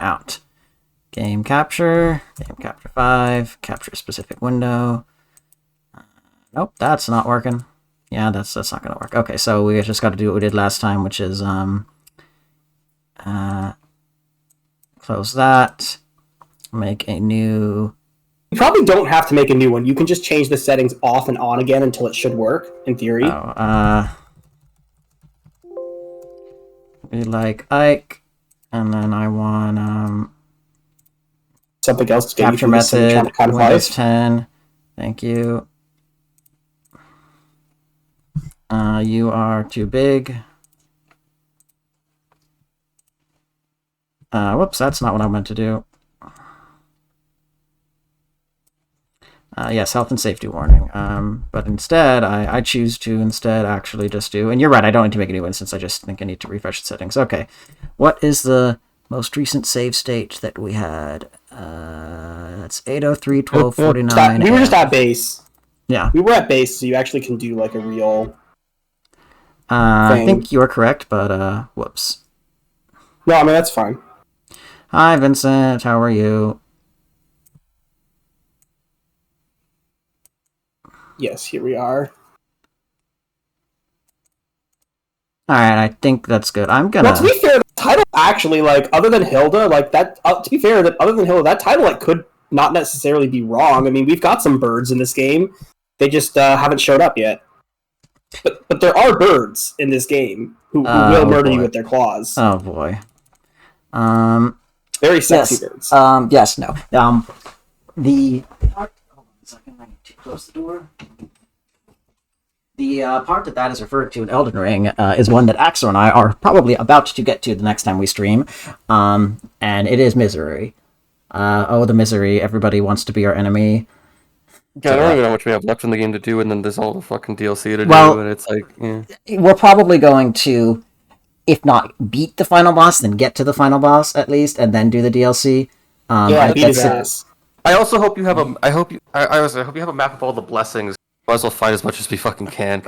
out. Game capture 5, capture a specific window. Nope, that's not working. Yeah, that's not gonna work. Okay, so we just got to do what we did last time, which is close that, make a new. You probably don't have to make a new one. You can just change the settings off and on again until it should work, in theory. We like Ike, and then I want something else to get capture method, Windows 10. Thank you. You are too big. Whoops, that's not what I meant to do. Yes, health and safety warning. But instead, I choose to actually just do... And you're right, I don't need to make a new instance. I just think I need to refresh the settings. Okay. What is the most recent save state that we had? That's 8:03:12:49. We were just at base. Yeah. We were at base, so you actually can do like a real... I think you are correct, but whoops. No, I mean, that's fine. Hi, Vincent. How are you? Yes, here we are. Alright, I think that's good. I'm gonna... Well, to be fair, the title actually, like, other than Hilda, like, that... to be fair, other than Hilda, that title, like, could not necessarily be wrong. I mean, we've got some birds in this game. They just haven't showed up yet. But there are birds in this game who will murder you with their claws. Oh, boy. Very sexy birds. Yes, no. The part... Hold on a second, I need to close the door. The part that is referred to in Elden Ring is one that Axel and I are probably about to get to the next time we stream. And it is misery. Oh, the misery. Everybody wants to be our enemy. Yeah, I don't even know what we have left in the game to do, and then there's all the fucking DLC to do, and it's like, yeah. We're probably going to, if not beat the final boss, then get to the final boss, at least, and then do the DLC. Beat his ass. I also hope you have a... I hope you have a map of all the blessings. Might as well fight as much as we fucking can.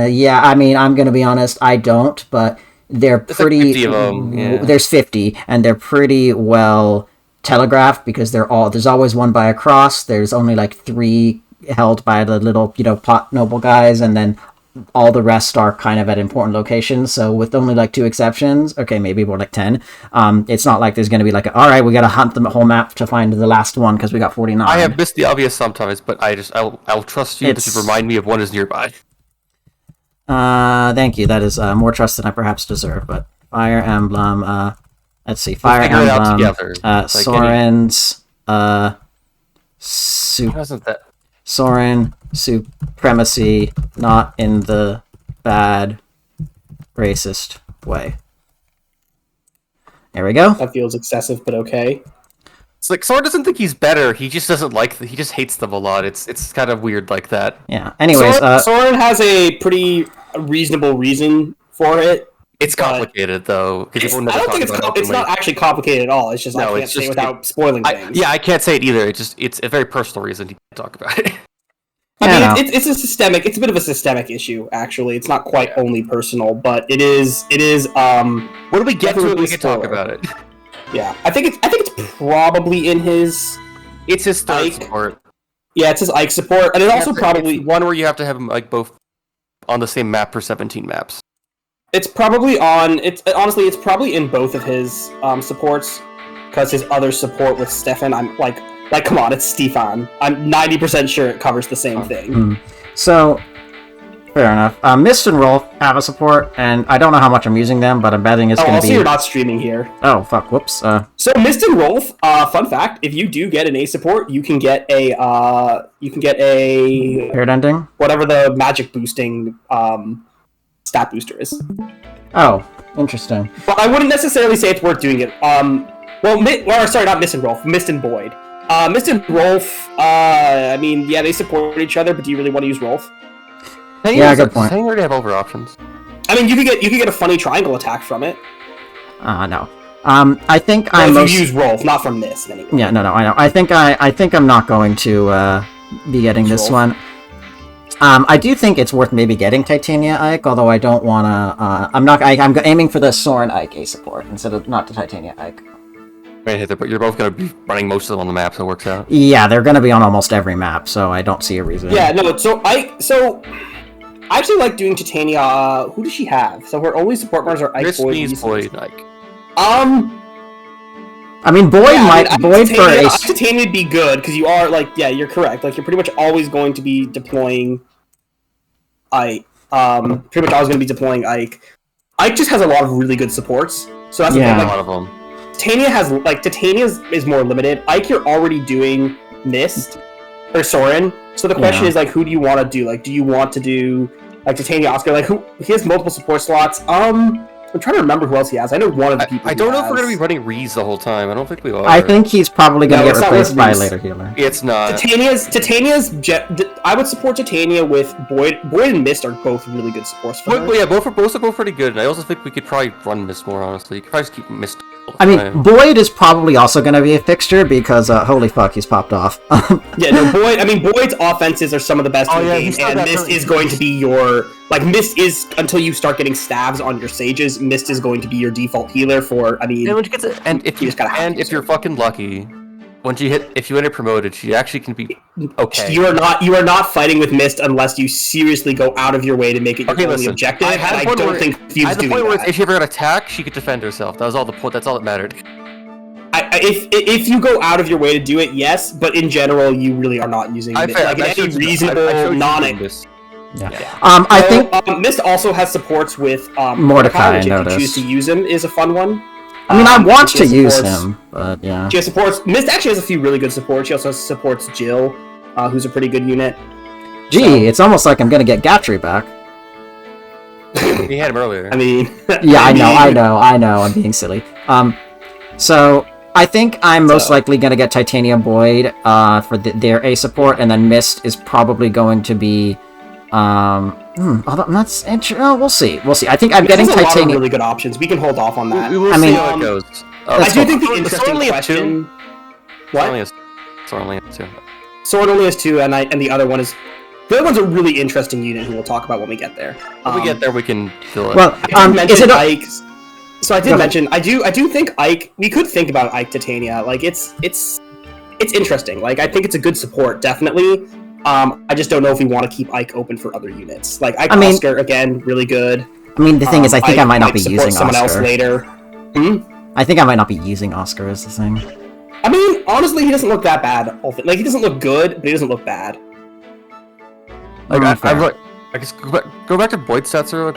Yeah, I mean, I'm gonna be honest, I don't, but they're pretty... Like 50 of them, yeah. There's 50, and they're pretty well telegraphed, because there's always one by a cross, there's only like 3 held by the little, pot noble guys, and then all the rest are kind of at important locations, so with only like 2 exceptions, okay, maybe more like 10, it's not like there's going to be like, alright, we gotta hunt the whole map to find the last one, because we got 49. I have missed the obvious sometimes, but I'll trust you to remind me of one is nearby. Thank you, that is more trust than I perhaps deserve, but Fire Emblem, let's see, Fire Emblem, Soren's, Soren, Supremacy, not in the bad, racist way. There we go. That feels excessive, but okay. It's like, Soren doesn't think he's better, he just doesn't he just hates them a lot. It's kind of weird like that. Yeah, anyways, Soren has a pretty reasonable reason for it. It's complicated, though. I don't think it's not actually complicated at all. It's just I can't say it without spoiling things. Yeah, I can't say it either. It's a very personal reason you can't talk about it. I mean, it's a bit of a systemic issue, actually. It's not quite only personal, but it is. When do we get to it, we can talk about it. Yeah, I think it's probably in his. It's his third support. Yeah, it's his Ike support, and it also probably one where you have to have them like both on the same map for 17 maps. It's probably on. It's probably in both of his supports, because his other support with Stefan, I'm like, come on, it's Stefan. I'm 90% sure it covers the same thing. So, fair enough. Mist and Rolf have a support, and I don't know how much I'm using them, but I'm betting it's going to be... Also, you're not streaming here. Oh, fuck, whoops. So, Mist and Rolf, fun fact, if you do get an A support, you can get a... Paired ending? Whatever the magic boosting stat booster is. Oh, interesting. But I wouldn't necessarily say it's worth doing it. Sorry, not Mist and Rolf, Mist and Boyd. Mist and Rolf, I mean, yeah, they support each other, but do you really want to use Rolf? Yeah, good point. I already have over options. I mean, you could get a funny triangle attack from it. No. I think I'm if you use Rolf, not from Mist, anyway. Yeah, no, I know. I think I'm not going to be getting this one. I do think it's worth maybe getting Titania Ike, although I don't want to... I'm aiming for the Soren Ike A support instead of not the Titania Ike. But you're both gonna be running most of them on the map, so it works out. Yeah, they're gonna be on almost every map, so I don't see a reason. Yeah, no. So I actually like doing Titania. Who does she have? So her only support partners are Ike, Boyd, Ike. I mean, Boyd Boyd for a Titania would be good because you are you're correct. Like you're pretty much always going to be deploying Ike. Pretty much always going to be deploying Ike. Ike just has a lot of really good supports, so that's the thing. A lot of them. Titania is more limited. Ike, you're already doing Mist or Soren. So the question is who do you want to do? Like, do you want to do Titania, Oscar? Like, he has multiple support slots. I'm trying to remember who else he has. I know one of the people. I don't know if we're gonna be running Reese the whole time. I don't think we are. I think he's probably gonna get replaced by a later healer. It's not. Titania's. I would support Titania with Boyd. Boyd and Mist are both really good supports for her. Yeah, both are both pretty good. And I also think we could probably run Mist more. Honestly, you could probably just keep Mist. I mean, Boyd is probably also going to be a fixture because holy fuck, he's popped off. Yeah, no, Boyd. I mean, Boyd's offenses are some of the best in the game, and Mist is going to be your Mist is until you start getting stabs on your sages. Mist is going to be your default healer for. I mean, if you're fucking lucky, if you enter promoted, she actually can be okay. You are not fighting with Mist unless you seriously go out of your way to make it your only objective. I don't think Fude's doing that. If she ever got attacked, she could defend herself. That was all the point. That's all that mattered. If you go out of your way to do it, yes, but in general, you really are not using Mist. Any reasonable I think Mist also has supports with Mordecai. Which if you choose to use him, is a fun one. I mean, I want to use him, but yeah. She has supports. Mist actually has a few really good supports. She also supports Jill, who's a pretty good unit. Gee, it's almost like I'm gonna get Gatry back. We had him earlier. I mean, yeah, I know. I'm being silly. So I think I'm most likely gonna get Titania Boyd for their A support, and then Mist is probably going to be. That's interesting. We'll see. I think I'm getting Titania. A lot of really good options. We can hold off on that. We will see how it goes. I do think the interesting question. What? Soren only has 2. Soren only has 2, and the other one is. The other one's a really interesting unit who we'll talk about when we get there. When we get there, we can fill it. Well, is it Ike? So I did mention. I do think Ike. We could think about Ike Titania. It's interesting. I think it's a good support, definitely. I just don't know if we want to keep Ike open for other units. Oscar, again, really good. I mean, the thing is, I think I might not be using someone Oscar. Else later. I think I might not be using Oscar as the thing. I mean, honestly, he doesn't look that bad. He doesn't look good, but he doesn't look bad. I guess go back to Boyd's stats earlier,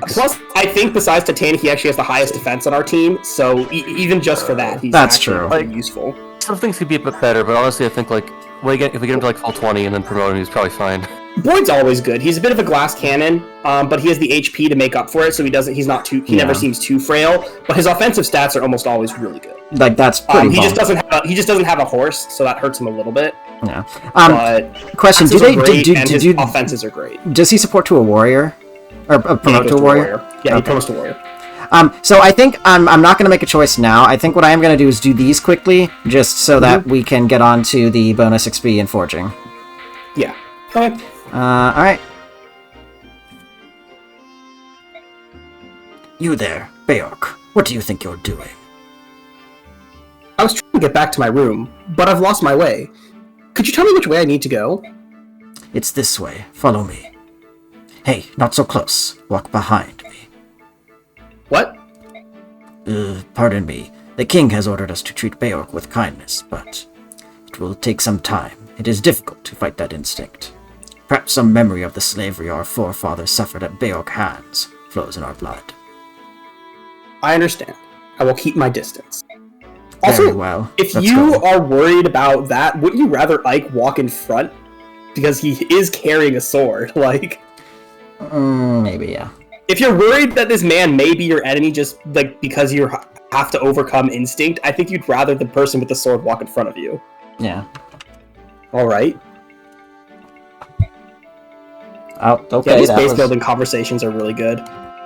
plus, I think besides Titania, he actually has the highest defense on our team, so even just for that, he's pretty useful. Some things could be a bit better, but honestly, I think if we get him to full 20 and then promote him, he's probably fine. Boyd's always good. He's a bit of a glass cannon, but he has the HP to make up for it, so he never seems too frail. But his offensive stats are almost always really good. That's pretty. He just doesn't have a horse, so that hurts him a little bit. Yeah. But question: his offenses are great? Does he support to a warrior, or promote to a warrior? Yeah, he promotes to a warrior. So I think I'm not going to make a choice now. I think what I am going to do is do these quickly, just so that we can get on to the bonus XP in forging. Yeah. Okay. All right. You there, Beork. What do you think you're doing? I was trying to get back to my room, but I've lost my way. Could you tell me which way I need to go? It's this way. Follow me. Hey, not so close. Walk behind me. What? Pardon me. The king has ordered us to treat Beork with kindness, but it will take some time. It is difficult to fight that instinct. Perhaps some memory of the slavery our forefathers suffered at Beork hands flows in our blood. I understand. I will keep my distance. Very Also, well. if you are worried about that, wouldn't you rather Ike walk in front? Because he is carrying a sword, Maybe, yeah. If you're worried that this man may be your enemy just, because you have to overcome instinct, I think you'd rather the person with the sword walk in front of you. Yeah. Alright. Oh, okay. Yeah, these base building conversations are really good.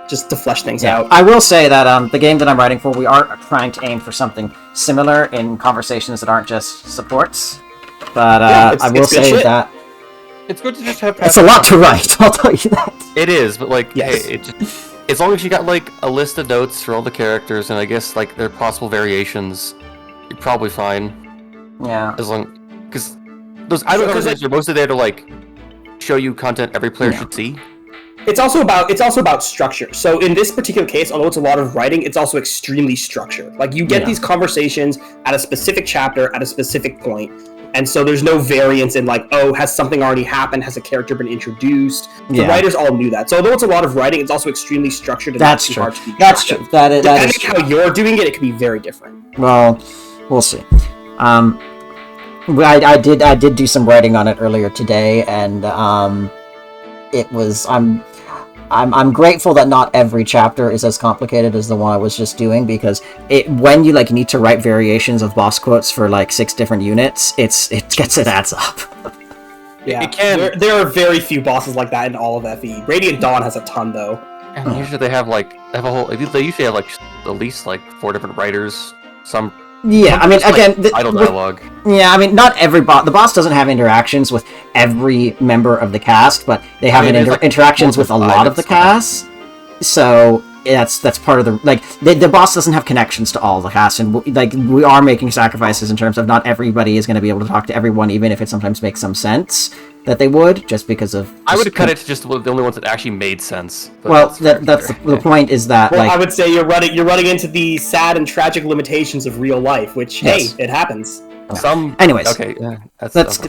Just to flesh things out. I will say that the game that I'm writing for, we are trying to aim for something similar in conversations that aren't just supports. But I will say that it's good to just have. It's a lot to write. I'll tell you that. It is, but yes. Hey, as long as you got a list of notes for all the characters, and I guess their possible variations, you're probably fine. Yeah. As long, because those idle conversations are mostly there to like show you content every player should see. It's also about structure. So in this particular case, although it's a lot of writing, it's also extremely structured. Like you get these conversations at a specific chapter at a specific point, and so there's no variance in like, oh, has something already happened? Has a character been introduced? The writers all knew that. So although it's a lot of writing, it's also extremely structured. And That's true. hard to keep That's track true. of. That is Depending true. on how you're doing it, it could be very different. Well, we'll see. I did do some writing on it earlier today, and it was I'm grateful that not every chapter is as complicated as the one I was just doing, because when you like need to write variations of boss quotes for like 6 different units, it adds up. Yeah, it can. There are very few bosses like that in all of FE. Radiant Dawn has a ton though. And usually they have a whole. They usually have like at least like 4 different writers. Some. Yeah, I mean, again, idle dialogue. Yeah, I mean, not every boss. The boss doesn't have interactions with every member of the cast, but they have interactions with a lot of the cast. So that's part of the boss doesn't have connections to all the cast, and we are making sacrifices in terms of not everybody is going to be able to talk to everyone, even if it sometimes makes some sense that they would, just because of. I would have cut it to just the only ones that actually made sense. Well, that's the point is that. Well, I would say you're running into the sad and tragic limitations of real life, which hey, it happens. Yeah. Anyways, okay, yeah, that's.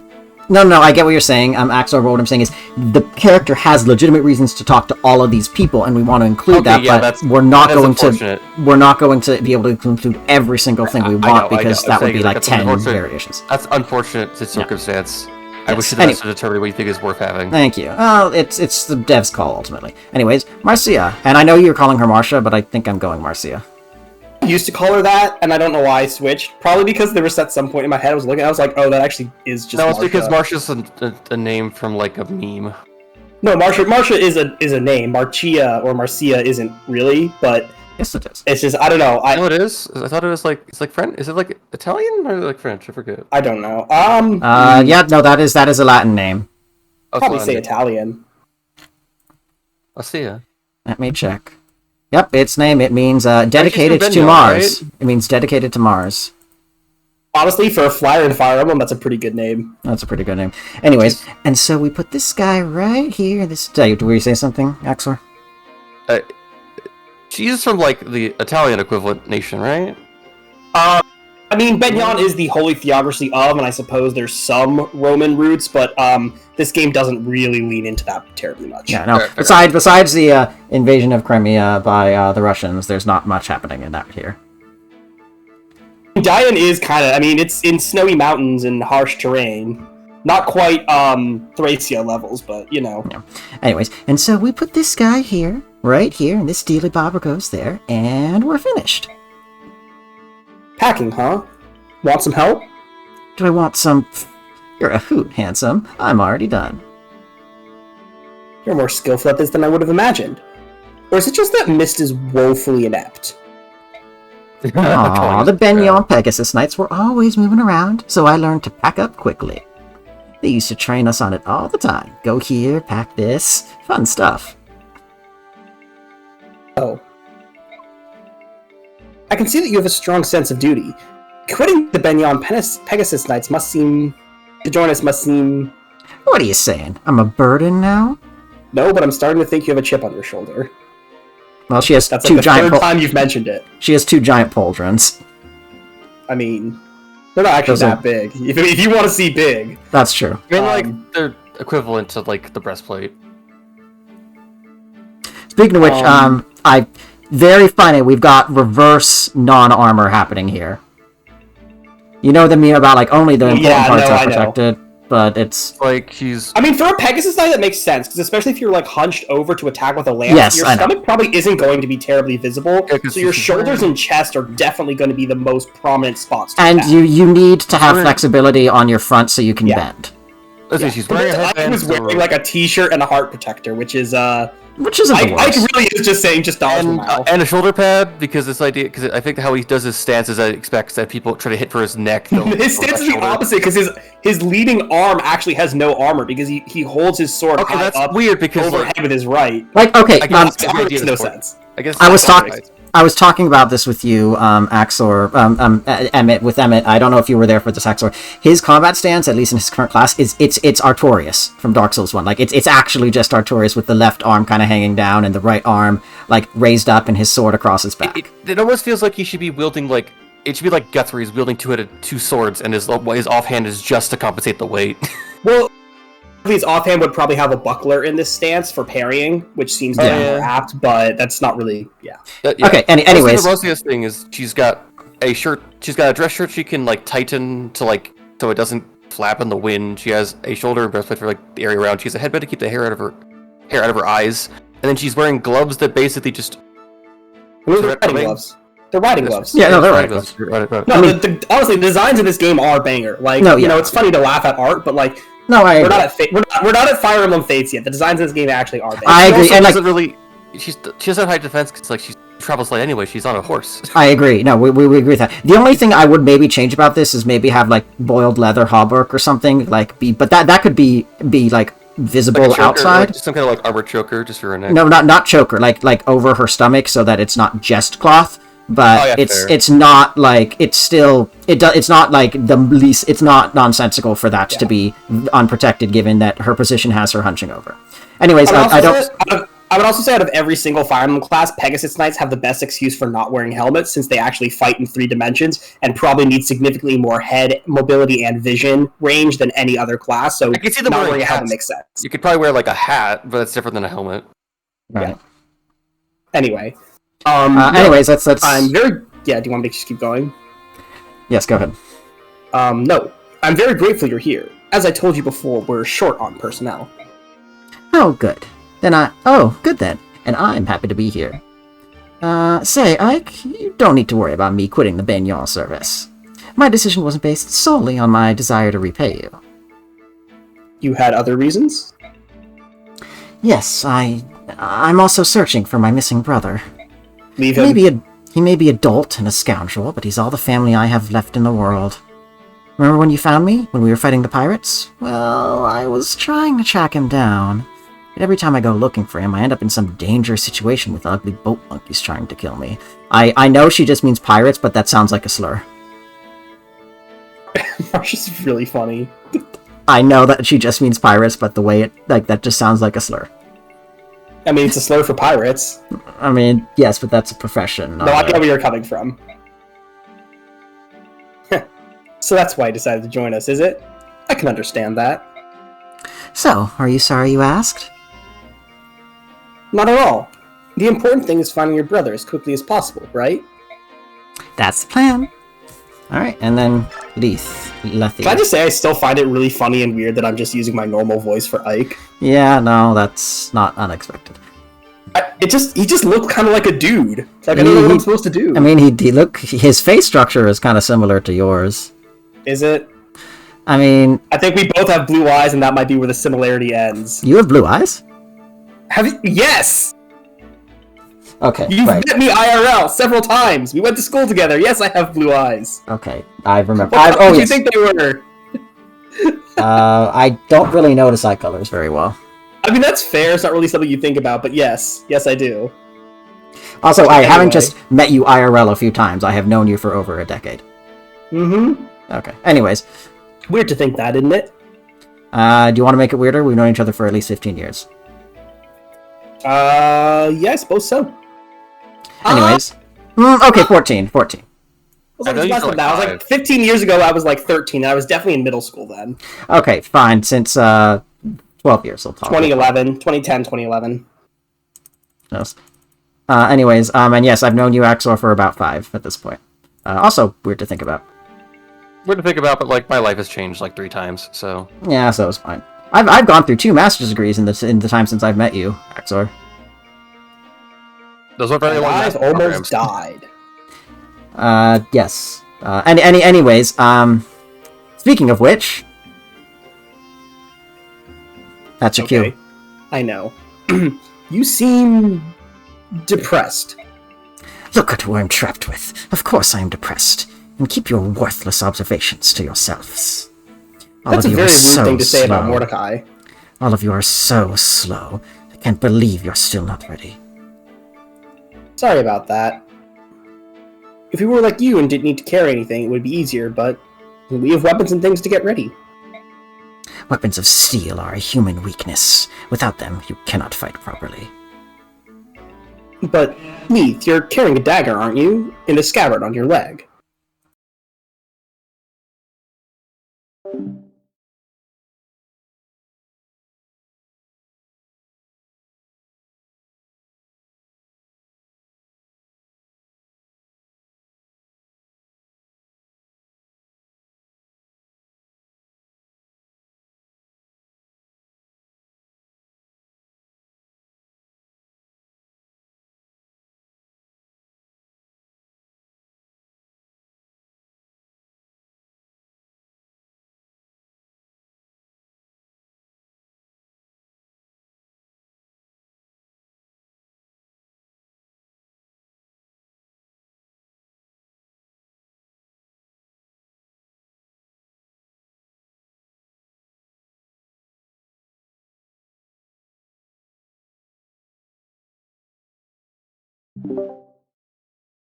No, I get what you're saying. Axel, what I'm saying is the character has legitimate reasons to talk to all of these people, and we want to include that, but we're not going to be able to include every single thing we want, because that would be like 10 variations. That's unfortunate circumstance. I wish you the best to determine what you think is worth having. Thank you. It's the dev's call, ultimately. Anyways, Marcia. And I know you're calling her Marcia, but I think I'm going Marcia. I used to call her that, and I don't know why I switched. Probably because there was at some point in my head I was looking, I was like, oh, that actually is just No, it's Marcia. because Marcia's a name from, like, a meme. No, Marcia is a name. Marcia or Marcia isn't really, but... Yes, it is. It's just, I don't know. No, it is? I thought it was, like, it's like French. Is it, like, Italian or, like, French? I forget. I don't know. Yeah, no, that is a Latin name. Probably say Italian. I'll see ya. Let me check. Yep, its name, it means dedicated to Mars. Right? It means dedicated to Mars. Honestly, for a flyer in Fire Emblem, that's a pretty good name. That's a pretty good name. Anyways, and so we put this guy right here. Were you saying something, Axor? She's from, like, the Italian equivalent nation, right? I mean, Benyon is the holy theocracy of, and I suppose there's some Roman roots, but this game doesn't really lean into that terribly much. Yeah, no. Besides the invasion of Crimea by the Russians, there's not much happening in that here. Dian is kind of, I mean, it's in snowy mountains and harsh terrain. Not quite Thracia levels, but, you know. Yeah. Anyways, and so we put this guy here, right here, and this dealy bobber goes there, and we're finished. Packing, huh? Want some help? Do I want some... You're a hoot, handsome. I'm already done. You're more skillful at this than I would have imagined. Or is it just that Mist is woefully inept? Aww, the Benyon Pegasus Knights were always moving around, so I learned to pack up quickly. They used to train us on it all the time. Go here, pack this. Fun stuff. Oh. I can see that you have a strong sense of duty. Quitting the Benyon Pegasus Knights to join us must seem... What are you saying? I'm a burden now? No, but I'm starting to think you have a chip on your shoulder. Well, she has That's two like the giant... third time you've mentioned it. She has 2 giant pauldrons. I mean, they're not actually that big. If you want to see big. That's true. I mean, like, they're equivalent to, like, the breastplate. Speaking of which, very funny, we've got reverse non-armor happening here. You know the meme about, like, only the important parts are protected, but it's... Like, he's... I mean, for a Pegasus Knight, that makes sense, because especially if you're, like, hunched over to attack with a lance, your stomach probably isn't going to be terribly visible, so your shoulders and chest are definitely going to be the most prominent spots to attack. you need to have flexibility on your front so you can bend. She's wearing a headband. I was wearing, like, a t-shirt and a heart protector, which is, Which isn't the worst. Ike really is just saying just dollars per mile. And a shoulder pad, because this idea, because I think how he does his stance is I expect that people try to hit for his neck. His stance is the opposite, because his leading arm actually has no armor, because he holds his sword high that's up weird, because overhead with his right. Like, okay, that makes no sense. I guess I was I was talking about this with you, Axor, Emmett. With Emmett, I don't know if you were there for this, Axor. His combat stance, at least in his current class, is it's Artorias from Dark Souls 1. Like it's actually just Artorias with the left arm kind of hanging down and the right arm like raised up and his sword across his back. It almost feels like he should be wielding like it should be like Guts, where he's wielding two swords, and his offhand is just to compensate the weight. Well, his offhand would probably have a buckler in this stance for parrying, which seems to be more apt, but that's not really, yeah. Okay, anyways. The Rosia's thing is she's got a dress shirt she can like tighten to like so it doesn't flap in the wind. She has a shoulder and breastplate for like the area around. She has a headband to keep the hair out of her eyes, and then she's wearing gloves that basically just. They're riding gloves. They're riding gloves. Yeah, no, they're riding gloves. No, I mean, honestly, the designs in this game are banger. Like, you know, it's funny to laugh at art, but like. No, we're not at Fire Emblem Fates yet. The designs in this game actually are bad. I agree, and like she doesn't have high defense because like she travels light anyway. She's on a horse. I agree. No, we agree with that. The only thing I would maybe change about this is maybe have like boiled leather hauberk or something but that could be like visible like choker, outside. Like some kind of like armor choker just for her neck. No, not choker. Like over her stomach so that it's not just cloth. But it's not like it's not like the least. It's not nonsensical for that to be unprotected, given that her position has her hunching over. Anyways, I would also say out of every single Fire Emblem class, Pegasus Knights have the best excuse for not wearing helmets, since they actually fight in 3 dimensions and probably need significantly more head mobility and vision range than any other class. So I can see them not wearing a helmet makes sense. You could probably wear like a hat, but it's different than a helmet. Right. Yeah. Anyway. Anyways, let's. I'm very. Yeah. Do you want me to just keep going? Yes, go ahead. No. I'm very grateful you're here. As I told you before, we're short on personnel. Oh, good. Good then. And I'm happy to be here. Say, Ike, you don't need to worry about me quitting the Baignon service. My decision wasn't based solely on my desire to repay you. You had other reasons? Yes, I'm also searching for my missing brother. Leave him. He may be a dolt and a scoundrel, but he's all the family I have left in the world. Remember when you found me, when we were fighting the pirates? Well, I was trying to track him down. But every time I go looking for him, I end up in some dangerous situation with ugly boat monkeys trying to kill me. I know she just means pirates, but that sounds like a slur. Marsha's really funny. I know that she just means pirates, but the way that just sounds like a slur. I mean, it's a slur for pirates. I mean, yes, but that's a profession. No, I get where you're coming from. So that's why you decided to join us, is it? I can understand that. So, are you sorry you asked? Not at all. The important thing is finding your brother as quickly as possible, right? That's the plan. Alright, and then Lethe. Can I just say I still find it really funny and weird that I'm just using my normal voice for Ike? Yeah, no, that's not unexpected. He just looked kind of like a dude. Like, I don't know what I'm supposed to do. I mean, his face structure is kind of similar to yours. Is it? I mean... I think we both have blue eyes, and that might be where the similarity ends. You have blue eyes? Have you? Yes! Okay, You've met me IRL several times. We went to school together. Yes, I have blue eyes. Okay, I remember. What did you think they were? I don't really notice eye colors very well. I mean, that's fair. It's not really something you think about, but yes. Yes, I do. Also, I haven't just met you IRL a few times. I have known you for over a decade. Mm-hmm. Okay, anyways. Weird to think that, isn't it? Do you want to make it weirder? We've known each other for at least 15 years. Yeah, I suppose so. Anyways. Okay, 14. I was like 15 years ago, I was like 13, and I was definitely in middle school then. Okay, fine. Since 12 years, we'll talk. 2011, 2010, 2011. Yes. Anyways, and yes, I've known you, Axor, for about 5 at this point. Also, weird to think about. Weird to think about, but like my life has changed like 3 times, so. Yeah, so it's fine. I've gone through 2 master's degrees in the time since I've met you, Axor. Those are very long. I've almost died. Yes. Anyways, speaking of which, that's your cue. I know. You seem depressed. Look at who I'm trapped with. Of course I am depressed. And keep your worthless observations to yourselves. That's a very rude thing to say about Mordecai. All of you are so slow. I can't believe you're still not ready. Sorry about that. If we were like you and didn't need to carry anything, it would be easier, but we have weapons and things to get ready. Weapons of steel are a human weakness. Without them, you cannot fight properly. But, Leith, you're carrying a dagger, aren't you? In a scabbard on your leg.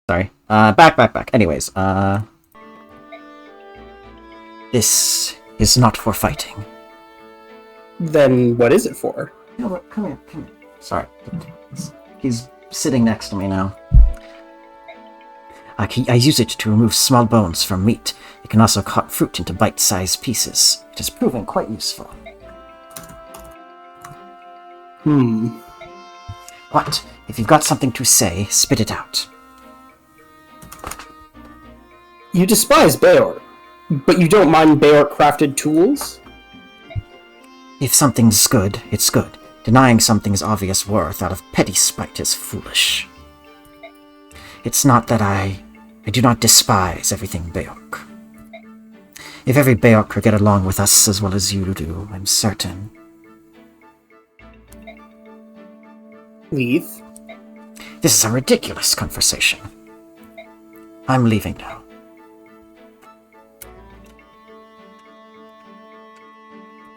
Sorry. Back. Anyways, this is not for fighting. Then what is it for? You know what? Come here. Sorry. He's sitting next to me now. I use it to remove small bones from meat. It can also cut fruit into bite-sized pieces. It has proven quite useful. What? If you've got something to say, spit it out. You despise Bayor, but you don't mind Bayor-crafted tools? If something's good, it's good. Denying something's obvious worth out of petty spite is foolish. It's not that I do not despise everything Bayork. If every Bayork could get along with us as well as you do, I'm certain. Leith? This is a ridiculous conversation. I'm leaving now.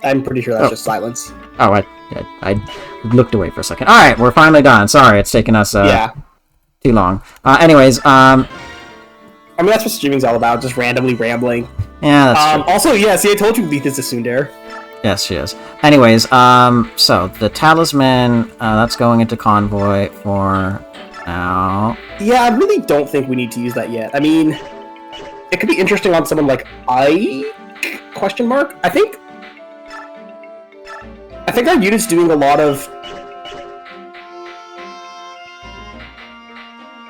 I'm pretty sure that's just silence. Oh, I looked away for a second. Alright, we're finally done. Sorry, it's taken us too long. Anyways, I mean, that's what streaming's all about, just randomly rambling. Yeah, that's true. Also, yeah, see, I told you Leith is a tsundere. Yes, she is. Anyways, so the talisman, that's going into convoy for now. Yeah, I really don't think we need to use that yet. I mean, it could be interesting on someone like Ike? Question mark? I think our unit's doing a lot of...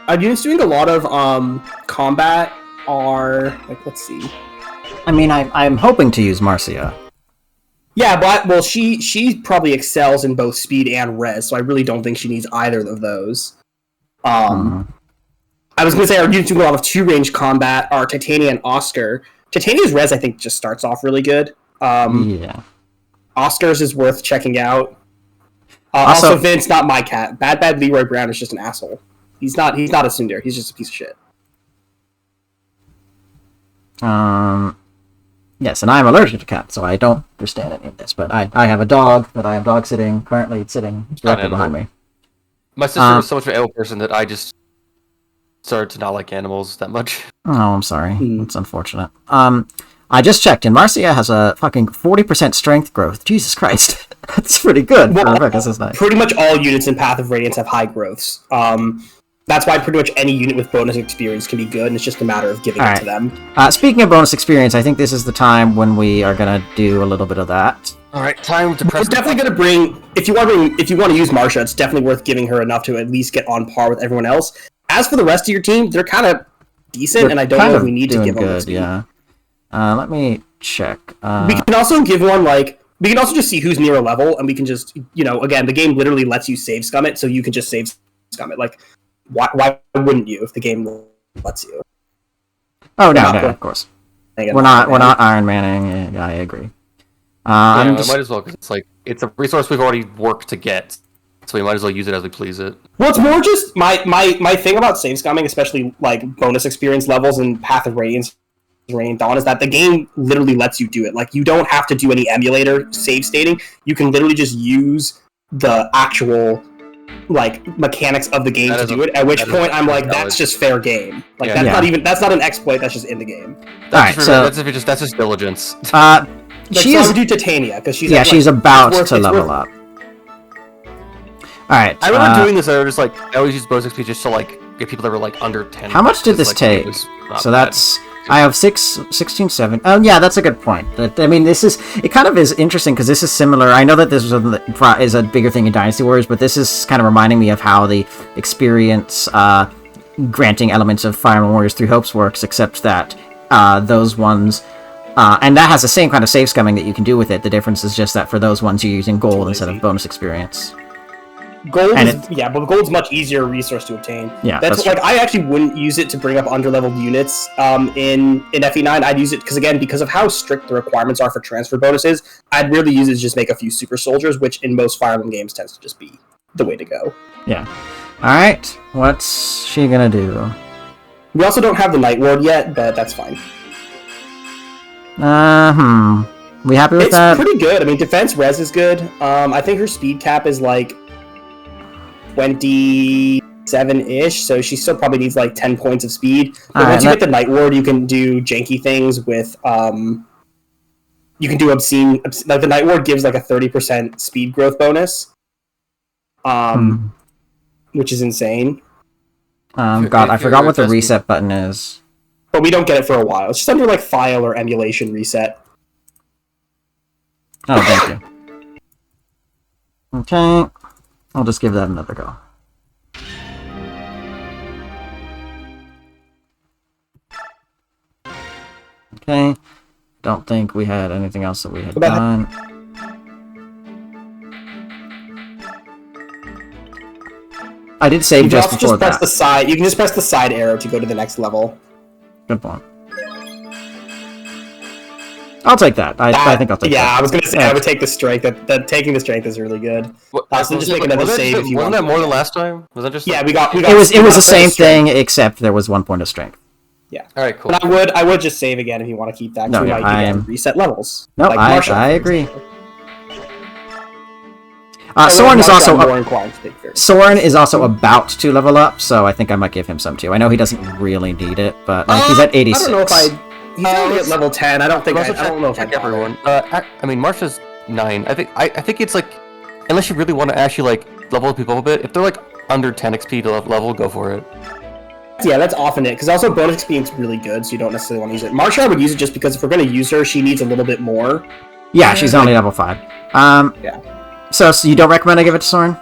Our unit's doing a lot of, combat are... Like, let's see. I mean, I'm hoping to use Marcia. Yeah, but, well, she probably excels in both speed and res, so I really don't think she needs either of those. I was going to say our unit's doing a lot of two-range combat are Titania and Oscar. Titania's res, I think, just starts off really good. Yeah. Oscar's is worth checking out. Also, Vince, not my cat. Bad Leroy Brown is just an asshole. He's not a tsundere. He's just a piece of shit. Yes, and I'm allergic to cats, so I don't understand any of this. But I have a dog that I am dog sitting. Currently, it's sitting directly behind me. My sister was so much of an animal person that I just started to not like animals that much. Oh, I'm sorry. That's unfortunate. I just checked, and Marcia has a fucking 40% strength growth. Jesus Christ. That's pretty good. Well, nice. Pretty much all units in Path of Radiance have high growths. That's why pretty much any unit with bonus experience can be good, and it's just a matter of giving it to them. Speaking of bonus experience, I think this is the time when we are going to do a little bit of that. Alright, time to press... We're definitely going to bring... If you want to use Marcia, it's definitely worth giving her enough to at least get on par with everyone else. As for the rest of your team, they're kind of decent, and I don't know if we need to give them good, yeah. Let me check. We can also give one, like... We can also just see who's near a level, and we can just... again, the game literally lets you save scum it, so you can just save scum it. Like, why wouldn't you if the game lets you? Oh, no, of course. We're not Iron Manning. Yeah, I agree. Might as well, because it's a resource we've already worked to get, so we might as well use it as we please it. Well, it's more just my thing about save scumming, especially like bonus experience levels in Path of Radiance, Rain and Dawn, is that the game literally lets you do it. Like, you don't have to do any emulator save stating. You can literally just use the actual like mechanics of the game That to is do a- it. At which that is point I'm like, valid. that's just fair game. Like Yeah. that's not an exploit. That's just in the game. Alright, so- That's just diligence. Like, She so I is. would do Titania because she's She's about it's worth- to it's level worth- up. Alright. I remember doing this. I was just like, I always use bonus XP just to like get people that were like under 10. How much did this Just, like, it take? was not So bad. that's. I have 16, 7. Oh, yeah, that's a good point. I mean, it kind of is interesting because this is similar. I know that this is a bigger thing in Dynasty Warriors, but this is kind of reminding me of how the experience granting elements of Fire Emblem Warriors 3 Hopes works, except that those ones. And that has the same kind of save scumming that you can do with it. The difference is just that for those ones, you're using gold instead of bonus experience. Gold And but gold's much easier resource to obtain. Yeah, that's that's like I actually wouldn't use it to bring up underleveled units in FE9. I'd use it because of how strict the requirements are for transfer bonuses. I'd really use it to just make a few super soldiers, which in most Fire Emblem games tends to just be the way to go. Yeah. Alright, what's she gonna do? We also don't have the Night Ward yet, but that's fine. We happy with It's that? pretty good. I mean, defense res is good. I think her speed cap is like 27-ish, so she still probably needs like 10 points of speed. But Alright, once you get the Night Ward, you can do janky things with you can do obscene like the Night Ward gives like a 30% speed growth bonus. Which is insane. God, I forgot what the reset button is. But we don't get it for a while. It's just under like file or emulation reset. Oh, thank you. Okay. I'll just give that another go. Okay. Don't think we had anything else that we had done. I did save You can just also before just press that. the side. You can just press the side arrow to go to the next level. Good point. I'll take that. I think I'll take that. Yeah, I was gonna say Yeah. I would take the strength. That taking the strength is really good. So just make wasn't another that- save if you Wasn't want. that more than last time? Was that just? Yeah, we got. It was we got the same strength. thing, except there was 1 point of strength. Yeah. All right, cool. But I would just save again if you want to keep that. 'Cause No, we yeah, might again I'm- reset levels. No, Like I Marshall, for agree. example. Soren is also more inclined to take fair. Soren is also about to level up, so I think I might give him some too. I know he doesn't really need it, but like, he's at 86. I don't know if I. He's already at level 10. I don't think. I don't know if I check everyone. I mean, Marsha's 9. I think it's like, unless you really want to actually like level people up a bit, if they're like under 10 XP to level, go for it. Yeah, that's often it. Because also bonus experience is really good, so you don't necessarily want to use it. Marsha, I would use it just because if we're going to use her, she needs a little bit more. Yeah, she's only level 5. Yeah. So you don't recommend I give it to Soren?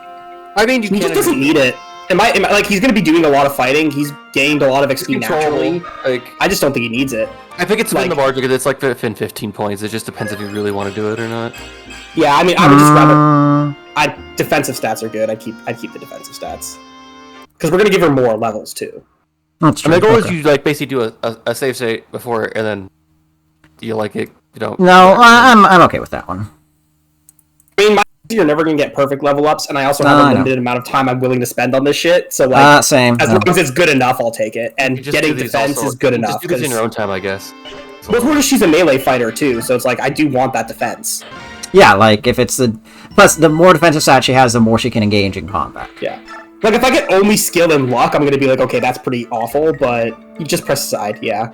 I mean, you He can't just doesn't need it. Am I like he's going to be doing a lot of fighting? He's gained a lot of XP naturally. Like, I just don't think he needs it. I think it's within like- the margin because it's like 15 points. It just depends if you really want to do it or not. Yeah, I mean, I would just rather. Defensive stats are good. I'd keep the defensive stats because we're going to give her more levels too. That's I true. mean, the goal is Okay. you like basically do a save state before, and then you like it. You don't. No, I'm okay with that one. I mean, you're never going to get perfect level ups, and I also have No, a I know. limited amount of time I'm willing to spend on this shit. So like, Same. as no. long as it's good enough, I'll take it. And You just getting do these defense also- is good you enough. Just do this in 'cause- your own time, I guess. Well, of she's a melee fighter too, so it's like I do want that defense. Yeah, like if it's the plus the more defensive stat she has, the more she can engage in combat. Yeah. Like if I get only skill and luck, I'm gonna be like, okay, that's pretty awful. But you just press side, yeah.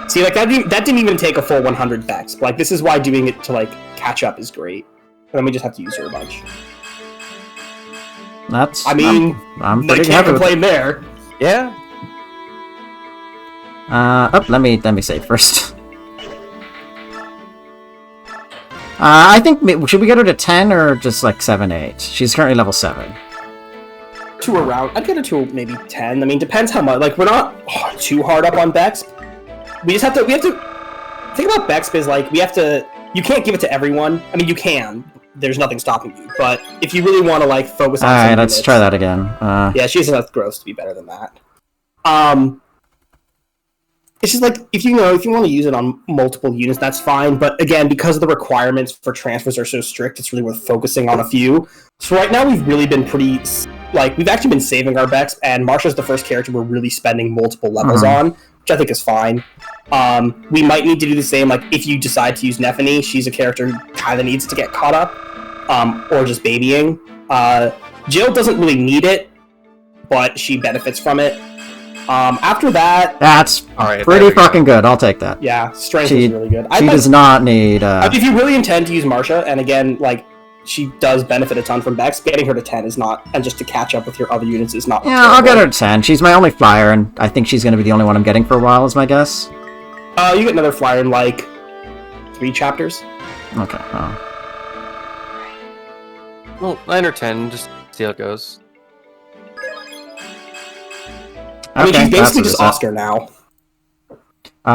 See, like that didn't even take a full 100 dex. Like this is why doing it to like catch up is great. And then we just have to use her a bunch. That's. I mean, I'm they pretty can't happy with it. complain there. Yeah. Let me save first. I think should we get her to 10 or just like 7, 8? She's currently level 7. To around, I'd get it to maybe 10. I mean, depends how much. Like we're not too hard up on Bex. We have to think about Bex is like we have to. You can't give it to everyone. I mean, you can. There's nothing stopping you. But if you really want to like focus on, All right, some let's units- try that again. Yeah, she has enough growth to be better than that. It's just like if you want to use it on multiple units, that's fine. But again, because the requirements for transfers are so strict, it's really worth focusing on a few. So right now we've really been pretty we've actually been saving our Bex, and Marsha's the first character we're really spending multiple levels on, which I think is fine. We might need to do the same. Like if you decide to use Nephany, she's a character who kind of needs to get caught up, or just babying. Jill doesn't really need it, but she benefits from it. After that, That's All right, pretty there we go. fucking good. I'll take that. yeah, strength She- is really good. She does not need. If you really intend to use Marsha, and again, like, she does benefit a ton from Bex, getting her to 10 is not, and just to catch up with your other units is not. Yeah, I'll get her to 10. She's my only flyer, and I think she's going to be the only one I'm getting for a while, is my guess. You get another flyer in, like, 3 chapters. Okay. Well, 9 or 10, just see how it goes. I mean, Okay, she's that's basically what just it said. Oscar now.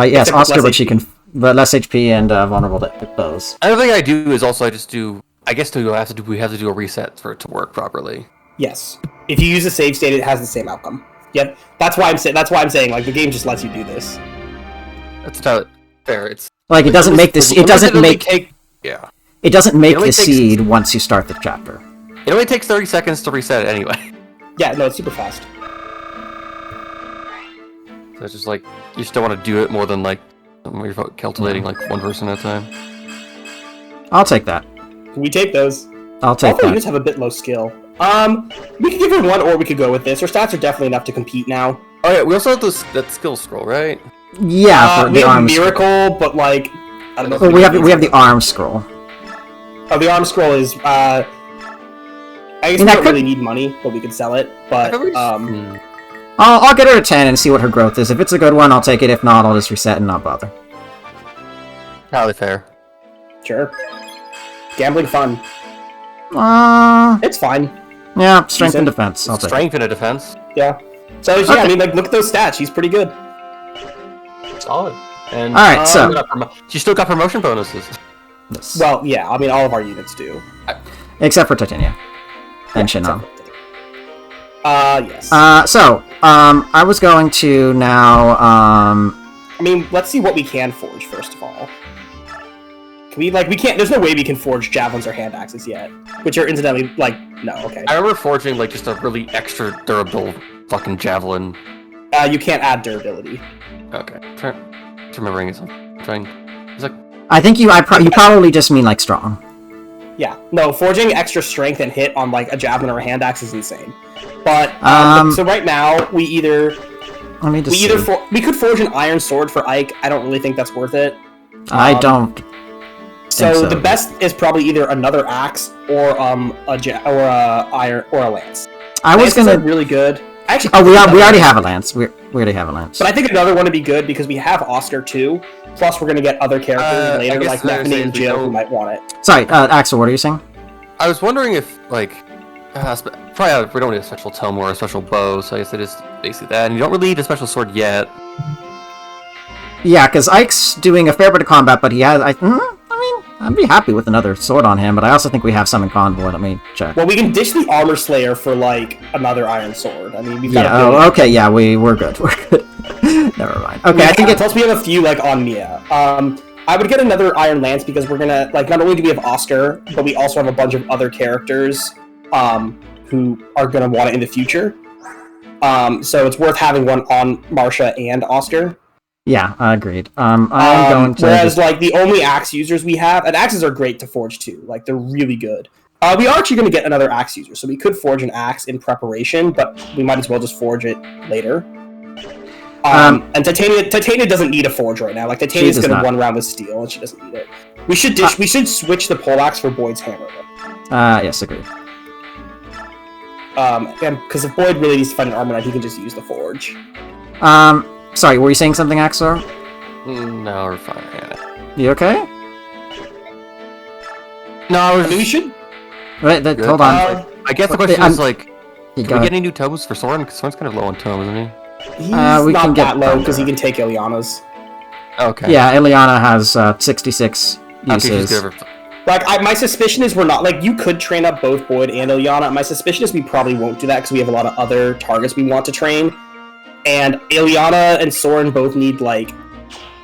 Yes, Except with Oscar, less but she HP. can. But less HP and vulnerable to bows. Another thing I do is also I just do. I guess we have to do a reset for it to work properly. Yes. If you use a save state, it has the same outcome. Yep. That's why I'm saying, like, the game just lets you do this. That's not fair. It's Like, it doesn't make this. It doesn't make. Yeah. It doesn't make only the takes- seed once you start the chapter. It only takes 30 seconds to reset it anyway. Yeah, no, it's super fast. So it's just like you still want to do it more than like when you're calculating like one person at a time. I'll take that. We take those. I'll take All the that. units have a bit low skill. We could give her one, or we could go with this. Her stats are definitely enough to compete now. Oh yeah, we also have that skill scroll, right? Yeah, for we the have arm. Miracle, but like, I don't know. if Well, we have can- the arm scroll. Oh, the arm scroll is. I guess we that don't could- really need money, but we could sell it. But I'll get her a 10 and see what her growth is. If it's a good one, I'll take it. If not, I'll just reset and not bother. Entirely fair. sure. Gambling fun. It's fine. Yeah, strength Decent. and defense. I'll take it. Strength in a defense. Yeah. So yeah, Okay. I mean, like, look at those stats. She's pretty good. Solid. And Alright, so- she still got promotion bonuses. Yes. Well, yeah. I mean, all of our units do. Except for Titania. And Shinon. Yes. I was going to now, I mean, let's see what we can forge first of all. Can we can't. There's no way we can forge javelins or hand axes yet, which are incidentally no. Okay. I remember forging like just a really extra durable fucking javelin. You can't add durability. Okay. Remembering it. I'm trying. It's like I think you probably just mean, like, strong. Yeah. No, forging extra strength and hit on like a javelin or a hand axe is insane. But so right now we either Let me just see. we could forge an iron sword for Ike. I don't really think that's worth it. I don't. So, so. the best is probably either another axe or a iron or a lance. I was Lances are gonna. really good. Actually, Oh, we already have a lance. We already have a lance. But I think another one would be good because we have Oscar too. Plus, we're gonna get other characters I later, guess like what I was Nefany saying and is we Jill, who don't- might want it. Sorry, Axel. What are you saying? I was wondering if like probably we don't need a special tome or a special bow, so I guess it is basically that. And you don't really need a special sword yet. Yeah, because Ike's doing a fair bit of combat, but he has. I mean, I'd be happy with another sword on him, but I also think we have some in convoy. Let me check. Well, we can ditch the armor slayer for like another iron sword. I mean, we've got. Yeah. Oh, okay. Yeah, we're good. We're good. Never mind. Okay, I think it. Plus we have a few like on Mia. I would get another Iron Lance because we're gonna like not only do we have Oscar, but we also have a bunch of other characters who are gonna want it in the future. So it's worth having one on Marsha and Oscar. Yeah, agreed. I'm going to. Whereas like the only axe users we have, and axes are great to forge too. Like they're really good. We are actually going to get another axe user, so we could forge an axe in preparation, but we might as well just forge it later. And Titania doesn't need a forge right now. Like Titania's does going to not. run around with steel, and she doesn't need it. We should switch the poleaxe for Boyd's hammer. Yes, agreed. And because if Boyd really needs to find an armor knight, he can just use the forge. Sorry, were you saying something, Axel? No, we're fine. Yeah. You okay? No, I was I mean, we should. Wait, Good. hold on. I guess the question I'm- is like, You can go we ahead. get any new tomes for Soren? Because Soren's kind of low on tomes, isn't he? He's we not can get that low because he Thunder. can take Ileana's. Okay. Yeah, Ileana has 66 Okay, she's uses. good for- Like, my suspicion is we're not, like, you could train up both Boyd and Ileana. My suspicion is we probably won't do that because we have a lot of other targets we want to train. And Ileana and Soren both need, like...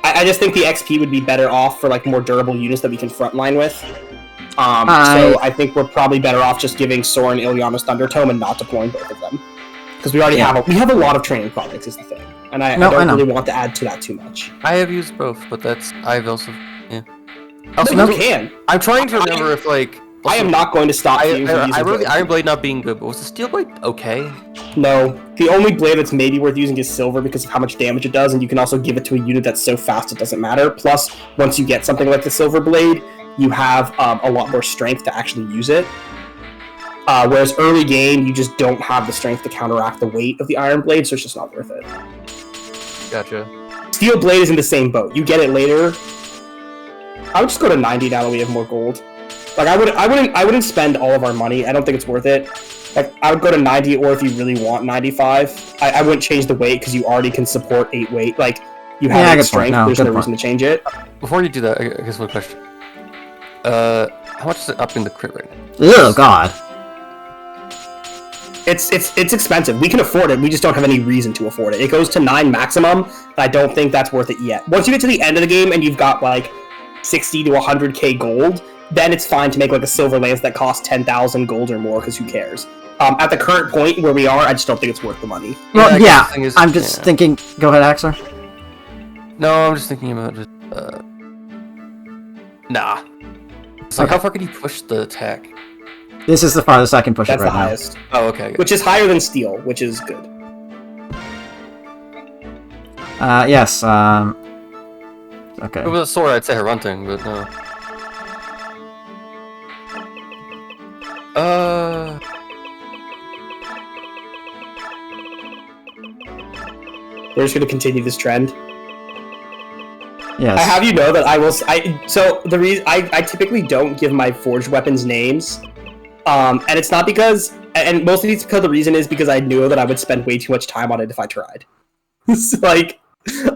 I just think the XP would be better off for, like, more durable units that we can frontline with. So I think we're probably better off just giving Soren Ileana's Thunder Tome and not deploying both of them. Because we already have a lot of training projects is the thing. And I No, I don't know. really want to add to that too much. I have used both, but I've also, yeah. Also, Also, you can. I'm trying to remember if like I am not going to stop you from I using wrote the gold. Iron Blade not being good, but was the Steel Blade okay? No, the only blade that's maybe worth using is silver because of how much damage it does, and you can also give it to a unit that's so fast it doesn't matter. Plus, once you get something like the silver blade, you have a lot more strength to actually use it. Whereas early game, you just don't have the strength to counteract the weight of the iron blade, so it's just not worth it. Gotcha. Steel blade is in the same boat. You get it later. I would just go to 90 now that we have more gold. Like I wouldn't spend all of our money. I don't think it's worth it. Like I would go to 90, or if you really want 95, I wouldn't change the weight because you already can support 8 weight. Like you have 8 strength. No, there's no reason to change it. Before you do that, I guess one question. How much is it up in the crit rate? Oh God. It's expensive. We can afford it. We just don't have any reason to afford it. It goes to 9 maximum. And I don't think that's worth it yet. Once you get to the end of the game and you've got like 60 to 100k gold, then it's fine to make like a silver lance that costs 10,000 gold or more, because who cares? At the current point where we are, I just don't think it's worth the money. Well, yeah, I'm just thinking... Go ahead, Axor. No, I'm just thinking about just... Nah. So Okay. how far can you push the attack? This is the farthest I can push That's it right the now. highest. Oh, okay. Which is higher than steel, which is good. Yes, okay. If it was a sword, I'd say her hunting, but no. We're just going to continue this trend. Yes. I have you know that I will. So the reason I typically don't give my forged weapons names, and it's not because, and mostly it's because the reason is because I knew that I would spend way too much time on it if I tried. So, like,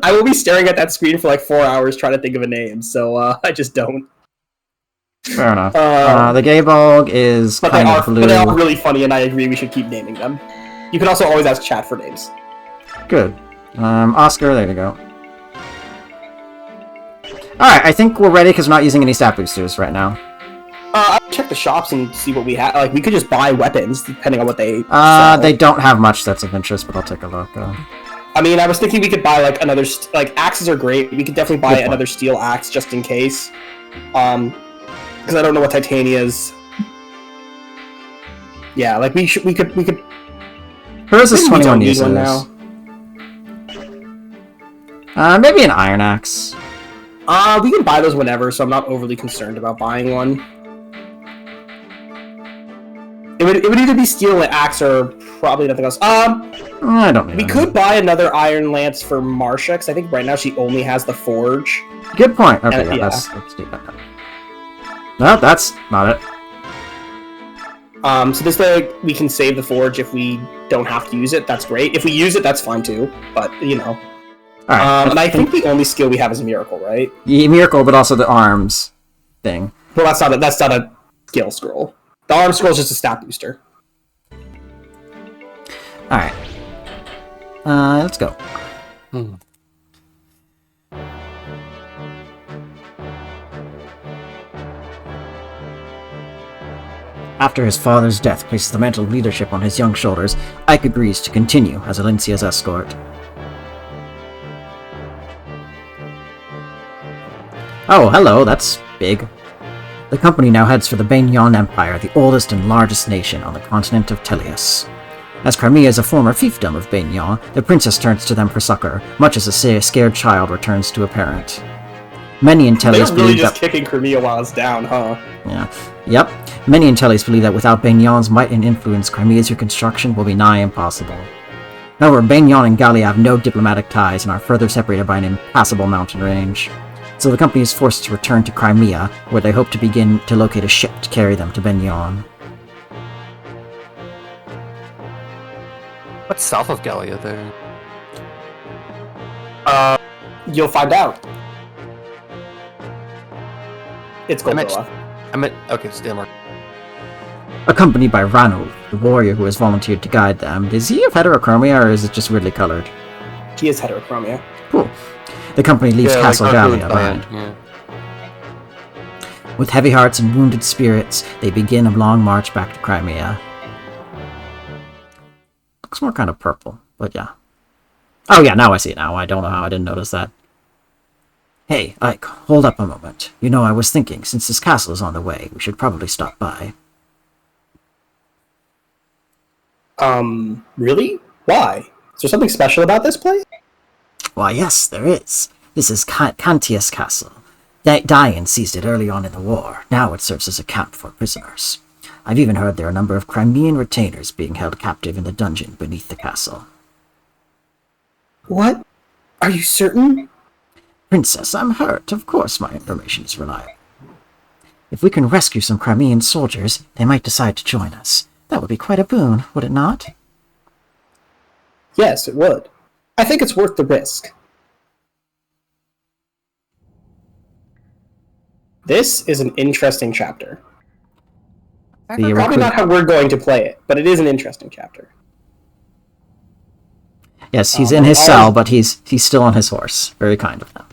I will be staring at that screen for like 4 hours trying to think of a name. So I just don't. Fair enough. The Gaybog is But kind of blue. but they are really funny, and I agree we should keep naming them. You can also always ask chat for names. Good. Oscar, there you go. Alright, I think we're ready because we're not using any stat boosters right now. I'll check the shops and see what we have. Like, we could just buy weapons depending on what they sell. They don't have much that's of interest, but I'll take a look. I mean, I was thinking we could buy like another like axes are great. We could definitely buy another steel axe just in case. Because I don't know what Titania's. Yeah, like we could. Hers is Maybe we 21 don't need uses. one now. Maybe an iron axe. We can buy those whenever, so I'm not overly concerned about buying one. It would either be steel and axe or probably nothing else. I don't need We any. could buy another iron lance for Marsha, because I think right now she only has the forge. Good point. Okay, yeah. let's do that. No, that's not it. So this way we can save the forge if we don't have to use it. That's great. If we use it, that's fine too. But you know. Alright. And I think the only skill we have is a miracle, right? Yeah, miracle, but also the arms thing. Well, that's not a skill scroll. The arm scroll is just a stat booster. Alright. Let's go. After his father's death places the mantle of leadership on his young shoulders, Ike agrees to continue as Alencia's escort. Oh, hello, that's big. The company now heads for the Baignon Empire, the oldest and largest nation on the continent of Telius. As Crimea is a former fiefdom of Baignon, the princess turns to them for succor, much as a scared child returns to a parent. Many in Telius They're really believe just that... kicking Crimea while it's down, huh? Yeah. Yep. Many in Telius believe that without Baignon's might and influence, Crimea's reconstruction will be nigh impossible. However, Baignon and Gallia have no diplomatic ties and are further separated by an impassable mountain range. So the company is forced to return to Crimea, where they hope to begin to locate a ship to carry them to Baignon. What's south of Gallia there? You'll find out. It's Golgoa. I meant okay, it's Denmark. Accompanied by Ranulf, the warrior who has volunteered to guide them. Is he of heterochromia, or is it just weirdly colored? He is heterochromia. Cool. The company leaves Castle Gallia behind. Yeah. With heavy hearts and wounded spirits, they begin a long march back to Crimea. Looks more kind of purple, but yeah. Oh yeah, now I see it now. I don't know how I didn't notice that. Hey, Ike, hold up a moment. You know, I was thinking, since this castle is on the way, we should probably stop by. Really? Why? Is there something special about this place? Why, yes, there is. This is Cantius Castle. Diane seized it early on in the war. Now it serves as a camp for prisoners. I've even heard there are a number of Crimean retainers being held captive in the dungeon beneath the castle. What? Are you certain? Princess, I'm hurt. Of course my information is reliable. If we can rescue some Crimean soldiers, they might decide to join us. That would be quite a boon, would it not? Yes, it would. I think it's worth the risk. This is an interesting chapter. Probably not how we're going to play it, but it is an interesting chapter. Yes, he's in his cell, but he's still on his horse. Very kind of them.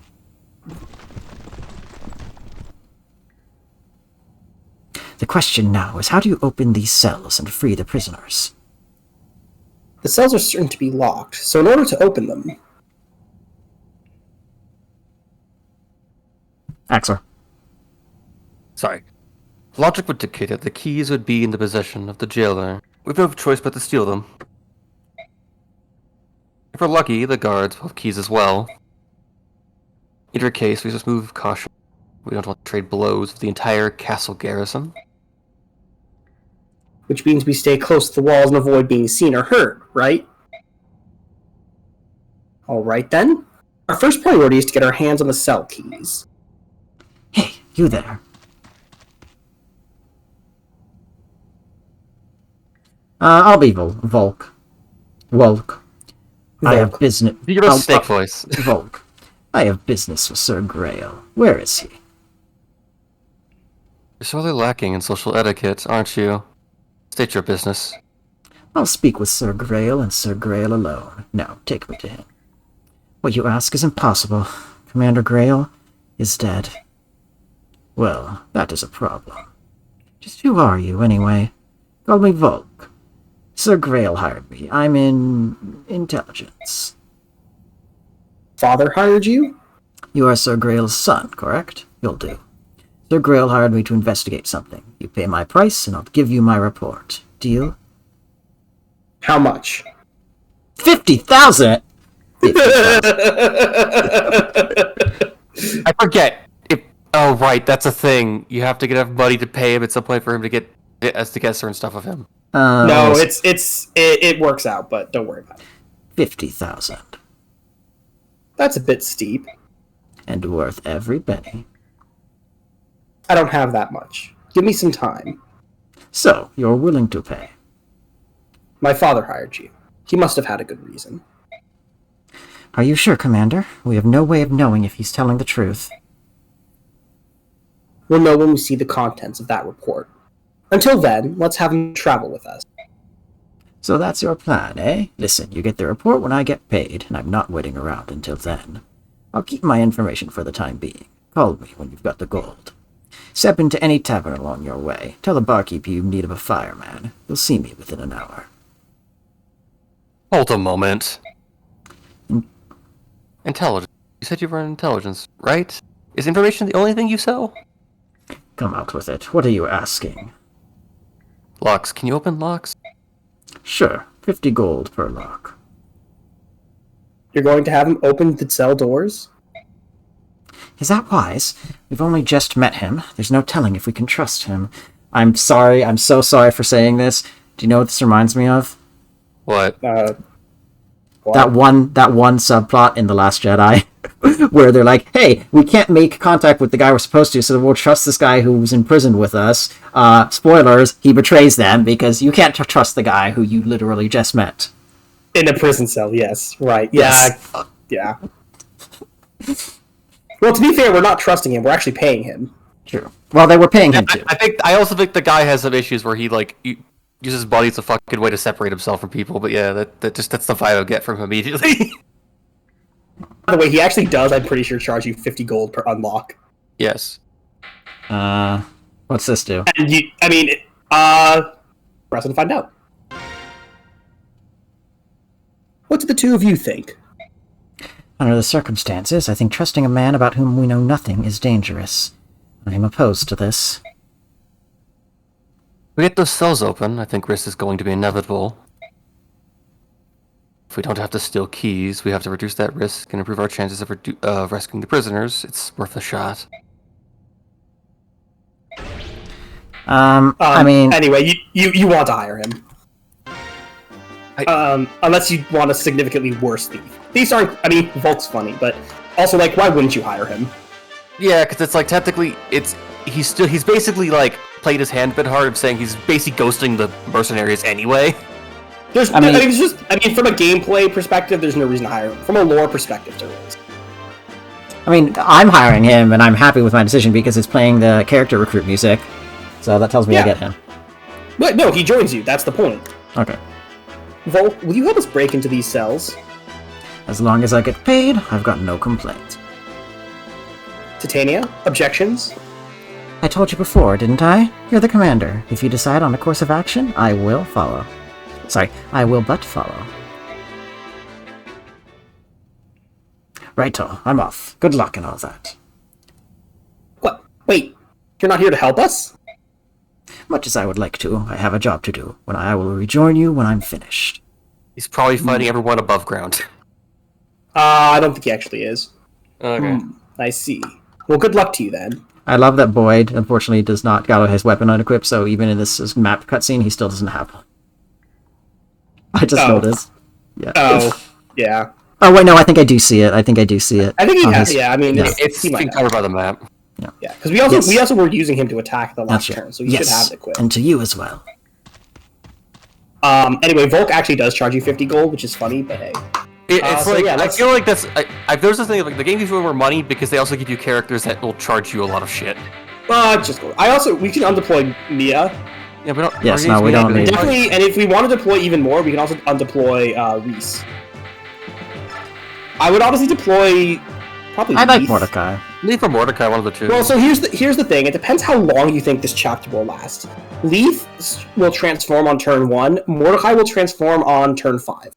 The question now is, how do you open these cells and free the prisoners? The cells are certain to be locked, so in order to open them... Axor. Sorry. Logic would dictate that the keys would be in the possession of the jailer. We've no choice but to steal them. If we're lucky, the guards will have keys as well. In either case, we just move with caution. We don't want to trade blows with the entire castle garrison. Which means we stay close to the walls and avoid being seen or heard, right? Alright then. Our first priority is to get our hands on the cell keys. Hey, you there. I'll be Volk. I have business... You got a snake voice. Volk. I have business with Sir Grail. Where is he? You're sorely lacking in social etiquette, aren't you? State your business. I'll speak with Sir Grail and Sir Grail alone. Now, take me to him. What you ask is impossible. Commander Grail is dead. Well, that is a problem. Just who are you, anyway? Call me Volk. Sir Grail hired me. I'm in intelligence. Father hired you? You are Sir Grail's son, correct? You'll do. Sir Grail hired me to investigate something. You pay my price, and I'll give you my report. Deal? How much? 50,000! I forget. Oh, right, that's a thing. You have to get enough money to pay him at some point for him to get certain stuff of him. No, it works out, but don't worry about it. 50,000. That's a bit steep. And worth every penny. I don't have that much. Give me some time. So, you're willing to pay? My father hired you. He must have had a good reason. Are you sure, Commander? We have no way of knowing if he's telling the truth. We'll know when we see the contents of that report. Until then, let's have him travel with us. So that's your plan, eh? Listen, you get the report when I get paid, and I'm not waiting around until then. I'll keep my information for the time being. Call me when you've got the gold. Step into any tavern along your way. Tell the barkeep you need of a fireman. You'll see me within an hour. Hold a moment. Intelligence. You said you were in intelligence, right? Is information the only thing you sell? Come out with it. What are you asking? Locks. Can you open locks? Sure. 50 gold per lock. You're going to have him open the cell doors? Is that wise? We've only just met him. There's no telling if we can trust him. I'm sorry. I'm so sorry for saying this. Do you know what this reminds me of? What? What? That one subplot in The Last Jedi where they're like, hey, we can't make contact with the guy we're supposed to, so we'll trust this guy who's imprisoned with us. Spoilers, he betrays them because you can't trust the guy who you literally just met. In a prison cell, yes. Right. Yes. Yeah. Well, to be fair, we're not trusting him. We're actually paying him. True. Well, they were paying him too. I also think the guy has some issues where he uses body as a fucking way to separate himself from people. But yeah, that's the vibe I get from him immediately. By the way, he actually does, I'm pretty sure, charge you 50 gold per unlock. Yes. What's this do? And press and find out. What do the two of you think? Under the circumstances, I think trusting a man about whom we know nothing is dangerous. I am opposed to this. We get those cells open, I think risk is going to be inevitable. If we don't have to steal keys, we have to reduce that risk and improve our chances of rescuing the prisoners. It's worth a shot. I mean... Anyway, you want to hire him. Unless you want a significantly worse thief. These aren't... I mean, Volk's funny, but also, like, why wouldn't you hire him? Yeah, because it's like, technically, he's basically, like, played his hand a bit hard of saying he's basically ghosting the mercenaries anyway. From a gameplay perspective, there's no reason to hire him. From a lore perspective, there is. I mean, I'm hiring him, and I'm happy with my decision because it's playing the character recruit music. So that tells me I get him. But no, he joins you. That's the point. Okay. Volk, will you help us break into these cells? As long as I get paid, I've got no complaint. Titania, objections? I told you before, didn't I? You're the commander. If you decide on a course of action, I will follow. Sorry, I will but follow. Righto, I'm off. Good luck and all that. What? Wait, you're not here to help us? Much as I would like to, I have a job to do. I will rejoin you when I'm finished. He's probably fighting everyone above ground. I don't think he actually is. Okay. I see. Well, good luck to you then. I love that Boyd, unfortunately, does not got his weapon unequipped, so even in this map cutscene, he still doesn't have one. I just noticed. Yeah. Oh, yeah. Oh, wait, no, I think I do see it. I think he has, his... yeah, I mean, it's being covered by the map. Yeah, because we also were using him to attack the last turn, so he should have it equipped. And to you as well. Anyway, Volk actually does charge you 50 gold, which is funny, but hey. I feel like that's... there's this thing, like, the game gives you more money because they also give you characters that will charge you a lot of shit. Just go. We can undeploy Mia. Yeah, we don't... we don't need... Definitely, and if we want to deploy even more, we can also undeploy Reese. I would honestly deploy... Probably I like Mordecai. Leave for Mordecai, one of the two. Well, so here's the thing. It depends how long you think this chapter will last. Leith will transform on turn 1. Mordecai will transform on turn 5.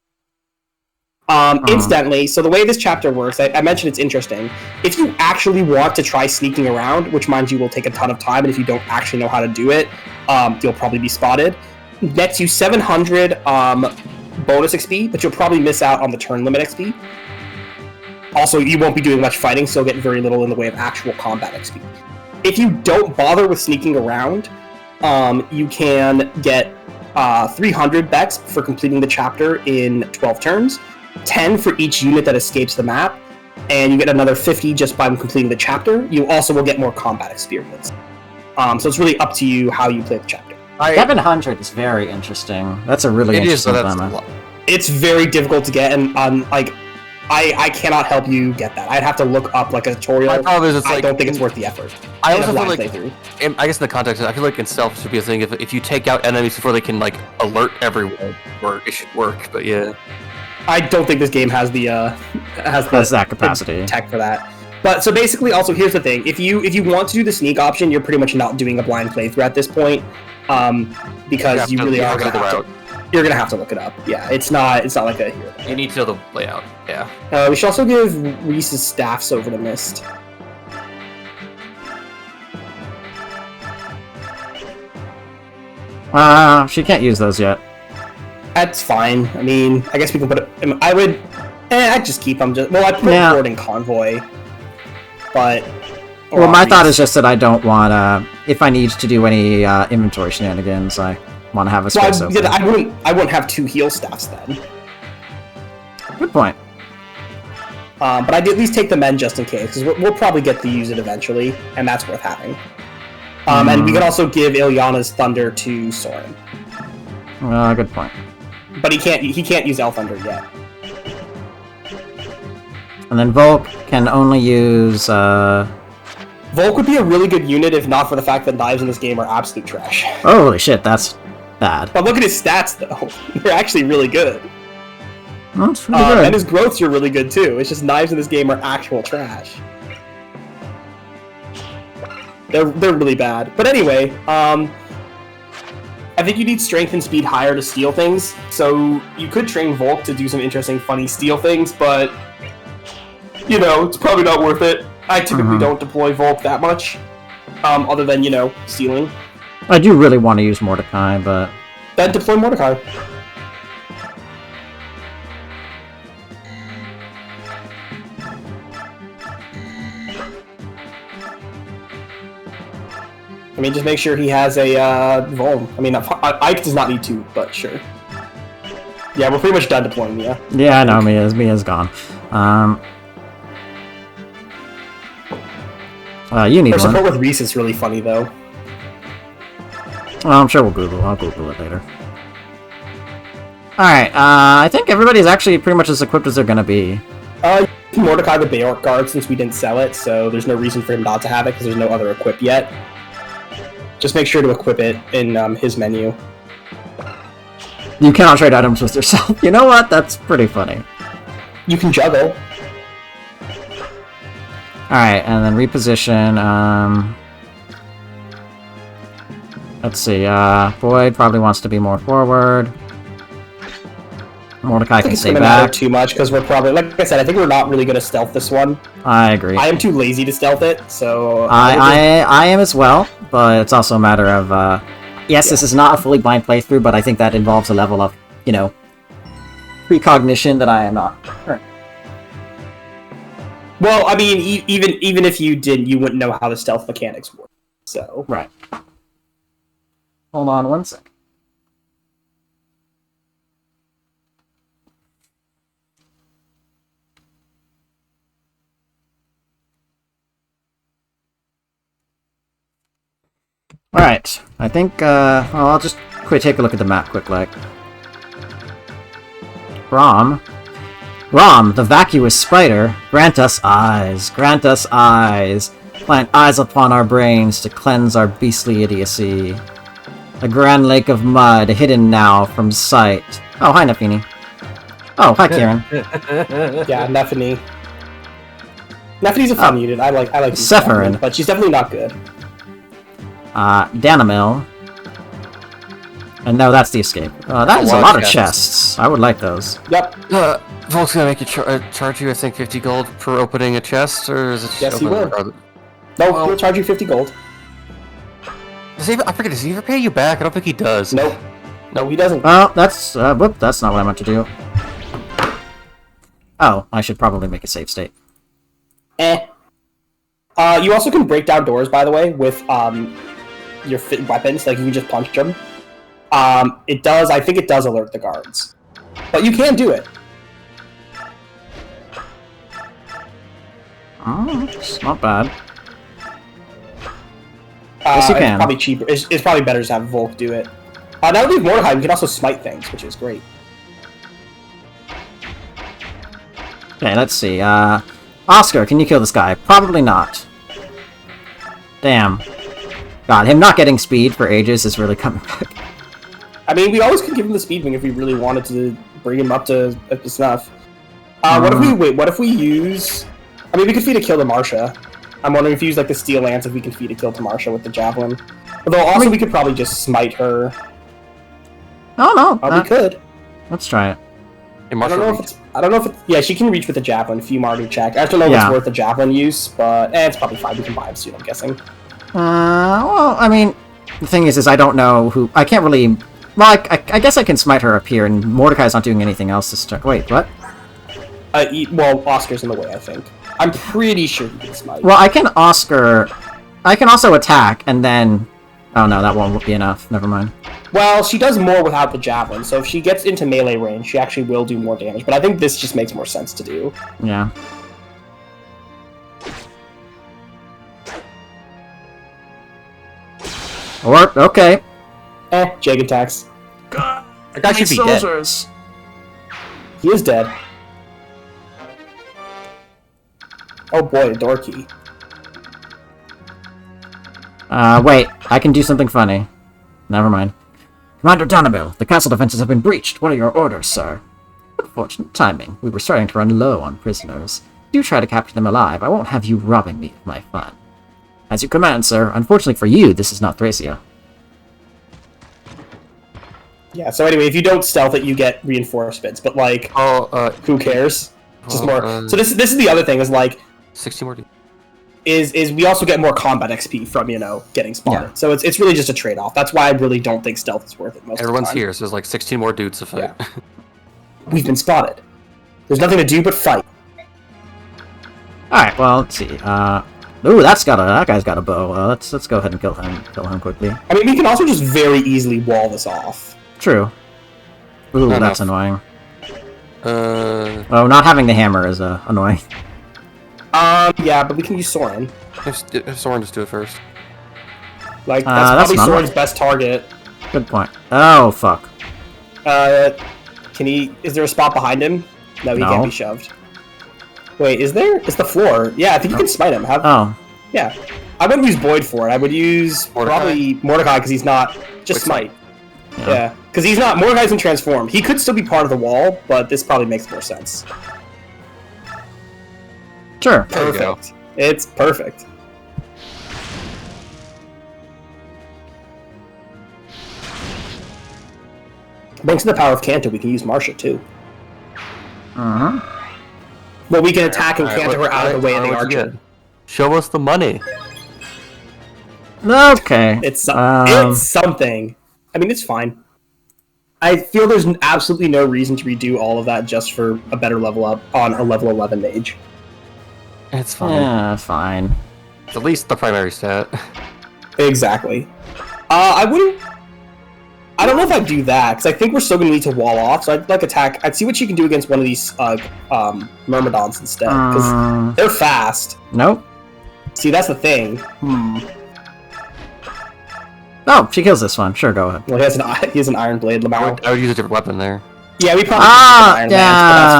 Instantly. So the way this chapter works, I mentioned it's interesting. If you actually want to try sneaking around, which mind you will take a ton of time, and if you don't actually know how to do it, you'll probably be spotted. Nets you 700 bonus XP, but you'll probably miss out on the turn limit XP. Also, you won't be doing much fighting, so you'll get very little in the way of actual combat XP. If you don't bother with sneaking around, you can get 300 Bex for completing the chapter in 12 turns, 10 for each unit that escapes the map, and you get another 50 just by completing the chapter. You also will get more combat experience. So it's really up to you how you play the chapter. 700 is very interesting. That's a really interesting dilemma. It's very difficult to get, and I cannot help you get that. I'd have to look up like a tutorial. I don't think it's worth the effort. I also feel like, I guess in the context, I feel like in stealth should be a thing. If you take out enemies before they can like alert everyone, it should work. But yeah, I don't think this game has that capacity tech for that. But so basically, also here's the thing: if you want to do the sneak option, you're pretty much not doing a blind playthrough at this point, because you really are going to have to. You're gonna have to look it up. Yeah, it's not like a hero. You need to know the layout. Yeah. We should also give Reese's staffs over to Mist. She can't use those yet. That's fine. I mean, I guess we can put it. I would. I'd just keep them. I put it forward in Convoy. But. Well, my thought is just that I don't want if I need to do any inventory shenanigans, I want to have a space open. I wouldn't have 2 heal staffs then. Good point. But I'd at least take the men just in case, because we'll probably get to use it eventually, and that's worth having. And we could also give Ilyana's Thunder to Soren. Good point. But he can't use Elf Thunder yet. And then Volk can only use... Volk would be a really good unit if not for the fact that knives in this game are absolute trash. Holy shit, that's bad. But look at his stats, though. They're actually really good. That's pretty good. And his growths are really good, too. It's just knives in this game are actual trash. They're really bad. But anyway, I think you need strength and speed higher to steal things. So you could train Volk to do some interesting, funny steal things, but it's probably not worth it. I typically don't deploy Volk that much, other than, stealing. I do really want to use Mordecai, but... Then deploy Mordecai. I mean, just make sure he has a Vol. I mean, Ike does not need to, but sure. Yeah, we're pretty much done deploying Mia. Yeah, I know, Mia's gone. You need Her one. support with Reese is really funny, though. Well, I'm sure I'll Google it later. Alright, I think everybody's actually pretty much as equipped as they're gonna be. Mordecai the Bayork guard, since we didn't sell it, so there's no reason for him not to have it, because there's no other equip yet. Just make sure to equip it in his menu. You cannot trade items with yourself. You know what? That's pretty funny. You can juggle. Alright, and then reposition, let's see, Boyd probably wants to be more forward. Mordecai can stay back. Matter too much, because we're probably, like I said, I think we're not really going to stealth this one. I agree. I am too lazy to stealth it, so... I am as well, but it's also a matter of, yes, this is not a fully blind playthrough, but I think that involves a level of, precognition that I am not. Well, I mean, even if you did, you wouldn't know how the stealth mechanics work, so... Right. Hold on one sec. Alright, I think, I'll just take a look at the map quick, like. Rom, the vacuous spider, grant us eyes, plant eyes upon our brains to cleanse our beastly idiocy. A grand lake of mud, hidden now from sight. Oh, hi, Nafini. Oh, hi, Kieran. Yeah, Nafini. Nafini's a fun unit. I like Sephirin. But she's definitely not good. Danamil. And no, that's the escape. That is a lot of chests. I would like those. Yep. Volk's gonna make you charge you, I think, 50 gold per opening a chest, or is it? Yes, he will. No, he'll charge you 50 gold. I forget. Does he ever pay you back? I don't think he does. Nope. No, he doesn't. Oh, that's whoop. That's not what I meant to do. Oh, I should probably make a save state. You also can break down doors, by the way, with your fit weapons. Like, you can just punch them. It does. I think it does alert the guards, but you can do it. Oh, it's not bad. Yes, you can. It's probably cheaper. It's probably better to have Volk do it. Now with Mordecai, we can also smite things, which is great. Okay, let's see. Oscar, can you kill this guy? Probably not. Damn. God, him not getting speed for ages is really coming back. I mean, we always could give him the speed wing if we really wanted to bring him up to snuff. What if we use... I mean, we could feed a kill to Marsha. I'm wondering if you use, like, the Steel Lance, if we can feed a kill to Marsha with the Javelin. Although, also, we could probably just smite her. Oh, no. We could. Let's try it. I don't know if it's... Yeah, she can reach with the Javelin, if you already check. I don't know if it's worth the Javelin use, but it's probably fine. We can buy him soon, I'm guessing. Well, I mean, the thing is I don't know who... I can't really... Well, I guess I can smite her up here, and Mordecai's not doing anything else this turn. Wait, what? Well, Oscar's in the way, I think. I'm pretty sure he can smite. Well, I can Oscar... I can also attack, and then... Oh, no, that won't be enough. Never mind. Well, she does more without the Javelin, so if she gets into melee range, she actually will do more damage. But I think this just makes more sense to do. Yeah. Or, okay. Jag attacks. God, that guy should be dead. He is dead. Oh boy, a door key. Wait, I can do something funny. Never mind. Commander Danabel, the castle defenses have been breached. What are your orders, sir? Unfortunate timing. We were starting to run low on prisoners. Do try to capture them alive. I won't have you robbing me of my fun. As you command, sir. Unfortunately for you, this is not Thracia. Yeah, so anyway, if you don't stealth it, you get reinforcements, but, like, who cares? Just more. So this is the other thing is like 60 more. Is we also get more combat XP from getting spotted. Yeah. So it's really just a trade off. That's why I really don't think stealth is worth it. Everyone's of the time. here, so there's like 16 more dudes to fight. Yeah. We've been spotted. There's nothing to do but fight. Alright, well, let's see. Ooh, that guy's got a bow. Let's go ahead and kill him quickly. I mean, we can also just very easily wall this off. True. Ooh, Fair that's enough. annoying. Oh, not having the hammer is annoying. Yeah, but we can use Soren. If Soren just do it first. Like, that's that's probably not Soren's best target. Good point. Oh, fuck. Can he... Is there a spot behind him? No, he No. can't be shoved. Wait, is there? It's the floor. Yeah, I think you can smite him. Oh. Yeah. I wouldn't use Boyd for it. I would use probably Mordecai because he's not... Just Quick smite. Yeah. Because he's not... Mordecai isn't transformed. He could still be part of the wall, but this probably makes more sense. Sure. There you go. Perfect. It's perfect. Thanks to the power of Kanto, we can use Marsha too. Uh-huh. Well, we can attack and Kanto her out of the way of the What'd you archer. get? Show us the money. Okay. It's something. I mean, it's fine. I feel there's absolutely no reason to redo all of that just for a better level up on a level 11 mage. It's fine. Yeah, fine. It's at least the primary stat. Exactly. I wouldn't... I don't know if I'd do that, because I think we're still going to need to wall off, so I'd like attack... I'd see what you can do against one of these Myrmidons instead, because they're fast. Nope. See, that's the thing. Oh, she kills this one. Sure, go ahead. Well, he has an Iron Blade, Lamau. I would use a different weapon there. Yeah, we probably could use an Iron Lance, but that's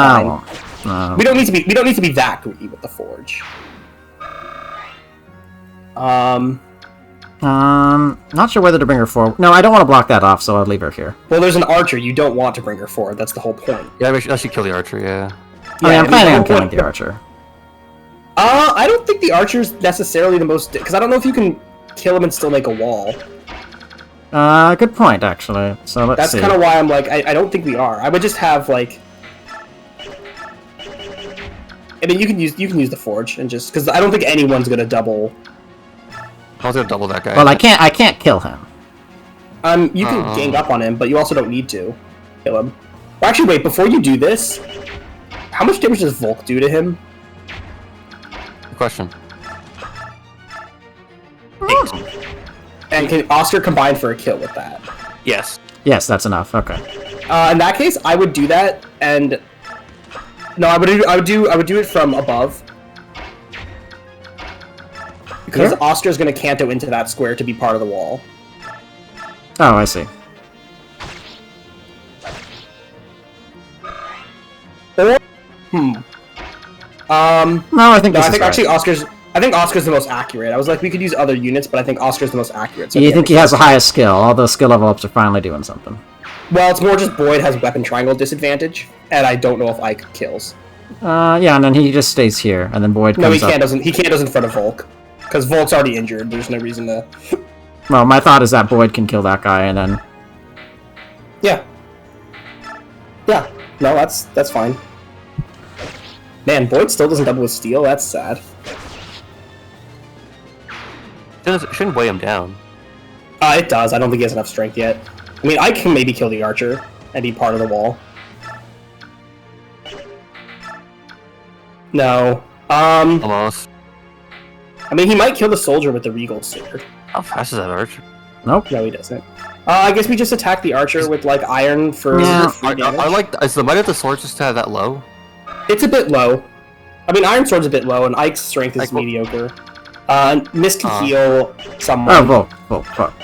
fine. No. We don't need to be that greedy with the Forge. Not sure whether to bring her forward. No, I don't want to block that off, so I'll leave her here. Well, there's an archer. You don't want to bring her forward. That's the whole point. Yeah, I should kill the archer, yeah. I mean, I'm planning on the whole killing point- the archer. I don't think the archer's necessarily the most... Because I don't know if you can kill him and still make a wall. Good point, actually. So let's That's see. kind of why I'm like, I don't think we are. I would just have, like... I mean, you can use the Forge, and just... Because I don't think anyone's going to double... I was gonna double that guy. Well, I can't kill him. You can gang up on him, but you also don't need to kill him. Well, actually, wait, before you do this... How much damage does Volk do to him? Good question. And can Oscar combine for a kill with that? Yes. Yes, that's enough. Okay. In that case, I would do that, and no, I would do it from above, because Here? Oscar's going to Kanto into that square to be part of the wall. Oh, I see. Or, No, I think no, this I think is actually right. Oscar's the most accurate. I was like, we could use other units, but I think Oscar's the most accurate. So You yeah, think he has the highest skill? All those skill level ups are finally doing something. Well, it's more just Boyd has weapon triangle disadvantage, and I don't know if Ike kills. Yeah, and then he just stays here, and then Boyd comes No, he up. can't. He can't in front of Volk, because Volk's already injured. There's no reason to. Well, my thought is that Boyd can kill that guy, and then... Yeah. Yeah. No, that's fine. Man, Boyd still doesn't double with steel. That's sad. Shouldn't weigh him down. It does. I don't think he has enough strength yet. I mean, I can maybe kill the archer and be part of the wall. No. Almost. I mean, he might kill the soldier with the regal sword. How fast is that archer? Nope. No, he doesn't. I guess we just attack the archer with, like, iron for Yeah. free damage. I like. Is the might of the sword just that low? It's a bit low. I mean, Iron Sword's a bit low, and Ike's strength is mediocre. Miss can heal someone. Oh, Volk. Fuck.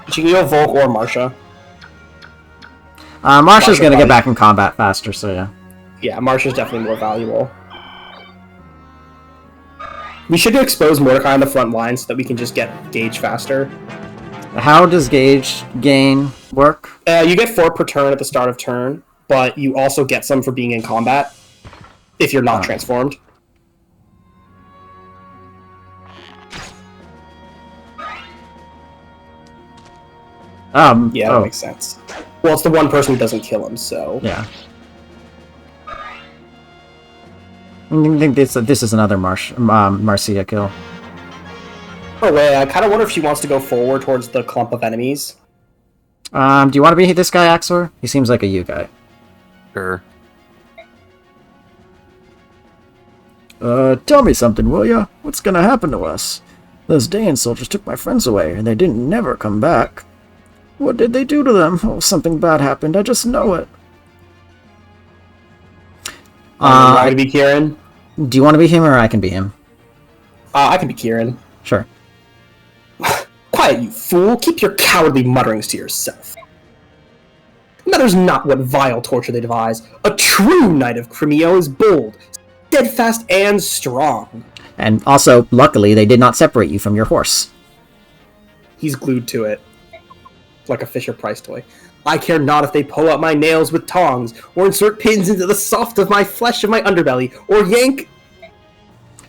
She can heal Volk or Marsha. Marsha's gonna probably. get back in combat faster, so yeah. Yeah, Marsha's definitely more valuable. We should expose Mordecai on the front line so that we can just get Gauge faster. How does Gauge gain work? You get 4 per turn at the start of turn, but you also get some for being in combat if you're not transformed. Yeah, that makes sense. Well, it's the one person who doesn't kill him, so... Yeah. I think this is another Marcia kill. Oh wait, I kind of wonder if she wants to go forward towards the clump of enemies. Do you want to be this guy, Axor? He seems like a you guy. Sure. Tell me something, will ya? What's gonna happen to us? Those Dayan soldiers took my friends away, and they didn't never come back. What did they do to them? Oh, something bad happened, I just know it. Want to be Kieran? Do you want to be him or I can be him? I can be Kieran. Sure. Quiet, you fool! Keep your cowardly mutterings to yourself. Matters not what vile torture they devise. A true knight of Crimeo is bold, steadfast, and strong. And also, luckily, they did not separate you from your horse. He's glued to it, like a Fisher-Price toy. I care not if they pull out my nails with tongs, or insert pins into the soft of my flesh of my underbelly, or yank...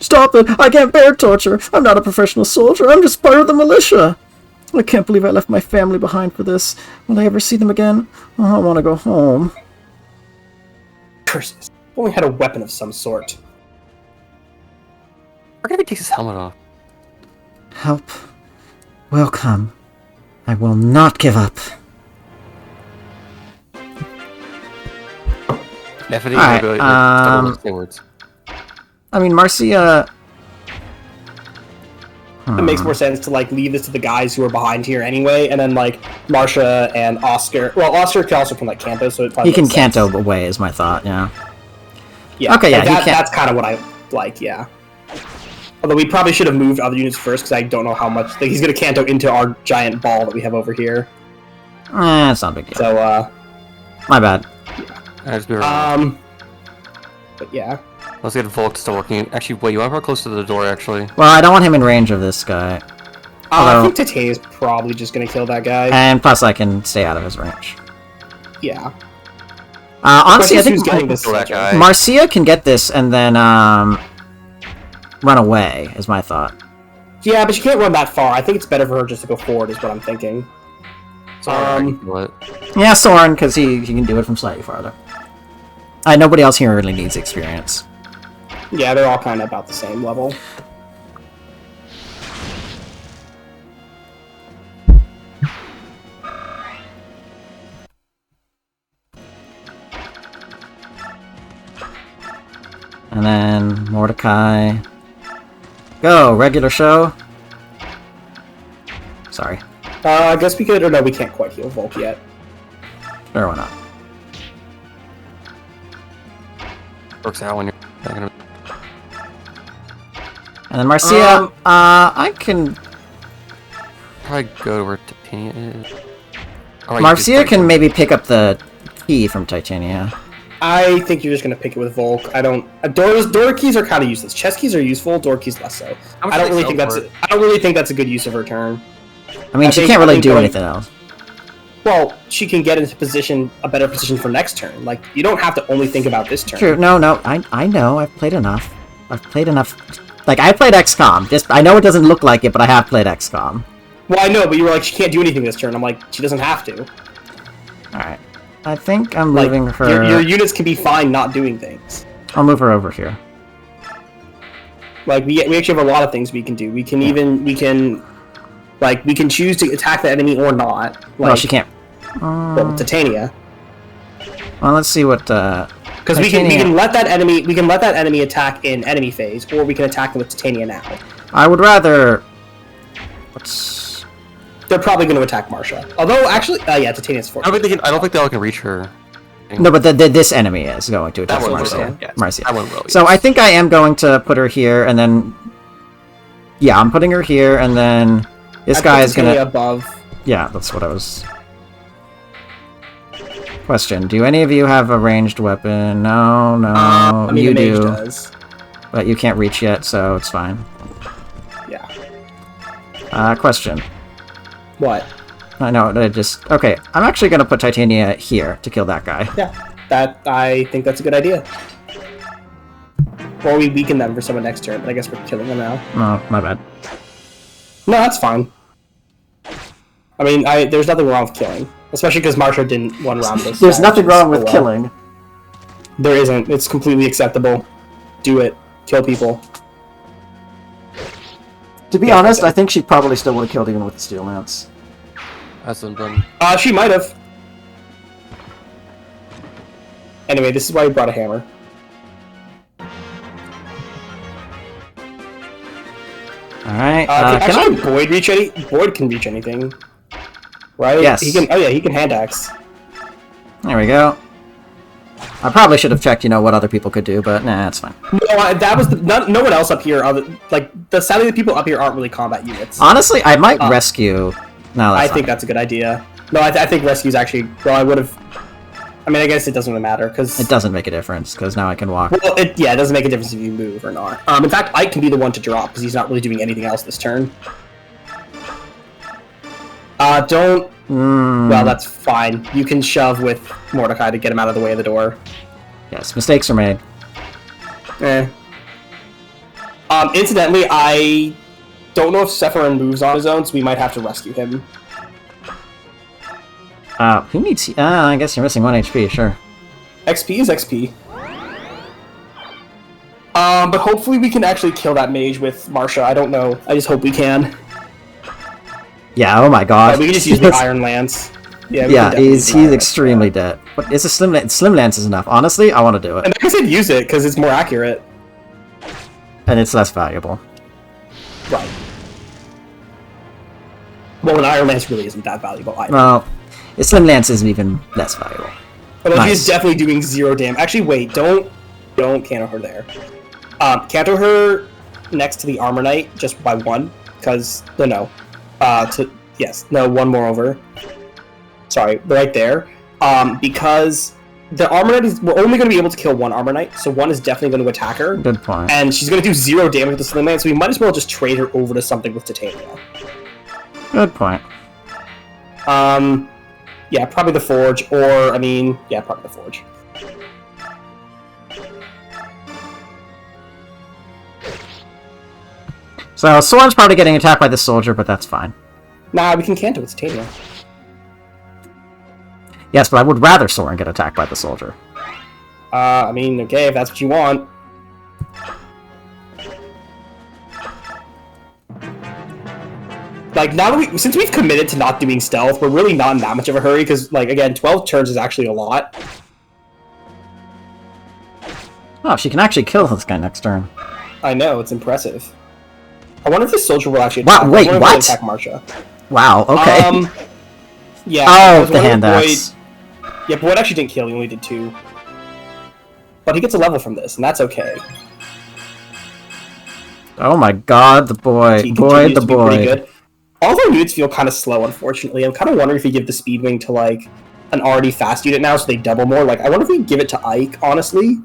Stop it! I can't bear torture! I'm not a professional soldier, I'm just part of the militia! I can't believe I left my family behind for this. Will I ever see them again? Oh, I want to go home. Curses. If only had a weapon of some sort. We're gonna take his helmet off. Help will come. I will not give up. Definitely. Alright, words. I mean, Marcia... It makes more sense to like leave this to the guys who are behind here anyway, and then like Marcia and Oscar. Well, Oscar can also like Canto, so it probably He can makes sense. Canto away, is my thought, yeah. Yeah. Okay, yeah, like, he can't- that's kind of what I like. Yeah. Although we probably should have moved other units first because I don't know how much like, he's gonna Canto into our giant ball that we have over here. It's not a big deal. So My bad. but yeah. Let's get Volk to start working. Actually, wait, you want to go close to the door, actually? Well, I don't want him in range of this guy. I Although- think Titania is probably just gonna kill that guy. And plus, I can stay out of his range. Yeah. Honestly, I Question is who's think getting this Kill that soldier. guy. Marcia can get this and then run away, is my thought. Yeah, but she can't run that far. I think it's better for her just to go forward, is what I'm thinking. What? Yeah, Soren, because he can do it from slightly farther. Nobody else here really needs experience. Yeah, they're all kind of about the same level. And then Mordecai. Go, regular show. Sorry. I guess we could, or no, we can't quite heal Volk yet. Sure, why not? Works out when you're not gonna... And then Marcia, I can... Probably go to where Titania is. Oh, wait, Marcia you just- can maybe pick up the key from Titania. I think you're just gonna pick it with Volk. I don't. Door keys are kind of useless. Chess keys are useful. Door keys less so. How much I don't do they really think sell that's. for? I don't really think that's a good use of her turn. I mean, I she think- can't I really think do going- anything else. Well, she can get into a better position for next turn. Like you don't have to only think about this turn. True, no, I know, I've played enough. Like, I played XCOM. I know it doesn't look like it, but I have played XCOM. Well, I know, but you were like, she can't do anything this turn. I'm like, she doesn't have to. Alright. I think I'm Like, moving her... your units can be fine not doing things. I'll move her over here. Like we actually have a lot of things we can do. We can choose to attack the enemy or not. Like, No, she can't. well, with Titania. Well, let's see what, Because we can let that enemy attack in enemy phase, or we can attack them with Titania now. I would rather... They're probably going to attack Marcia. Although, actually, yeah, Titania's I forward. don't think they all can reach her. No, but this enemy is going to attack That one will, Marcia. yes. Marcia. That one will, So yes. I think I am going to put her here, and then... Yeah, I'm putting her here, and then... This I guy put is gonna... Titania above. Yeah, that's what I was... Question, do any of you have a ranged weapon? No, I mean, you the mage do. does. But you can't reach yet, so it's fine. Yeah. Question. What? I know, I just... Okay, I'm actually gonna put Titania here to kill that guy. Yeah. I think that's a good idea. Or we weaken them for someone next turn, but I guess we're killing them now. Oh, my bad. No, that's fine. I mean, there's nothing wrong with killing. Especially because Marcia didn't one round this. There's nothing wrong Oh, with well. killing. There isn't. It's completely acceptable. Do it. Kill people. To be honest, I think she probably still would have killed even with the steel lance. Hasn't been. She might have. Anyway, this is why we brought a hammer. Alright, actually, Boyd reach any? Boyd can reach anything, right? Yes. He can. Oh yeah, he can hand axe. There we go. I probably should have checked, what other people could do, but nah, it's fine. No, that was no one else up here. Sadly, the people up here aren't really combat units. Honestly, I might rescue. No, I think that's a good idea. No, I think rescue's actually. Well, I would have. I mean, I guess it doesn't really matter because it doesn't make a difference because now I can walk. Well, it doesn't make a difference if you move or not. In fact, Ike can be the one to drop because he's not really doing anything else this turn. Don't. Well, that's fine. You can shove with Mordecai to get him out of the way of the door. Yes, mistakes are made. Incidentally, I don't know if Sephiroth moves on his own, so we might have to rescue him. Who needs... I guess you're missing 1 HP, sure. XP is XP. But hopefully we can actually kill that mage with Marsha. I don't know. I just hope we can. Yeah, oh my god. We can just use the Iron Lance. Yeah, he's extremely dead. But it's a Slim Lance is enough. Honestly, I want to do it. And like I said, use it, because it's more accurate. And it's less valuable. Right. Well, an Iron Lance really isn't that valuable either. Well, the Slim Lance isn't even less valuable. Although he's definitely doing 0 damage. Actually, wait, don't canto her there. Canto her next to the Armor Knight just by 1, because no. One more over. Sorry, right there. Because the Armor Knight we're only going to be able to kill 1 Armor Knight, so 1 is definitely going to attack her. Good point. And she's going to do 0 damage with the Slim Lance, so we might as well just trade her over to something with Titania. Good point. Yeah, probably the Forge, or, probably the Forge. So, Soren's probably getting attacked by the soldier, but that's fine. Nah, we can canto with Titania. Yes, but I would rather Soren get attacked by the soldier. Okay, if that's what you want. Like, now that since we've committed to not doing stealth, we're really not in that much of a hurry, because, again, 12 turns is actually a lot. Oh, she can actually kill this guy next turn. I know, it's impressive. I wonder if this soldier will actually attack. Wow, wait, what? Attack Marsha. Wow, okay. Yeah. Oh, the hand axe. Yeah, Boyd actually didn't kill, he only did 2. But he gets a level from this, and that's okay. Oh my god, the boy. Boyd, the boy. All of our units feel kind of slow, unfortunately. I'm kind of wondering if we give the speed wing to, an already fast unit now, so they double more. I wonder if we give it to Ike, honestly.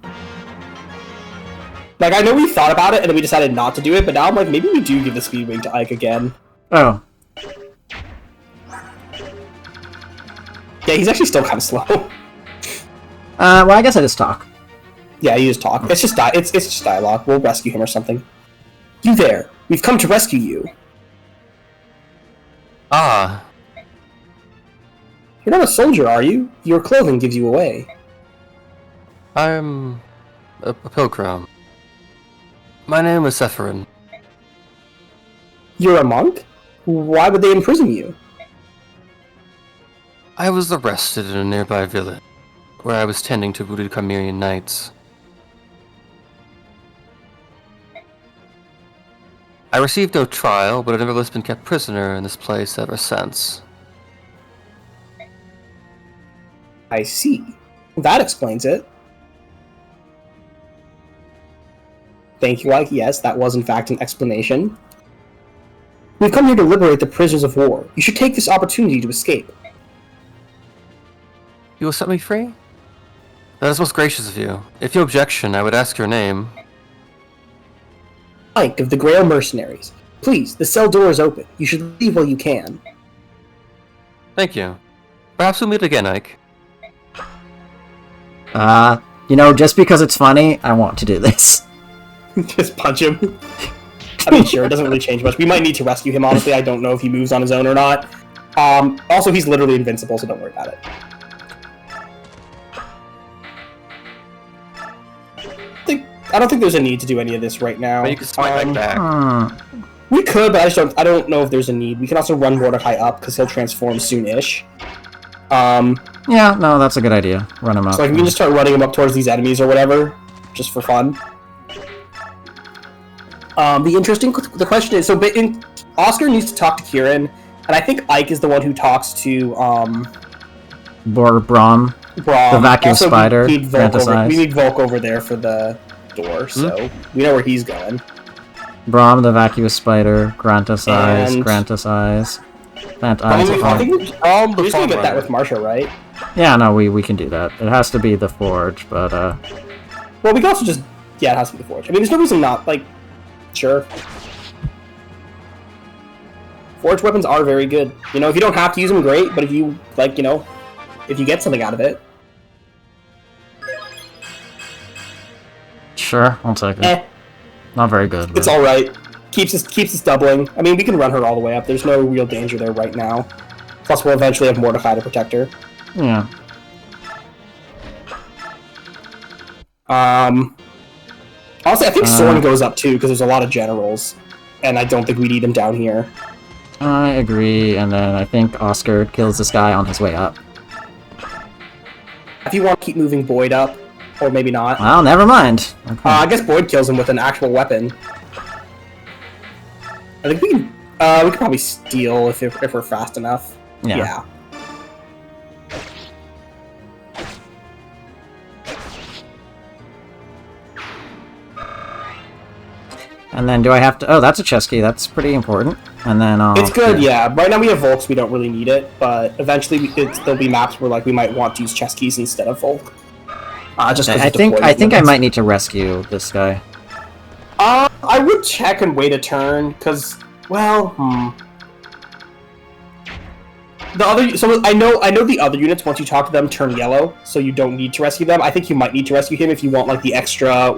I know we thought about it, and then we decided not to do it, but now I'm like, maybe we do give the speed wing to Ike again. Oh. Yeah, he's actually still kind of slow. Well, I guess I just talk. Yeah, you just talk. It's just dialogue. We'll rescue him or something. You there. We've come to rescue you. Ah. You're not a soldier, are you? Your clothing gives you away. I'm a pilgrim. My name is Soren. You're a monk? Why would they imprison you? I was arrested in a nearby village, where I was tending to wounded Chimerian knights. I received no trial, but I've nevertheless been kept prisoner in this place ever since. I see. That explains it. Thank you, Ike. Yes, that was in fact an explanation. We've come here to liberate the prisoners of war. You should take this opportunity to escape. You will set me free? That is most gracious of you. If you objection, I would ask your name. Ike of the Grail Mercenaries. Please, the cell door is open. You should leave while you can. Thank you. Perhaps we'll meet again, Ike. Just because it's funny, I want to do this. Just punch him. Sure, it doesn't really change much. We might need to rescue him, honestly. I don't know if he moves on his own or not. Also, he's literally invincible, so don't worry about it. I don't think there's a need to do any of this right now. But you can smite right back. We could, but I don't know if there's a need. We can also run Mordecai up because he'll transform soon-ish. Yeah, no, that's a good idea. Run him up. So like we can just start running him up towards these enemies or whatever, just for fun. The question is, Oscar needs to talk to Kieran, and I think Ike is the one who talks to Braum. The vacuum also, spider. We need Volk over there for the door, so we know where he's going. Braum, the vacuous spider. Grant us eyes. And- Grant us eyes. Grant I eyes. mean, I think we're just gonna get that with Marsha, right? Yeah, no, we can do that. It has to be the forge, but Well, we can also just it has to be the forge. I mean, there's no reason not. Like, sure. Forge weapons are very good. You know, if you don't have to use them, great. But if you if you get something out of it, sure, I'll take it. Not very good. But... It's all right. Keeps us doubling. I mean, we can run her all the way up. There's no real danger there right now. Plus, we'll eventually have Mordecai to protect her. Yeah. Honestly, I think Soren goes up too because there's a lot of generals, and I don't think we need him down here. I agree, and then I think Oscar kills this guy on his way up. If you want to keep moving Boyd up, or maybe not. Well, never mind. Okay. I guess Boyd kills him with an actual weapon. I think we can probably steal if we're fast enough. Yeah. And then do I have to... Oh, that's a chest key. That's pretty important. And then... It's good, yeah. Right now we have Volks, we don't really need it, but eventually there'll be maps where we might want to use chest keys instead of Volk. Just I think I might need to rescue this guy. I would check and wait a turn, because, well, I know the other units, once you talk to them, turn yellow, so you don't need to rescue them. I think you might need to rescue him if you want, like, the extra,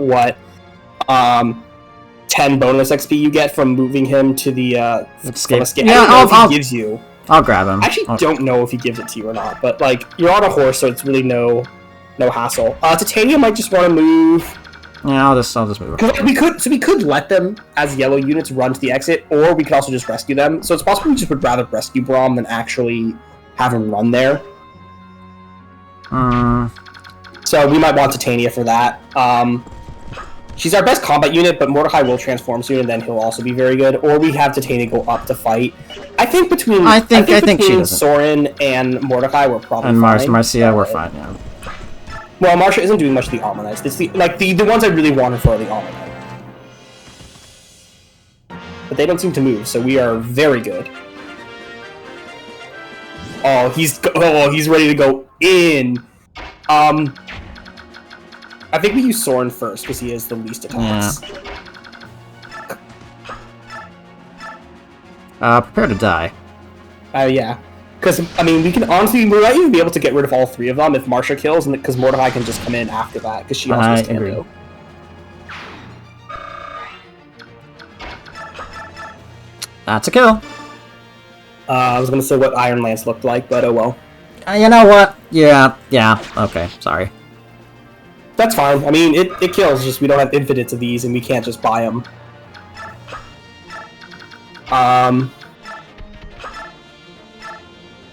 10 bonus XP you get from moving him to the, escape. Yeah, I'll gives you. I'll grab him. I actually don't know if he gives it to you or not, but, like, you're on a horse, so it's really no hassle. Titania might just want to move... Yeah, I'll just move it. We could let them, as yellow units, run to the exit, or we could also just rescue them. So it's possible we just would rather rescue Braum than actually have him run there. So we might want Titania for that. She's our best combat unit, but Mordecai will transform soon, and then he'll also be very good. Or we have Titania go up to fight. I think between Soren and Mordecai, we're probably fine. And Marcia, we're fine, yeah. Well, Marsha isn't doing much of the Almanites. It's the ones I really wanted for are the Almanite. But they don't seem to move, so we are very good. Oh, he's ready to go in. I think we use Soren first because he has the least attacks. Yeah. Prepare to die. Yeah. Because, I mean, we might even be able to get rid of all three of them if Marsha kills, and because Mordecai can just come in after that, because she also has Tando. That's a kill. I was going to say what Iron Lance looked like, but oh well. You know what? Yeah, okay, sorry. That's fine. I mean, it kills, just we don't have infinites of these, and we can't just buy them.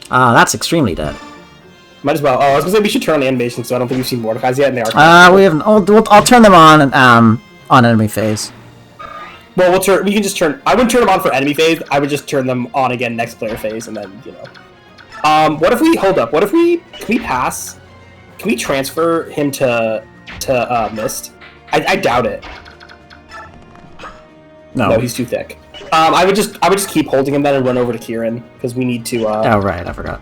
That's extremely dead. Might as well. Oh, I was gonna say we should turn on animation, so I don't think we've seen Mordecai's yet, and they are. We haven't. I'll turn them on enemy phase. Well, we can just turn. I wouldn't turn them on for enemy phase. I would just turn them on again next player phase, and then What if we hold up? What if can we pass? Can we transfer him to Mist? I doubt it. No, he's too thick. I would just keep holding him then and run over to Kieran because we need to. Oh right, I forgot.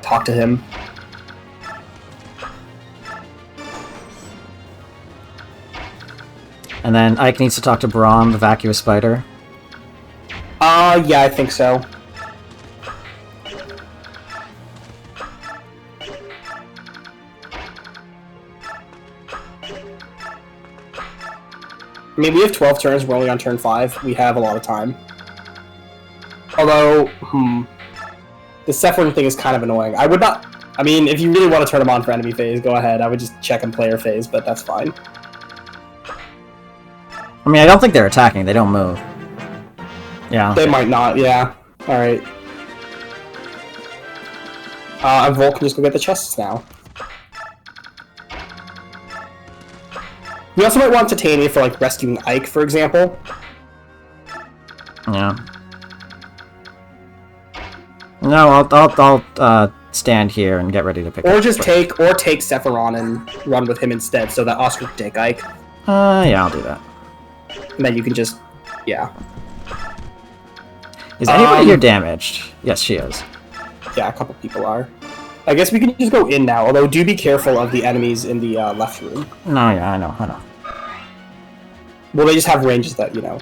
Talk to him. And then Ike needs to talk to Braum, the vacuous spider. Yeah, I think so. I mean, we have 12 turns, we're only on turn 5. We have a lot of time. Although, the Sephiroth thing is kind of annoying. I would not... I mean, if you really want to turn him on for enemy phase, go ahead. I would just check in player phase, but that's fine. I mean, I don't think they're attacking. They don't move. Yeah. They might not, yeah. Alright. And Volk can just go get the chests now. We also might want Titania for, like, rescuing Ike, for example. Yeah. No, I'll stand here and get ready to pick Or up. just take Sephiron and run with him instead, so that Oscar can take Ike. Yeah, I'll do that. And then you can just... yeah. Is anybody here damaged? Yes, she is. Yeah, a couple people are. I guess we can just go in now, although do be careful of the enemies in the left room. No, yeah, I know. Well, they just have ranges that, you know.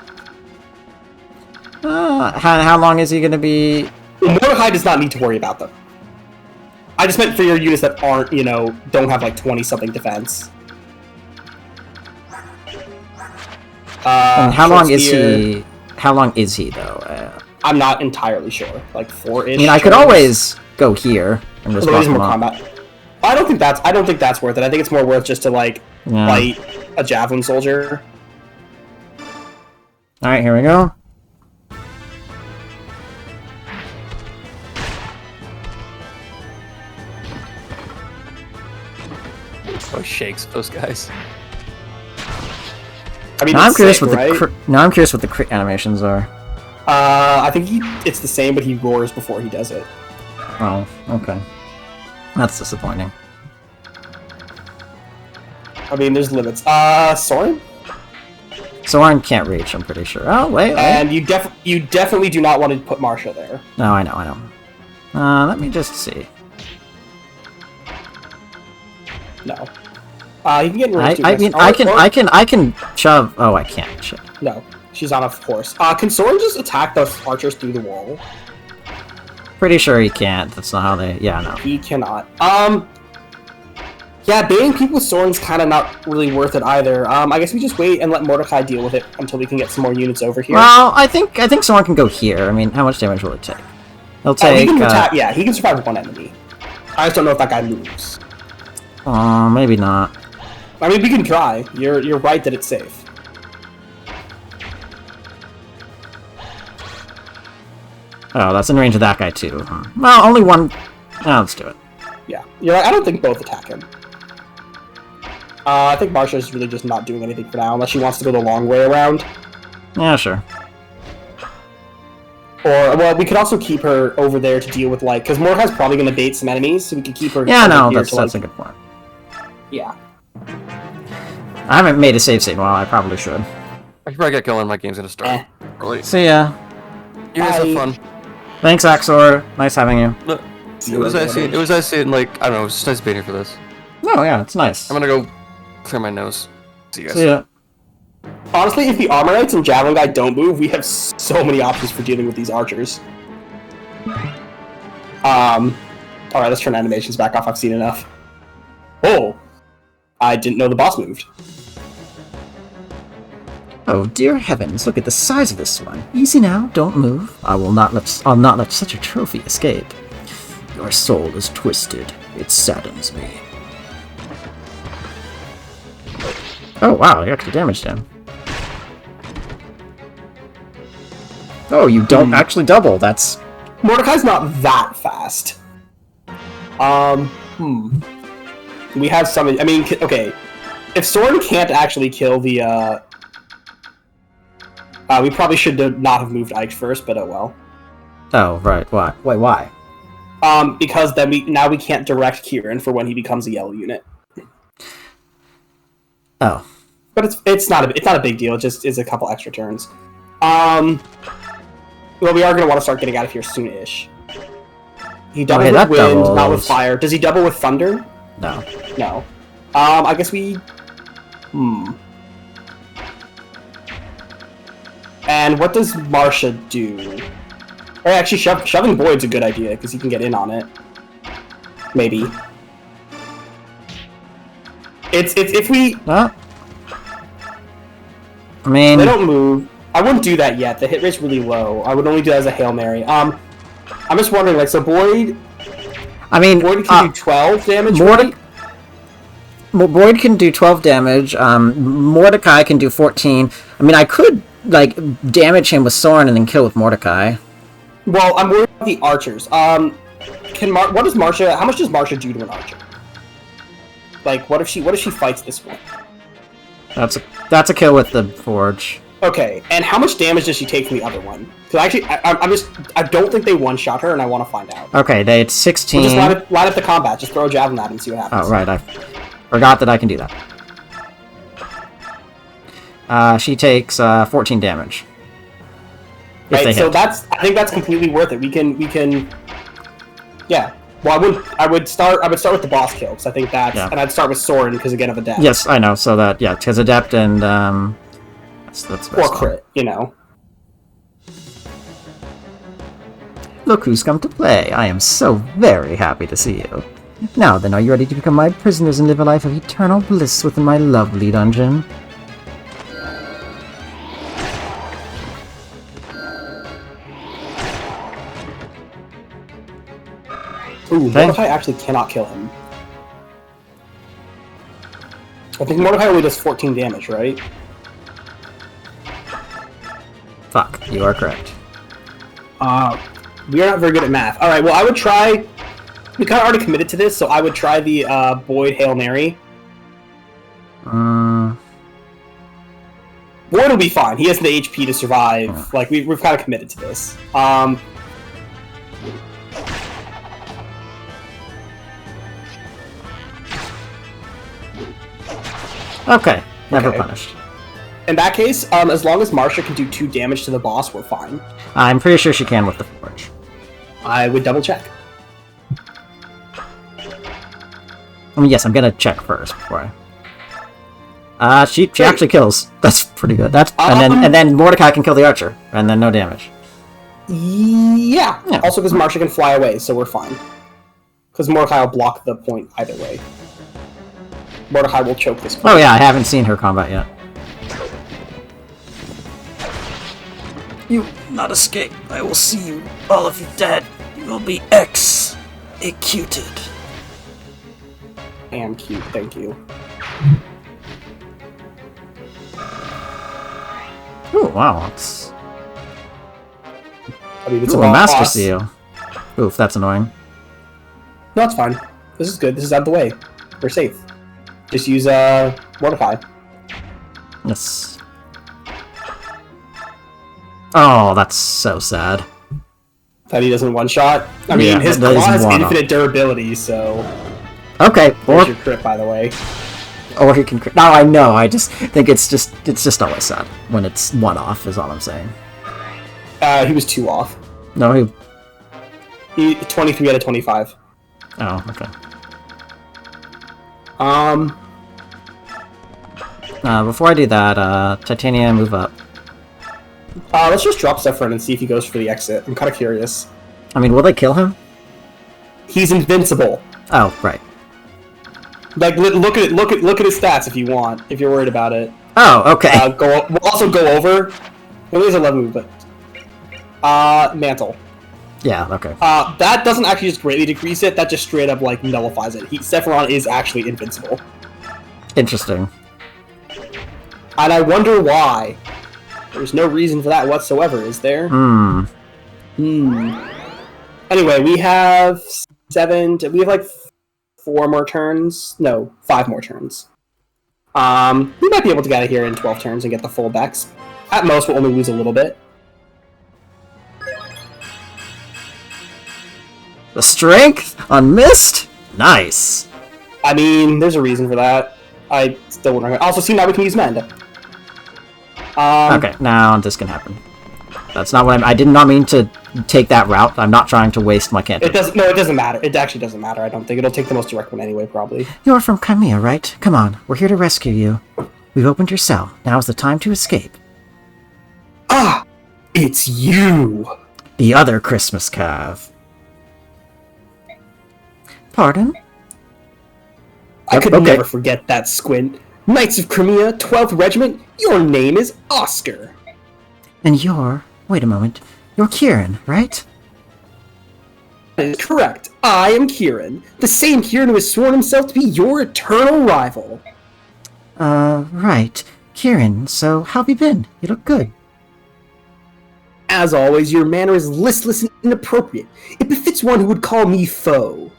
How long is he gonna be? Mordecai does not need to worry about them. I just meant for your units that aren't, you know, don't have like 20-something defense. And how long is he? How long is he though? I'm not entirely sure. Like 4-ish. I mean, I could always go here and just There's buff more him up. combat. I don't think that's worth it. I think it's more worth just to like fight a javelin soldier. All right, here we go. Oh, shakes those guys. I mean, Now I'm it's curious sick, what right? now I'm curious what the crit animations are. I think it's the same, but he roars before he does it. Oh, okay. That's disappointing. I mean, there's limits. Soren? Soren can't reach, I'm pretty sure. Oh, wait. And you definitely do not want to put Marsha there. No, I know. Let me just see. No. You can get in range too, I mean, I can shove. Oh, I can't. Shit. No, she's on a horse. Can Soren just attack the archers through the wall? Pretty sure he can't. That's not how they. Yeah, no. He cannot. Yeah, baiting people with Soren's kind of not really worth it either. I guess we just wait and let Mordecai deal with it until we can get some more units over here. Well, I think Soren can go here. I mean, how much damage will it take? He'll take. He can attack. Yeah, he can survive one enemy. I just don't know if that guy moves. Maybe not. I mean, we can try. You're right that it's safe. Oh, that's in range of that guy too. Well, only one. Oh, let's do it. Yeah, you're right. I don't think both attack him. I think Marsha's really just not doing anything for now, unless she wants to go the long way around. Yeah, sure. Or, well, we could also keep her over there to deal with, like, because Mordecai's probably going to bait some enemies, so we can keep her. Yeah, no, here that's to, like, a good point. Yeah. I haven't made a save state. Well, I probably should. I should probably get going. My game's gonna start. Early. See ya. You guys have fun. Thanks, Axor. Nice having you. Look, it was nice seeing, like, I don't know, it was just nice being here for this. Oh yeah, it's nice. I'm gonna go clear my nose. See you guys. See ya. Honestly, if the Armorites and Javelin Guy don't move, we have so many options for dealing with these archers. Alright, let's turn animations back off. I've seen enough. Oh! I didn't know the boss moved. Oh dear heavens! Look at the size of this one. Easy now. Don't move. I'll not let such a trophy escape. Your soul is twisted. It saddens me. Oh wow! You actually damaged him. Oh, you don't actually double. That's... Mordecai's not that fast. We have some... I mean, okay. If Soren can't actually kill the, we probably should not have moved Ike first, but oh well. Oh, right. Why? Wait, why? Because then we can't direct Kieran for when he becomes a yellow unit. Oh. But it's not a big deal. It just is a couple extra turns. Well, we are going to want to start getting out of here soon-ish. He doubles with wind, doubles. not with fire. Does he double with thunder? No. No. I guess we... And what does Marsha do? Or actually, shoving Boyd's a good idea, because he can get in on it. Maybe. It's if we... Huh? I mean... They don't move. I wouldn't do that yet. The hit rate's really low. I would only do that as a Hail Mary. I'm just wondering, like, so Boyd... I mean... Boyd can do 12 damage, Boyd can do 12 damage. Mordecai can do 14. I mean, I could like damage him with Soren and then kill with Mordecai. Well, I'm worried about the archers. What does Marsha? How much does Marsha do to an archer? Like, what if she fights this one? That's a kill with the forge. Okay, and how much damage does she take from the other one? Because actually, I don't think they one-shot her, and I want to find out. Okay, it's 16. We'll just line up the combat. Just throw a javelin at him and see what happens. Oh, right, I forgot that I can do that. She takes 14 damage. Right, so I think that's completely worth it. We can, yeah. Well, I would start with the boss kill, because I think that's, and I'd start with Soren, because again of Adept. Yes, I know, so that, yeah, because Adept and, that's or crit, you know. Look who's come to play. I am so very happy to see you. Now then, are you ready to become my prisoners and live a life of eternal bliss within my lovely dungeon? Ooh, Mordecai actually cannot kill him. I think Mordecai only does 14 damage, right? Fuck, you are correct. We are not very good at math. Alright, well I would try... We kind of already committed to this, so I would try the Boyd Hail Mary. Boyd will be fine. He has the HP to survive. Like, we've kind of committed to this. Okay, never punished. In that case, as long as Marsha can do 2 damage to the boss, we're fine. I'm pretty sure she can with the forge. I would double check. I mean, yes, I'm gonna check first before I... she actually kills. That's pretty good. And then Mordecai can kill the archer, and then no damage. Yeah. Also because Marsha can fly away, so we're fine. Because Mordecai will block the point either way. Mordecai will choke this point. Oh yeah, I haven't seen her combat yet. You will not escape. I will see you, all of you dead. You will be executed. I am cute, thank you. Ooh, wow, it's... I mean, it's a Master Seal. Oof, that's annoying. No, it's fine. This is good. This is out of the way. We're safe. Just use Mordecai. Yes. Oh, that's so sad. That he doesn't one-shot? I mean, his claw has infinite durability, so... Okay, There's your crit, by the way. Or he can crit. No, I know, I just think it's just always sad when it's one off, is all I'm saying. He was 2 off. No, He 23 out of 25. Oh, okay. Before I do that, Titania, move up. Let's just drop Suffren and see if he goes for the exit. I'm kind of curious. I mean, will they kill him? He's invincible. Oh, right. Like, look at his stats if you want, if you're worried about it. Oh, okay. We'll also go over. Well, there's 11 movement. Mantle. Yeah, okay. That doesn't actually just greatly decrease it. That just straight up like nullifies it. Sephiron is actually invincible. Interesting. And I wonder why. There's no reason for that whatsoever, is there? Anyway, we have 7. We have like 4 more turns. No, 5 more turns. We might be able to get out of here in 12 turns and get the full Bex. At most, we'll only lose a little bit. The strength on Mist? Nice. I mean, there's a reason for that. I still wouldn't. Also, see, now we can use Mend. Okay, now this can happen. That's not what I did not mean to take that route. I'm not trying to waste my cantrip. It doesn't matter. It actually doesn't matter. I don't think it'll take the most direct one anyway, probably. You're from Crimea, right? Come on, we're here to rescue you. We've opened your cell. Now's the time to escape. Ah! It's you! The other Christmas Cav. Pardon? I could never forget that squint. Knights of Crimea, 12th Regiment, your name is Oscar. And you're... Wait a moment. You're Kieran, right? That is correct. I am Kieran, the same Kieran who has sworn himself to be your eternal rival. Right. Kieran, so how have you been? You look good. As always, your manner is listless and inappropriate. It befits one who would call me foe.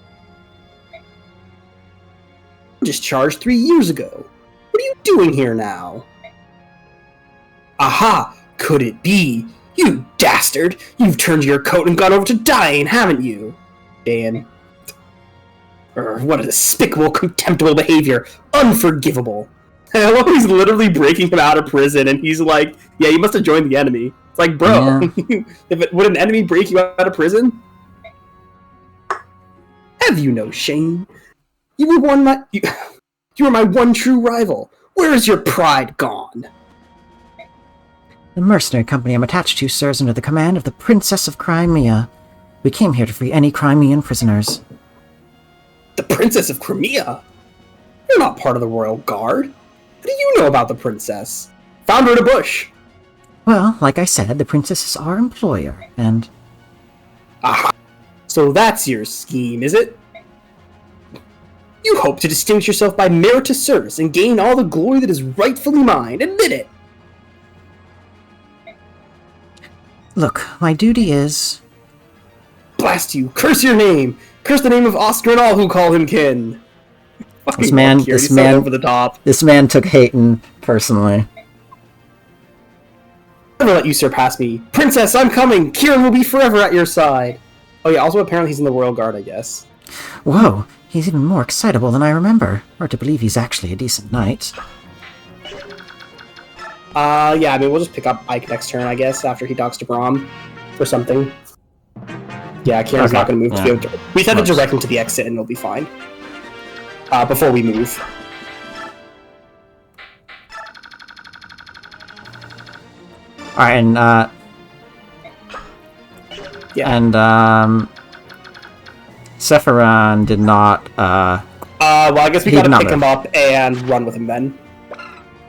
Discharged 3 years ago. What are you doing here now? Aha! Could it be? You dastard! You've turned your coat and gone over to dying, haven't you? Dan. What a despicable, contemptible behavior. Unforgivable. I love he's literally breaking him out of prison, and he's like, yeah, you must have joined the enemy. It's like, bro, would an enemy break you out of prison? Have you no shame? You were my one true rival. Where is your pride gone? The mercenary company I'm attached to serves under the command of the Princess of Crimea. We came here to free any Crimean prisoners. The Princess of Crimea? You're not part of the Royal Guard. What do you know about the princess? Found her in a bush. Well, like I said, the princess is our employer, and... Aha! So that's your scheme, is it? You hope to distinguish yourself by meritorious service and gain all the glory that is rightfully mine. Admit it! Look, my duty is... Blast you! Curse your name! Curse the name of Oscar and all who call him kin! This man over the top. This man took Hayton personally. Never let you surpass me. Princess, I'm coming! Kieran will be forever at your side! Oh yeah, also apparently he's in the Royal Guard, I guess. Whoa, he's even more excitable than I remember. Hard to believe he's actually a decent knight. Yeah, I mean, we'll just pick up Ike next turn, I guess, after he talks to Braum. For something. Yeah, Kieran's not going to move to be able to... We send it direct him to the exit and it'll be fine. Before we move. Alright, and, Yeah. And, Sephiron did not, well, I guess we gotta pick him up and run with him then.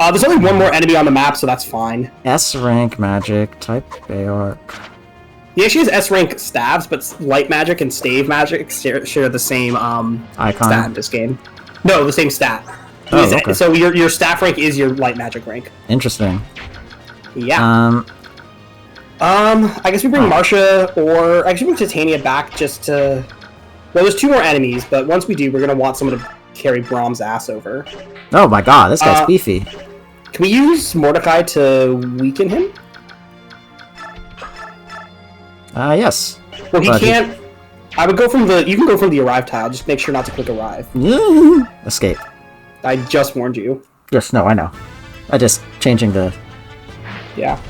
There's only one more enemy on the map, so that's fine. S-rank magic, type Aorc. He actually has S-rank staves, but light magic and stave magic share the same, Icon? stat in this game. No, the same stat. Oh, okay. So your staff rank is your light magic rank. Interesting. Yeah. I guess we bring Marcia, or actually bring Titania back just to... Well, there's 2 more enemies, but once we do, we're gonna want someone to carry Braum's ass over. Oh my god, this guy's beefy. Can we use Mordecai to weaken him? Yes. Well, he can't... I would go from the... You can go from the arrive tile, just make sure not to click arrive. Escape. I just warned you. Yes, no, I know. I just changing the... Yeah.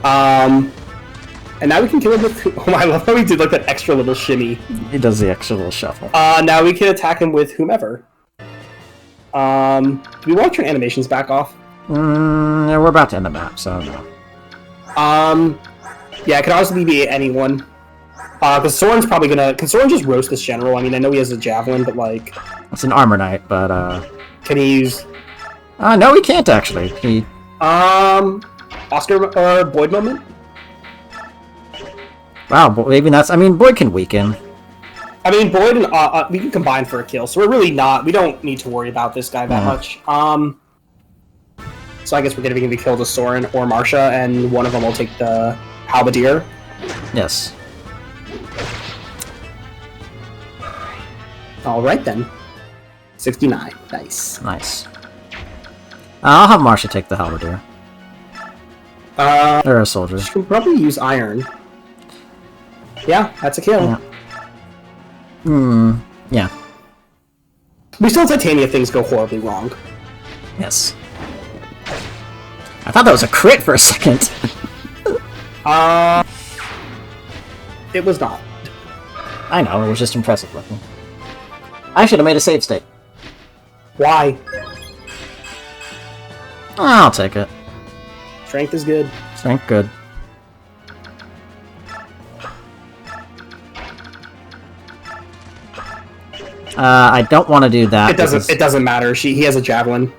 And now we can kill him with... Oh, I love how he did like that extra little shimmy. He does the extra little shuffle. Now we can attack him with whomever. Do we want to turn animations back off? Yeah, we're about to end the map, so no. Yeah, it could honestly be anyone. Because Soren's probably gonna... Can Soren just roast this general? I mean, I know he has a javelin, but like... It's an armor knight, but Can he use... no, he can't actually. He... Oscar or Boyd moment? Wow, maybe that's... I mean, Boyd can weaken. I mean, Boyd and we can combine for a kill, so we're really not... We don't need to worry about this guy that much. So I guess we're gonna be killed with Soren or Marcia, and one of them will take the halberdier. Yes. Alright then. 69. Nice. Nice. I'll have Marcia take the halberdier. Or a soldier. She can probably use iron. Yeah, that's a kill. Yeah. Yeah. We still Titania things go horribly wrong. Yes. I thought that was a crit for a second. It was not. I know, it was just impressive looking. I should have made a save state. Why? I'll take it. Strength is good. Strength good. I don't want to do that. It doesn't matter. He has a javelin.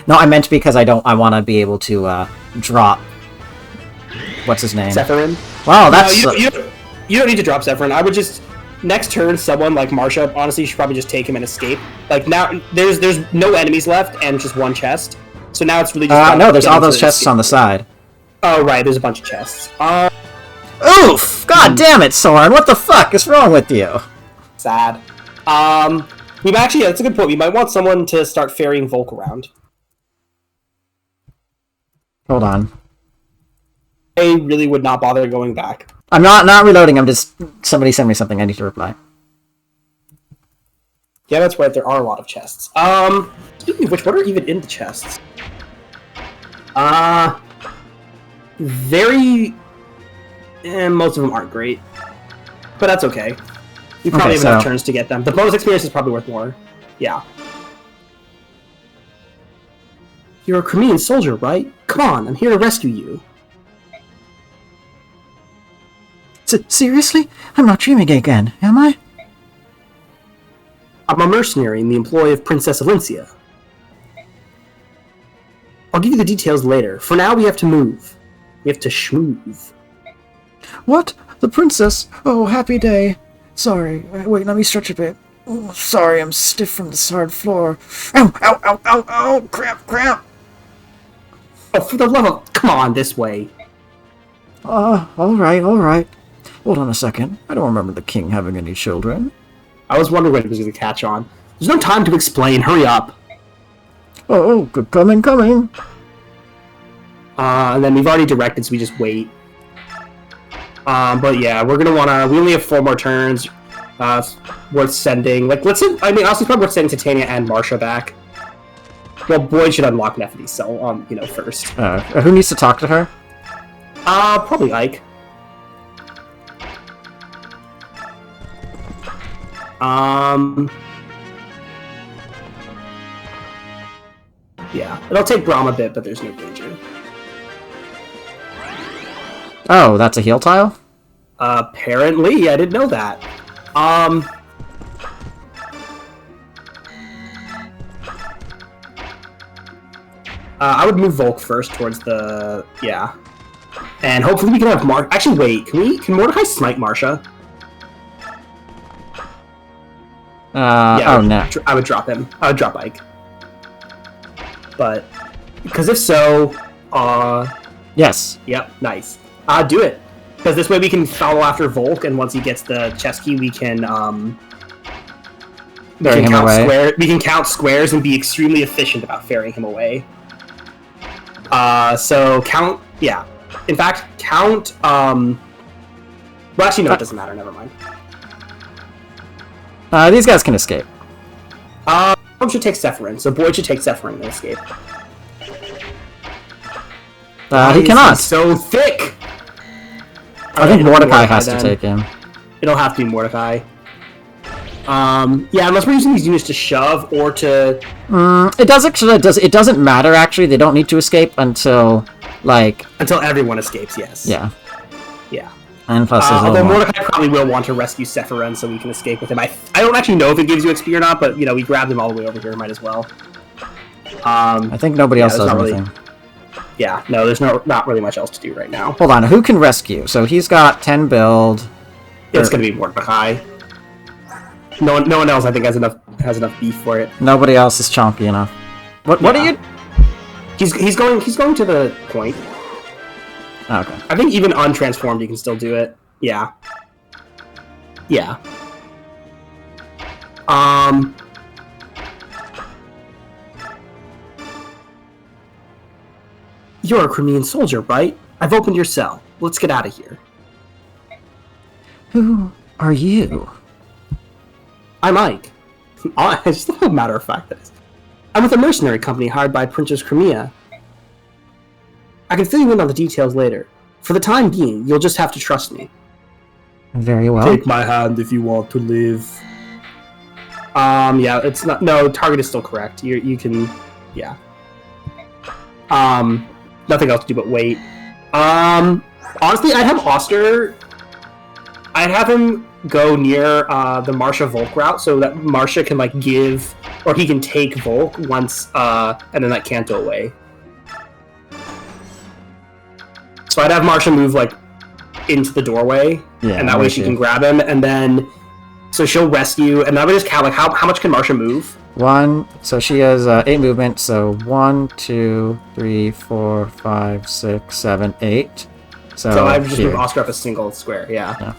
No, I meant because I want to be able to drop. What's his name? Sephirin. Well, that's. No, You don't need to drop Zephyrin. I would just next turn someone like Marsha. Honestly, you should probably just take him and escape. Like now, there's no enemies left and just one chest. So now it's really just no, there's all those chests on the side. Oh right, there's a bunch of chests. Oof! God damn it, Soren! What the fuck is wrong with you? Sad. We might actually, yeah, that's a good point. We might want someone to start ferrying Volk around. Hold on. I really would not bother going back. I'm not reloading. I'm just somebody send me something. I need to reply. Yeah, that's right. There are a lot of chests. Speaking of which, what are even in the chests? Most of them aren't great, but that's okay. You probably have enough turns to get them. The bonus experience is probably worth more. Yeah. You're a Crimean soldier, right? Come on, I'm here to rescue you. Seriously? I'm not dreaming again, am I? I'm a mercenary in the employ of Princess Valencia. I'll give you the details later. For now, we have to move. We have to schmooze. What? The princess? Oh, happy day. Sorry. Wait, let me stretch a bit. Oh, sorry, I'm stiff from this hard floor. Ow, ow, ow, ow, ow! Cramp, cramp! Oh, for the love of... Come on, this way. Alright, alright. Hold on a second. I don't remember the king having any children. I was wondering when it was going to catch on. There's no time to explain. Hurry up. Oh, coming. And then we've already directed, so we just wait. But yeah, we're gonna wanna. We only have 4 more turns. Worth sending. Like, let's. I mean, honestly, probably worth sending Titania and Marsha back. Well, Boyd should unlock Nephthys, so first. Who needs to talk to her? Probably Ike. Yeah, it'll take Braum a bit, but there's no danger. Oh, that's a heal tile? Apparently, I didn't know that. I would move Volk first towards the... Yeah. And hopefully we can have Actually, wait. Can Mordecai smite Marsha? Oh, no. I would drop him. I would drop Ike. But... Because if so... Yes. Yep, nice. Do it. Because this way we can follow after Volk, and once he gets the chest key, we can count squares and be extremely efficient about ferrying him away. So count, yeah. In fact, count. Well, actually, no, it doesn't matter. Never mind. These guys can escape. Boyd should take Zephyrin, so Boyd should take Zephyrin and escape. He cannot. He's so thick. I think Mordecai has to take him. It'll have to be Mordecai. Yeah, unless we're using these units to shove or to... It doesn't matter, actually. They don't need to escape until, like... Until everyone escapes, yes. Yeah. Yeah. And plus although Mordecai probably will want to rescue Zephyrin so we can escape with him. I don't actually know if it gives you XP or not, but, we grabbed him all the way over here, might as well. I think nobody else does anything. Yeah, no, there's not really much else to do right now. Hold on, who can rescue? So he's got 10 build. It's going to be Mordecai. No one else, I think, has enough beef for it. Nobody else is chunky enough. What are you? He's going to the point. Oh, okay. I think even untransformed, you can still do it. Yeah. Yeah. You're a Crimean soldier, right? I've opened your cell. Let's get out of here. Who are you? I'm Ike. Just a matter of fact, that is. I'm with a mercenary company hired by Princess Crimea. I can fill you in on the details later. For the time being, you'll just have to trust me. Very well. Take my hand if you want to live. Yeah, it's not... No, target is still correct. You can... Yeah. Nothing else to do but wait. Honestly, I'd have Oster... I'd have him go near the Marsha Volk route so that Marsha can, like, give... Or he can take Volk once, and then that can't go away. So I'd have Marsha move, like, into the doorway, Yeah, and that way she can grab him, and then so she'll rescue, and that way just count like how much can Marsha move? So she has 8 movement, so 1, 2, 3, 4, 5, 6, 7, 8. So I've just moved Oscar up a single square, yeah.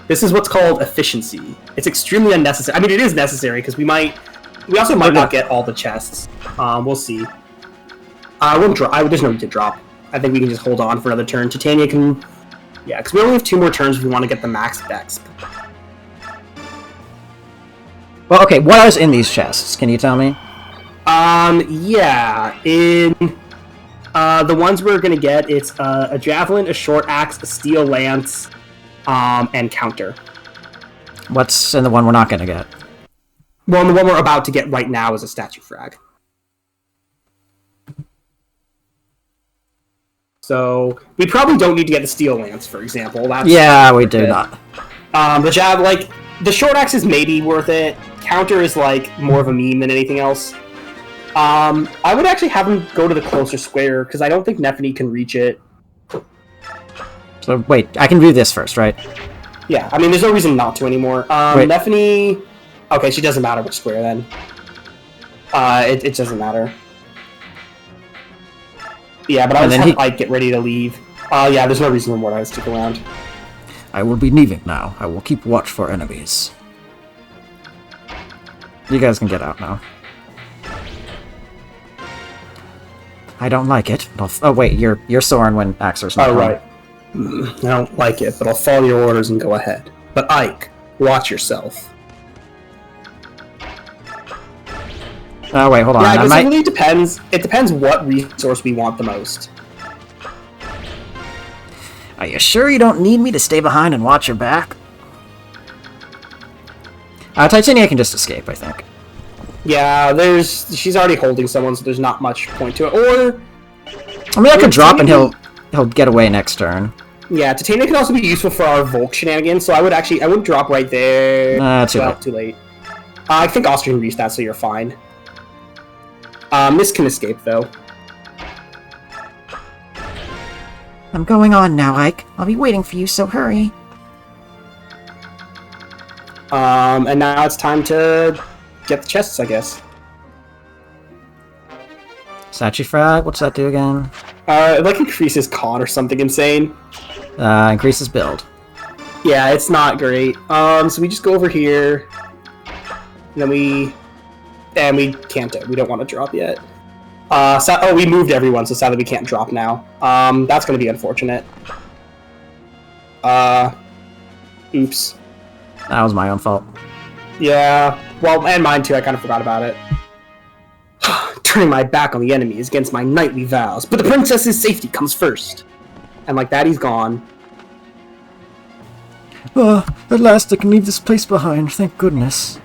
This is what's called efficiency. It's extremely unnecessary. I mean, it is necessary, because we also might not get all the chests. We'll see. I wouldn't drop. There's no need to drop. I think we can just hold on for another turn. Titania can... Yeah, because we only have 2 more turns if we want to get the max dex. Well, okay, what is in these chests? Can you tell me? Yeah. In the ones we're gonna get, it's a javelin, a short axe, a steel lance, and counter. What's in the one we're not gonna get? Well, the one we're about to get right now is a statue frag. So we probably don't need to get the steel lance, for example. Yeah, we do not. The short axe is maybe worth it. Counter is like more of a meme than anything else. I would actually have him go to the closer square because I don't think Nephany can reach it. So wait, I can do this first, right? Yeah, I mean, there's no reason not to anymore. Nephany... Okay, she doesn't matter which square then. It doesn't matter. Yeah, but I was have Ike get ready to leave. Yeah, there's no reason for Mortai to stick around. I will be leaving now. I will keep watch for enemies. You guys can get out now. I don't like it. Oh wait, you're Soren when Axer's not home. Right. I don't like it, but I'll follow your orders and go ahead. But Ike, watch yourself. Oh wait, hold on. Yeah, I guess it really depends. It depends what resource we want the most. Are you sure you don't need me to stay behind and watch your back? Titania can just escape, I think. Yeah, she's already holding someone, so there's not much point to it. Or I mean, I could drop and he'll get away next turn. Yeah, Titania can also be useful for our Volk shenanigans, so I wouldn't drop right there. Too late. I think Oscar can reach that, so you're fine. Miss can escape, though. I'm going on now, Ike. I'll be waiting for you, so hurry. And now it's time to get the chests, I guess. Frag, what's that do again? It like increases con or something insane. Increases build. Yeah, it's not great. So we just go over here. And then we can't. We don't want to drop yet. We moved everyone, so sadly we can't drop now. That's going to be unfortunate. Oops. That was my own fault. Yeah, well, and mine too. I kind of forgot about it. Turning my back on the enemy is against my knightly vows, but the princess's safety comes first. And like that, he's gone. At last I can leave this place behind, thank goodness.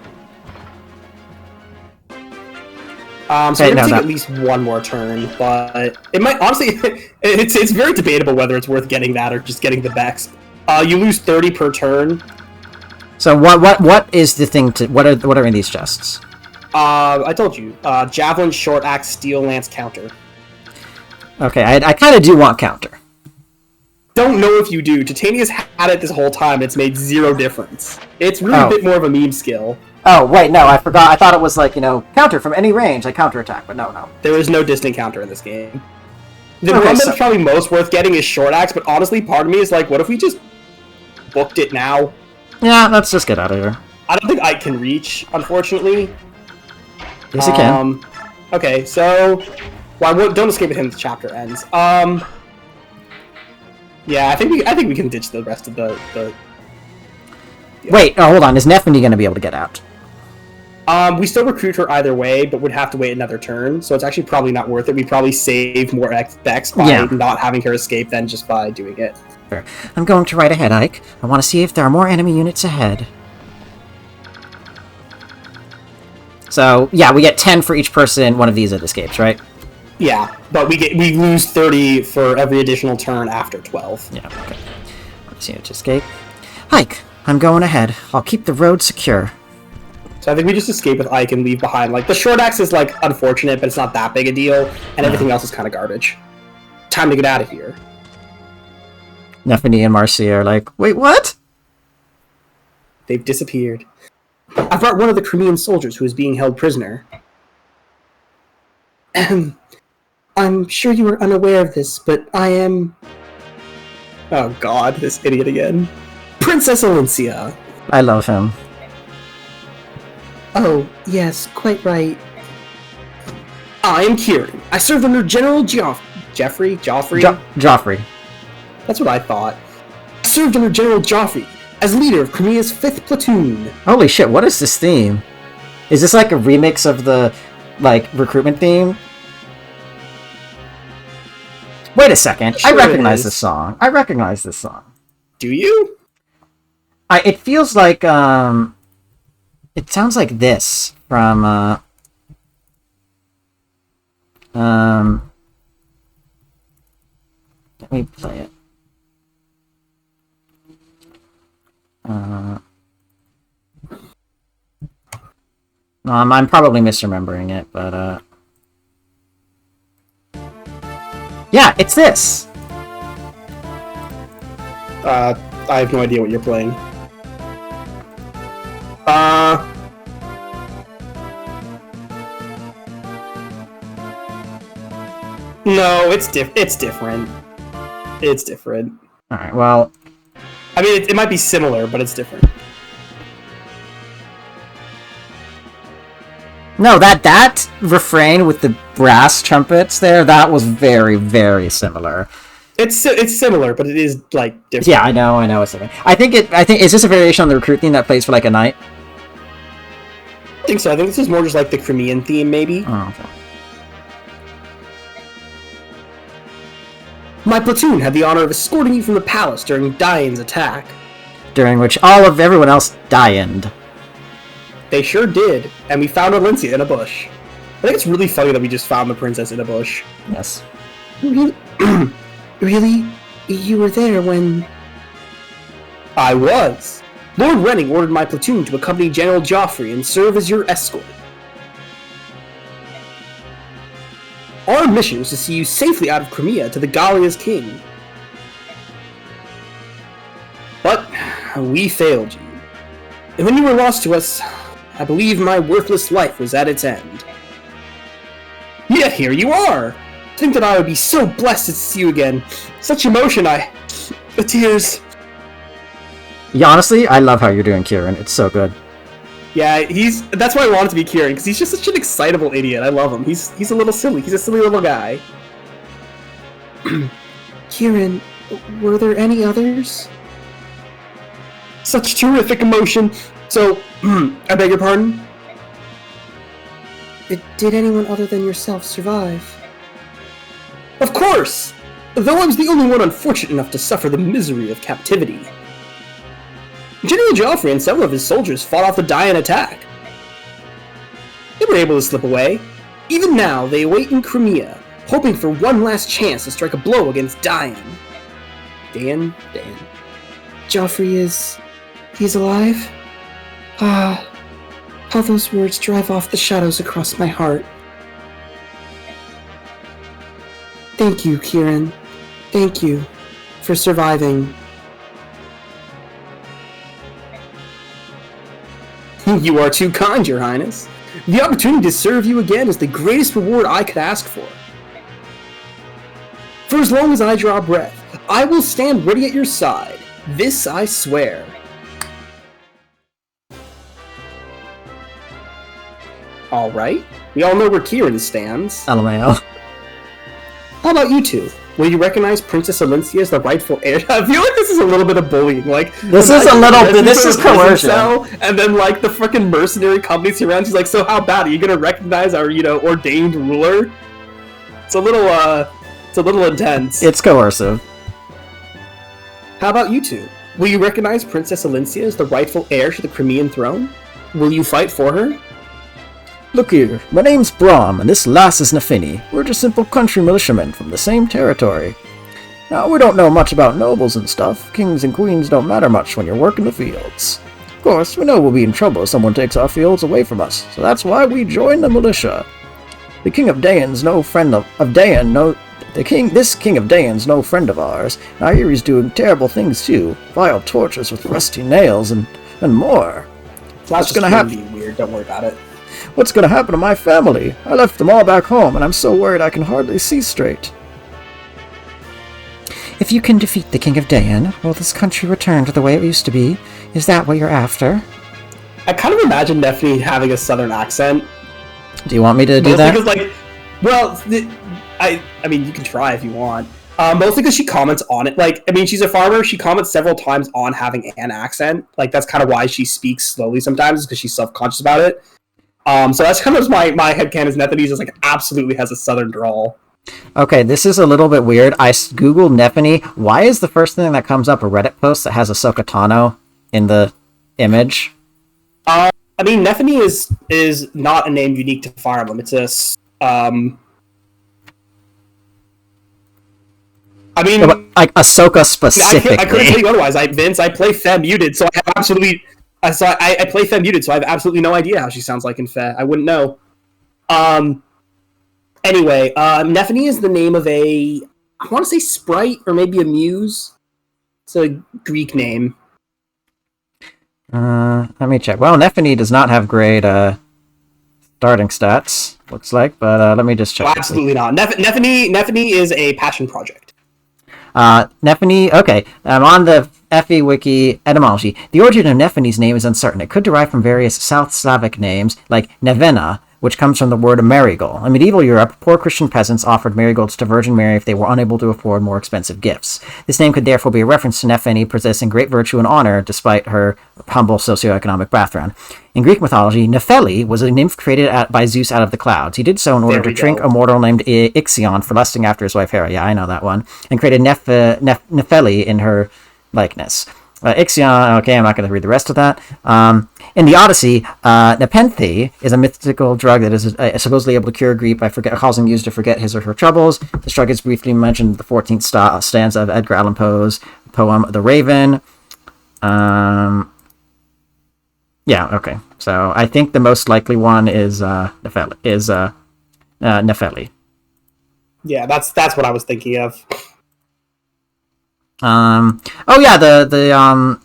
So we're gonna take at least one more turn, but it might honestly it's very debatable whether it's worth getting that or just getting the Bex. You lose 30 per turn. So what is the thing to what are in these chests? I told you. Javelin, short axe, steel lance, counter. Okay, I kind of do want counter. Don't know if you do. Titania's had it this whole time. It's made 0 difference. It's really a bit more of a meme skill. Oh, wait, no, I forgot. I thought it was like, counter from any range, like counterattack, but no. There is no distant counter in this game. The one that's probably most worth getting is short axe, but honestly, part of me is like, what if we just booked it now? Yeah, let's just get out of here. I don't think I can reach, unfortunately. Yes, you can. Okay, so... Well, don't escape with him the chapter ends. Yeah, I think we can ditch the rest of the Yeah. Wait, hold on. Is Nephany going to be able to get out? We still recruit her either way, but would have to wait another turn, so it's actually probably not worth it. We probably save more Bex by not having her escape than just by doing it. Fair. I'm going to right ahead, Ike. I want to see if there are more enemy units ahead. So, yeah, we get 10 for each person one of these that escapes, right? Yeah, but we lose 30 for every additional turn after 12. Yeah, okay. Let's see it escape. Ike, I'm going ahead. I'll keep the road secure. So I think we just escape with Ike and leave behind. Like, the short axe is, like, unfortunate, but it's not that big a deal, and everything else is kind of garbage. Time to get out of here. Nephany and Marcia are like, wait, what? They've disappeared. I brought one of the Crimean soldiers who is being held prisoner. I'm sure you are unaware of this, but I am... Oh god, this idiot again. Princess Alicia. I love him. Oh, yes, quite right. I am Kieran. I served under General Joffrey? Joffrey. That's what I thought. I served under General Joffrey as leader of Crimea's 5th platoon. Holy shit, what is this theme? Is this like a remix of the, like, recruitment theme? Wait a second, Sure I recognize is. this song. I recognize this song. Do you? It feels like, it sounds like this from, let me play it. No, I'm probably misremembering it, but, yeah, it's this! I have no idea what you're playing. No, it's different. It's different. Alright, well, I mean, it might be similar, but it's different. no, that refrain with the brass trumpets there, that was very, very similar. It's similar, but it is like different. Yeah, I know it's different. I think is this a variation on the recruit theme that plays for like a night? I think so. I think this is more just like the Crimean theme, maybe. Oh, okay. My platoon had the honor of escorting you from the palace during Diane's attack. During which all of everyone else died. They sure did, and we found Alicia in a bush. I think it's really funny that we just found the princess in a bush. Yes. Really? Really? You were there when... I was. Lord Renning ordered my platoon to accompany General Joffrey and serve as your escort. Our mission was to see you safely out of Crimea to the Gallia's king. But we failed you. And when you were lost to us, I believe my worthless life was at its end. Yet here you are! Think that I would be so blessed to see you again. Such emotion, the tears. Yeah, honestly, I love how you're doing Kieran. It's so good. Yeah, that's why I want it to be Kieran, because he's just such an excitable idiot. I love him. He's a little silly. He's a silly little guy. Kieran, were there any others? Such terrific emotion. So, I beg your pardon? Did anyone other than yourself survive? Of course! Though I was the only one unfortunate enough to suffer the misery of captivity. General Joffrey and several of his soldiers fought off the Diane attack. They were able to slip away. Even now, they await in Crimea, hoping for one last chance to strike a blow against Diane. Dan. Joffrey he's alive? Ah, how those words drive off the shadows across my heart. Thank you, Kieran. Thank you for surviving. You are too kind, Your Highness. The opportunity to serve you again is the greatest reward I could ask for. For as long as I draw breath, I will stand ready at your side. This I swear. Alright, we all know where Kieran stands. LMAO. How about you two? Will you recognize Princess Alicia as the rightful heir? I feel like this is a little bit of bullying. Like This is a little bit. This is coercion. And then like the freaking mercenary companies around. She's like, so how bad are you gonna recognize our ordained ruler? It's a little intense. It's coercive. How about you two? Will you recognize Princess Alicia as the rightful heir to the Crimean throne? Will you fight for her? Look here, my name's Brom, and this lass is Nephany. We're just simple country militiamen from the same territory. Now, we don't know much about nobles and stuff. Kings and queens don't matter much when you're working the fields. Of course, we know we'll be in trouble if someone takes our fields away from us, so that's why we join the militia. The King of Daen's no friend of Daen, no... This King of Dayan's no friend of ours, and I hear he's doing terrible things too. Vile tortures with rusty nails and more. What's gonna happen? Weird. Don't worry about it. What's gonna happen to my family? I left them all back home, and I'm so worried I can hardly see straight. If you can defeat the King of Dayan, will this country return to the way it used to be? Is that what you're after? I kind of imagine Nephine having a southern accent. Do you want me to do that? Because, like, well, I mean, you can try if you want. Mostly because she comments on it. Like, I mean, she's a farmer. She comments several times on having an accent. Like, that's kind of why she speaks slowly sometimes, because she's self-conscious about it. So that's kind of my headcanon is Nephine just, like, absolutely has a southern drawl. Okay, this is a little bit weird. I googled Nephine. Why is the first thing that comes up a Reddit post that has Ahsoka Tano in the image? I mean, Nephine is not a name unique to Fire Emblem. It's a I mean, like Ahsoka specifically. I couldn't tell you otherwise. Vince, I play Fem muted, so I have absolutely. I play Fem muted, so I have absolutely no idea how she sounds like in Fe. I wouldn't know. Anyway, Nephine is the name of I want to say sprite or maybe a muse. It's a Greek name. Let me check. Well, Nephine does not have great starting stats, looks like, but let me just check. Well, absolutely not. Nephine is a passion project. Nephine, okay. I'm on the FE Wiki etymology. The origin of Nephine's name is uncertain. It could derive from various South Slavic names, like Nevena, which comes from the word marigold. In medieval Europe, poor Christian peasants offered marigolds to Virgin Mary if they were unable to afford more expensive gifts. This name could therefore be a reference to Nephine possessing great virtue and honor despite her humble socioeconomic background. In Greek mythology, Nephele was a nymph created by Zeus out of the clouds. He did so in order to drink a mortal named Ixion for lusting after his wife Hera. Yeah, I know that one. And created Nephele in her likeness. Ixion, okay, I'm not going to read the rest of that. In the Odyssey, Nepenthe is a mythical drug that is supposedly able to cure grief by causing users to forget his or her troubles. This drug is briefly mentioned in the 14th stanza of Edgar Allan Poe's poem The Raven. Yeah, okay. So I think the most likely one is Nephele. Yeah, that's what I was thinking of. Oh yeah, the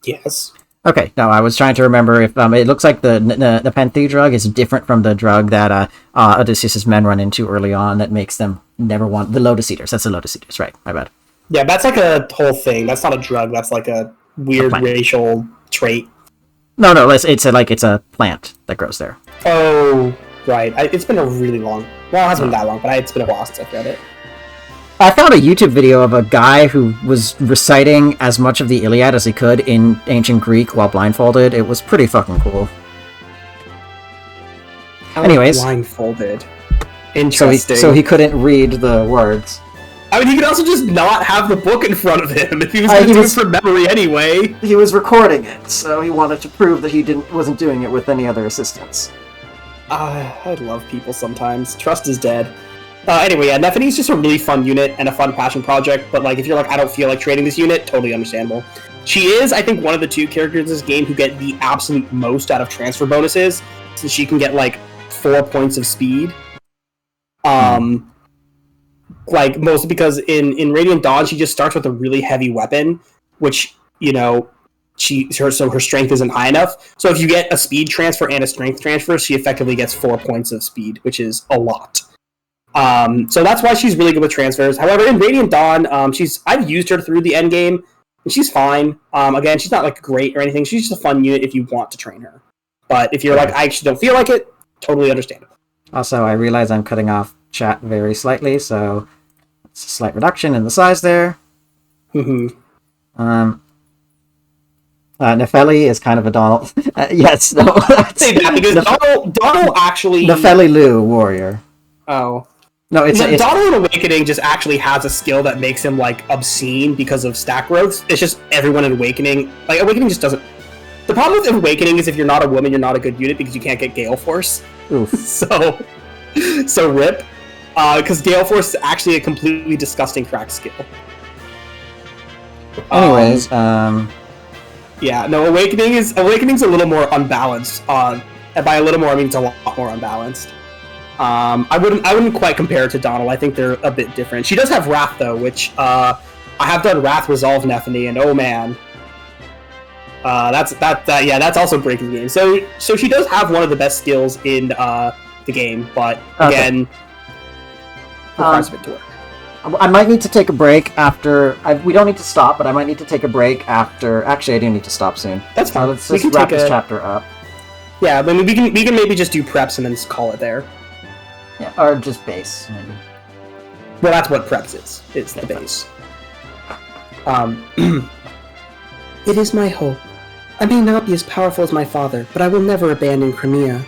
Yes. Okay, no, I was trying to remember if it looks like the Nepenthe drug is different from the drug that Odysseus' men run into early on that makes them never want the Lotus Eaters. That's the Lotus Eaters, right? My bad. Yeah, that's like a whole thing. That's not a drug. That's like a weird racial trait. No, it's a plant that grows there. Oh, right. It's been a really long. Well, it hasn't been that long, but it's been a while since I've read it. I found a YouTube video of a guy who was reciting as much of the Iliad as he could in ancient Greek while blindfolded. It was pretty fucking cool. Anyways, blindfolded. Interesting. So he couldn't read the words. I mean, he could also just not have the book in front of him if he was going to do it from memory anyway. He was recording it, so he wanted to prove that he wasn't doing it with any other assistance. I love people sometimes. Trust is dead. Anyway, yeah, Nephine's just a really fun unit and a fun passion project, but like if you're like, I don't feel like trading this unit, totally understandable. She is, I think, one of the two characters in this game who get the absolute most out of transfer bonuses, since she can get like 4 points of speed. Like, mostly because in Radiant Dawn, she just starts with a really heavy weapon, which, you know, so her strength isn't high enough. So if you get a speed transfer and a strength transfer, she effectively gets 4 points of speed, which is a lot. So that's why she's really good with transfers. However, in Radiant Dawn, I've used her through the end game, and she's fine. Again, she's not like great or anything. She's just a fun unit if you want to train her. But if you're like, I actually don't feel like it, totally understandable. Also, I realize I'm cutting off chat very slightly, so it's a slight reduction in the size there. Nephele is kind of a Donald. Yes, no. I'd say that because Donald actually. Nephele Lu, warrior. Oh. No, it's Donald in Awakening just actually has a skill that makes him like obscene because of stack growth. It's just everyone in Awakening, like Awakening just doesn't. The problem with Awakening is if you're not a woman, you're not a good unit because you can't get Gale Force. Oof. So rip. Because Gale Force is actually a completely disgusting crack skill. Anyways, yeah, no, Awakening's a little more unbalanced. And And by a little more, I mean it's a lot more unbalanced. I wouldn't quite compare it to Donald. I think they're a bit different. She does have Wrath though, which I have done Wrath Resolve Neffany, and oh man, that's also breaking the game. So she does have one of the best skills in the game, but again, requires a bit to work. I might need to take a break after. We don't need to stop, but I might need to take a break after. Actually, I do need to stop soon. That's fine. Let's just wrap this chapter up. Yeah, I mean, we can maybe just do preps and then call it there. Yeah, or just base. Maybe. Well, that's what preps is. It's the base. It is my hope. I may not be as powerful as my father, but I will never abandon Crimea.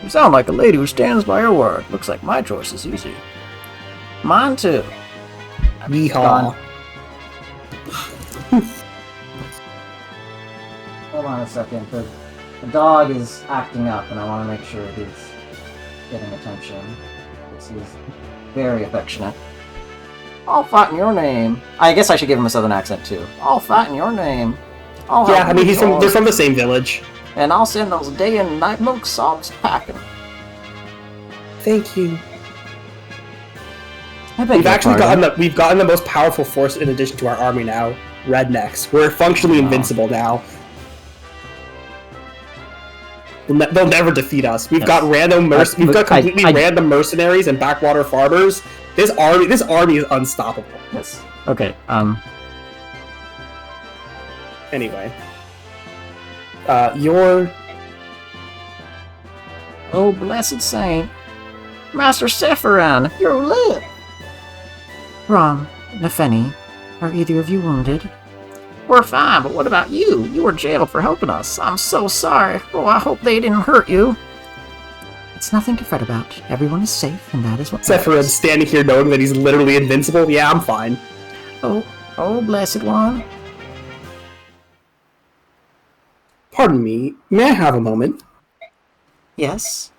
You sound like a lady who stands by her word. Looks like my choice is easy. Mine too. Yeehaw. Hold on a second. The dog is acting up, and I want to make sure he's getting attention. Because he's very affectionate. I'll fight in your name. I guess I should give him a southern accent too. I'll fight in your name. Yeah, I mean they're from the same village. And I'll send those day and night milk sobs packing. Thank you. We've gotten the most powerful force in addition to our army now. Rednecks. We're functionally invincible now. They'll never defeat us. We've got completely random mercenaries and backwater farmers. This army is unstoppable. Yes. Okay. Anyway. Your... Oh, blessed saint. Master Sephiran, you're lit! Rom, Nefeni, are either of you wounded? We're fine, but what about you? You were jailed for helping us. I'm so sorry. Oh, I hope they didn't hurt you. It's nothing to fret about. Everyone is safe, and that is what Sephiran's standing here knowing that he's literally invincible. Yeah, I'm fine. Oh, blessed one. Pardon me, may I have a moment? Yes?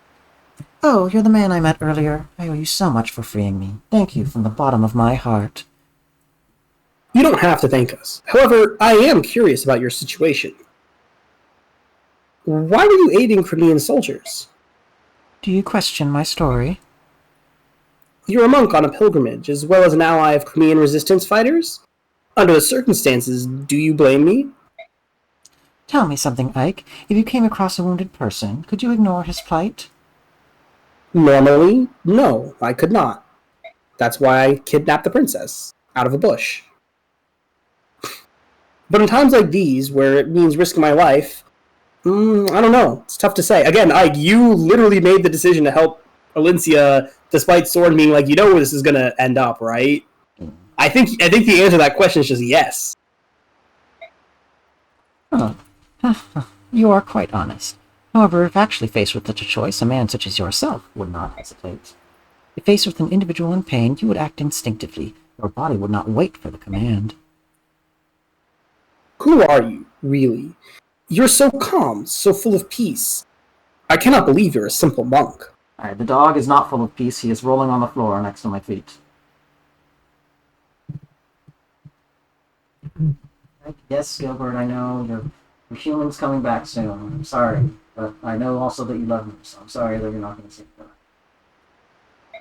Oh, you're the man I met earlier. I owe you so much for freeing me. Thank you from the bottom of my heart. You don't have to thank us. However, I am curious about your situation. Why were you aiding Crimean soldiers? Do you question my story? You're a monk on a pilgrimage, as well as an ally of Crimean resistance fighters? Under the circumstances, do you blame me? Tell me something, Ike. If you came across a wounded person, could you ignore his plight? Normally, no, I could not. That's why I kidnapped the princess, out of a bush. But in times like these, where it means risking my life, I don't know. It's tough to say. Again, Ike, you literally made the decision to help Alincia, despite Soren being like, you know where this is going to end up, right? I think the answer to that question is just yes. Oh. You are quite honest. However, if actually faced with such a choice, a man such as yourself would not hesitate. If faced with an individual in pain, you would act instinctively. Your body would not wait for the command. Who are you, really? You're so calm, so full of peace. I cannot believe you're a simple monk. Alright, the dog is not full of peace. He is rolling on the floor next to my feet. Yes, Gilbert, I know your human's coming back soon. I'm sorry, but I know also that you love me, so I'm sorry that you're not going to see me.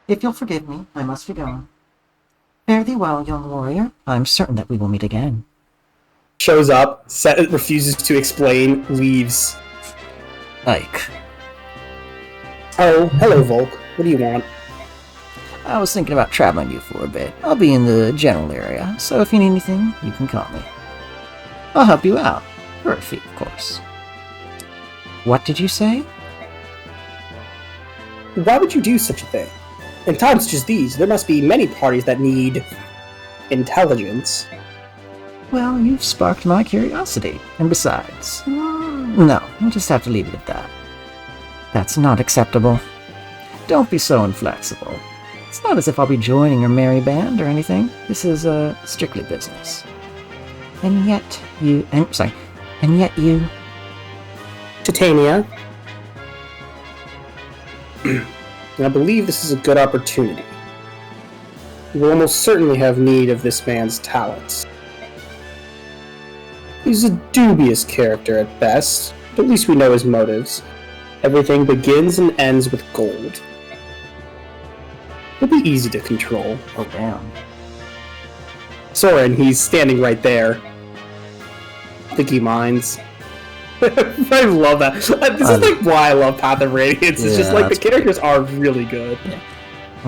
If you'll forgive me, I must be going. Fare thee well, young warrior. I'm certain that we will meet again. Shows up, refuses to explain, leaves. Ike. Oh, hello, Volk. What do you want? I was thinking about traveling you for a bit. I'll be in the general area, so if you need anything, you can call me. I'll help you out. For a fee, of course. What did you say? Why would you do such a thing? In times such as these, there must be many parties that need... intelligence. Well, you've sparked my curiosity. And besides... no, we'll just have to leave it at that. That's not acceptable. Don't be so inflexible. It's not as if I'll be joining your merry band or anything. This is, strictly business. And yet you... And yet you... Titania. I believe this is a good opportunity. We will almost certainly have need of this man's talents. He's a dubious character at best, but at least we know his motives. Everything begins and ends with gold. He'll be easy to control. Oh, damn. Soren, he's standing right there. I think he minds. I love that. This is like why I love Path of Radiance. It's just like the characters are really good. Yeah.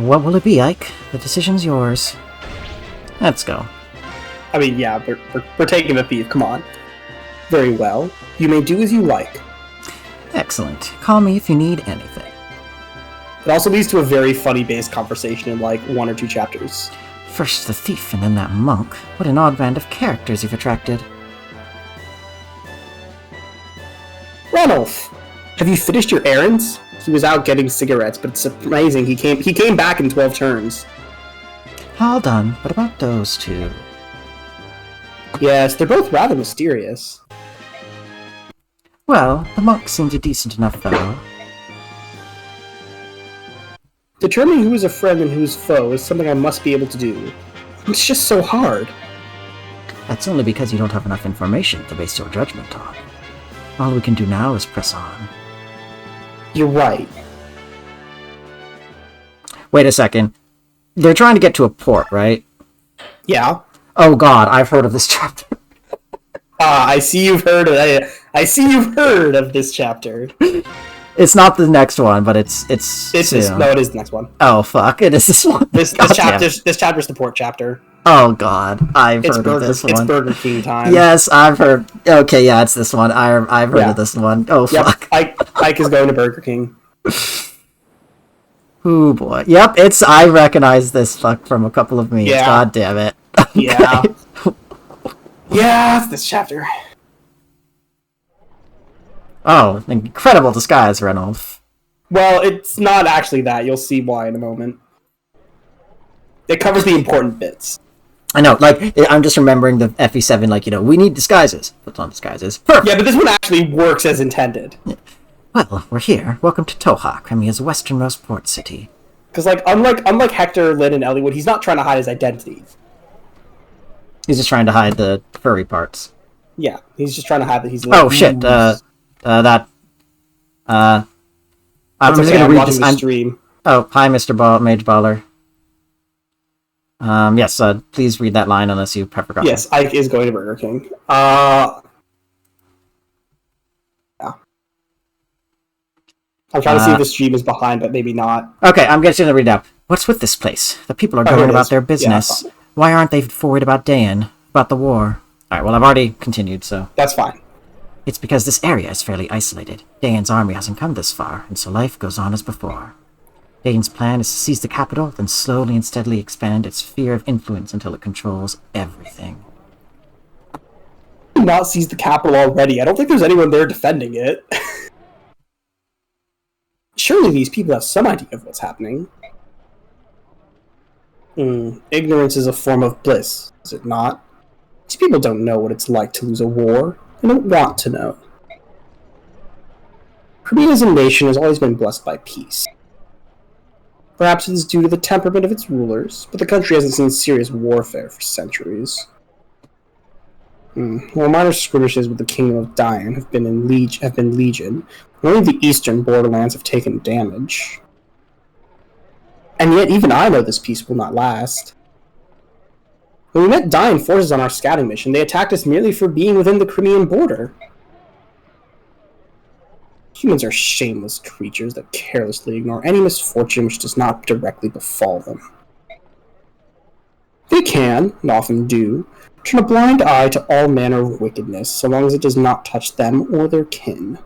What will it be, Ike? The decision's yours. Let's go. I mean, yeah, we're taking the thief. Come on. Very well. You may do as you like. Excellent. Call me if you need anything. It also leads to a very funny base conversation in like 1 or 2 chapters. First the thief and then that monk. What an odd band of characters you've attracted. Ranulf, have you finished your errands? He was out getting cigarettes, but it's amazing he came back in 12 turns. All done, but about those two? Yes, they're both rather mysterious. Well, the monk seems a decent enough fellow. Determining who is a friend and who is foe is something I must be able to do. It's just so hard. That's only because you don't have enough information to base your judgment on. All we can do now is press on. You're right. Wait a second. They're trying to get to a port, right? Yeah. Oh god, I've heard of this chapter. I see you've heard of it. I see you've heard of this chapter. It's not the next one, but it's soon. No, it is the next one. Oh fuck, it is this one. This chapter's the port chapter. Oh god, I've heard of this one. It's Burger King time. Yes, I've heard. Okay, yeah, it's this one. I've heard of this one. Oh fuck. Yep, Ike is going to Burger King. Oh boy. Yep, I recognize this fuck from a couple of memes. Yeah. God damn it. Okay. Yeah. Yeah, it's this chapter. Oh, incredible disguise, Renolf. Well, it's not actually that. You'll see why in a moment. It covers the important bits. I know, like, I'm just remembering the FE7, like, we need disguises. Puts on disguises. Perfect! Yeah, but this one actually works as intended. Yeah. Well, we're here. Welcome to Toha, Crimea's westernmost port city. Because, like, unlike Hector, Lynn, and Elliewood, he's not trying to hide his identity. He's just trying to hide the furry parts. Yeah, he's just trying to hide that he's... Like, oh, shit, I'm just okay, gonna read watching the stream. Oh, hi, Mr. Mage Baller. Yes, please read that line unless you have forgotten. Yes, Ike is going to Burger King. Yeah. I'm trying to see if the stream is behind, but maybe not. Okay, I'm just gonna read out. What's with this place? The people are going about their business. Yeah, why aren't they worried about Dayan? About the war? Alright, well, I've already continued, so... That's fine. It's because this area is fairly isolated. Dayan's army hasn't come this far, and so life goes on as before. Dayan's plan is to seize the capital, then slowly and steadily expand its sphere of influence until it controls everything. Not seize the capital already. I don't think there's anyone there defending it. Surely these people have some idea of what's happening. Ignorance is a form of bliss, is it not? These people don't know what it's like to lose a war. They don't want to know. Crimea as a nation has always been blessed by peace. Perhaps it is due to the temperament of its rulers, but the country hasn't seen serious warfare for centuries. While minor skirmishes with the Kingdom of Dayan have been legion, only the eastern borderlands have taken damage. And yet even I know this peace will not last. When we met Dayan forces on our scouting mission, they attacked us merely for being within the Crimean border. Humans are shameless creatures that carelessly ignore any misfortune which does not directly befall them. They can, and often do, turn a blind eye to all manner of wickedness, so long as it does not touch them or their kin.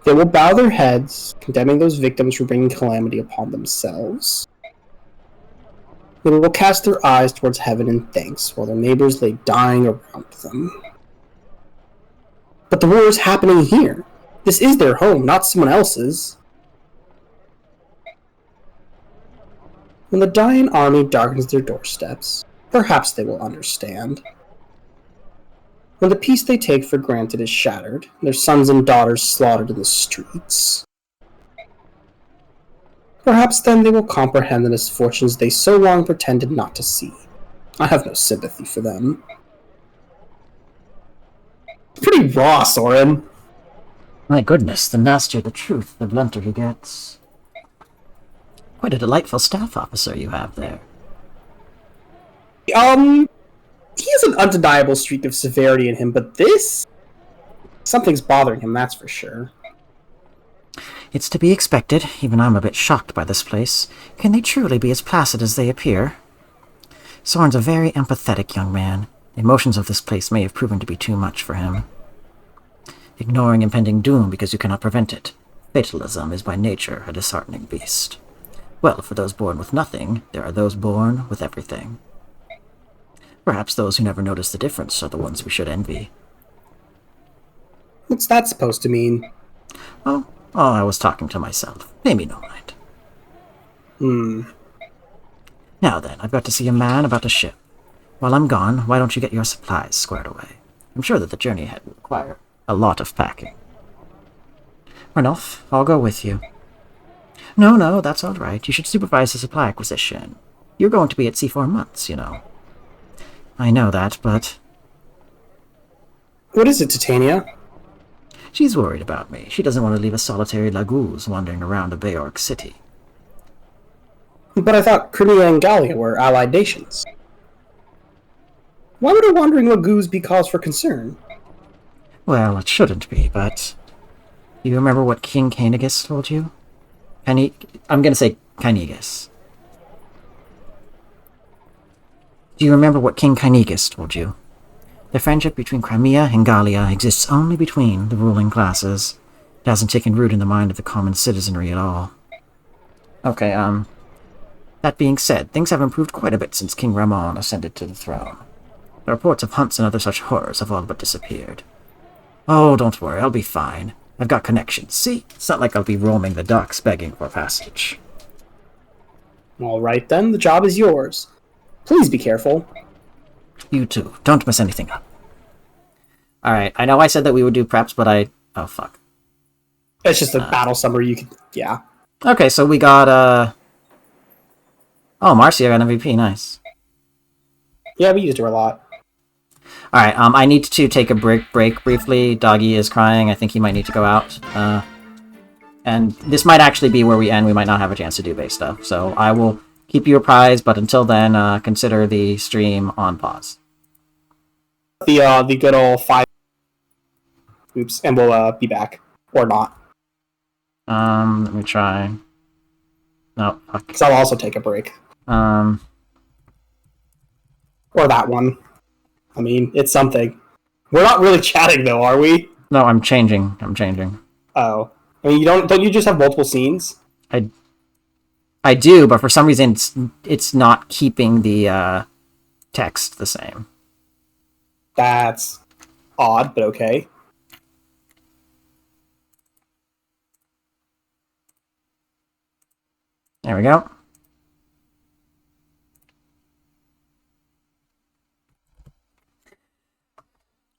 They will bow their heads, condemning those victims for bringing calamity upon themselves. They will cast their eyes towards heaven in thanks, while their neighbors lay dying around them. But the war is happening here. This is their home, not someone else's. When the Dayan army darkens their doorsteps, perhaps they will understand. When the peace they take for granted is shattered, their sons and daughters slaughtered in the streets, perhaps then they will comprehend the misfortunes they so long pretended not to see. I have no sympathy for them. Pretty raw, Soren. My goodness, the nastier the truth, the blunter he gets. Quite a delightful staff officer you have there. He has an undeniable streak of severity in him, but something's bothering him, that's for sure. It's to be expected. Even I'm a bit shocked by this place. Can they truly be as placid as they appear? Soren's a very empathetic young man. The emotions of this place may have proven to be too much for him. Ignoring impending doom because you cannot prevent it. Fatalism is by nature a disheartening beast. Well, for those born with nothing, there are those born with everything. Perhaps those who never notice the difference are the ones we should envy. What's that supposed to mean? Oh, I was talking to myself. Pay me no mind. Now then, I've got to see a man about a ship. While I'm gone, why don't you get your supplies squared away? I'm sure that the journey ahead will require a lot of packing. Ranulf, I'll go with you. No, that's all right. You should supervise the supply acquisition. You're going to be at sea for months, you know. I know that, but... What is it, Titania? She's worried about me. She doesn't want to leave a solitary Laguz wandering around a Bayork city. But I thought Crimea and Gallia were allied nations. Why would a wandering Laguz be cause for concern? Well, it shouldn't be, but... Do you remember what King Cainigus told you? I'm gonna say Cainigus. Do you remember what King Cainigus told you? The friendship between Crimea and Gallia exists only between the ruling classes. It hasn't taken root in the mind of the common citizenry at all. Okay, that being said, things have improved quite a bit since King Ramon ascended to the throne. The reports of hunts and other such horrors have all but disappeared. Oh, don't worry, I'll be fine. I've got connections. See, it's not like I'll be roaming the docks begging for passage. All right, then. The job is yours. Please be careful. You too. Don't mess anything up. Alright, I know I said that we would do preps, but oh, fuck. It's just a battle summary you can... Yeah. Okay, so we got, Oh, Marcia got MVP. Nice. Yeah, we used her a lot. Alright, I need to take a break briefly. Doggy is crying. I think he might need to go out. And this might actually be where we end. We might not have a chance to do base stuff. So I will keep you apprised, but until then, consider the stream on pause. The good old 5... Oops, and we'll be back. Or not. Let me try. No, fuck. Because I'll also take a break. Or that one. I mean, it's something. We're not really chatting, though, are we? No, I'm changing. Oh. I mean, don't you just have multiple scenes? I do, but for some reason it's not keeping the text the same. That's odd, but okay. There we go.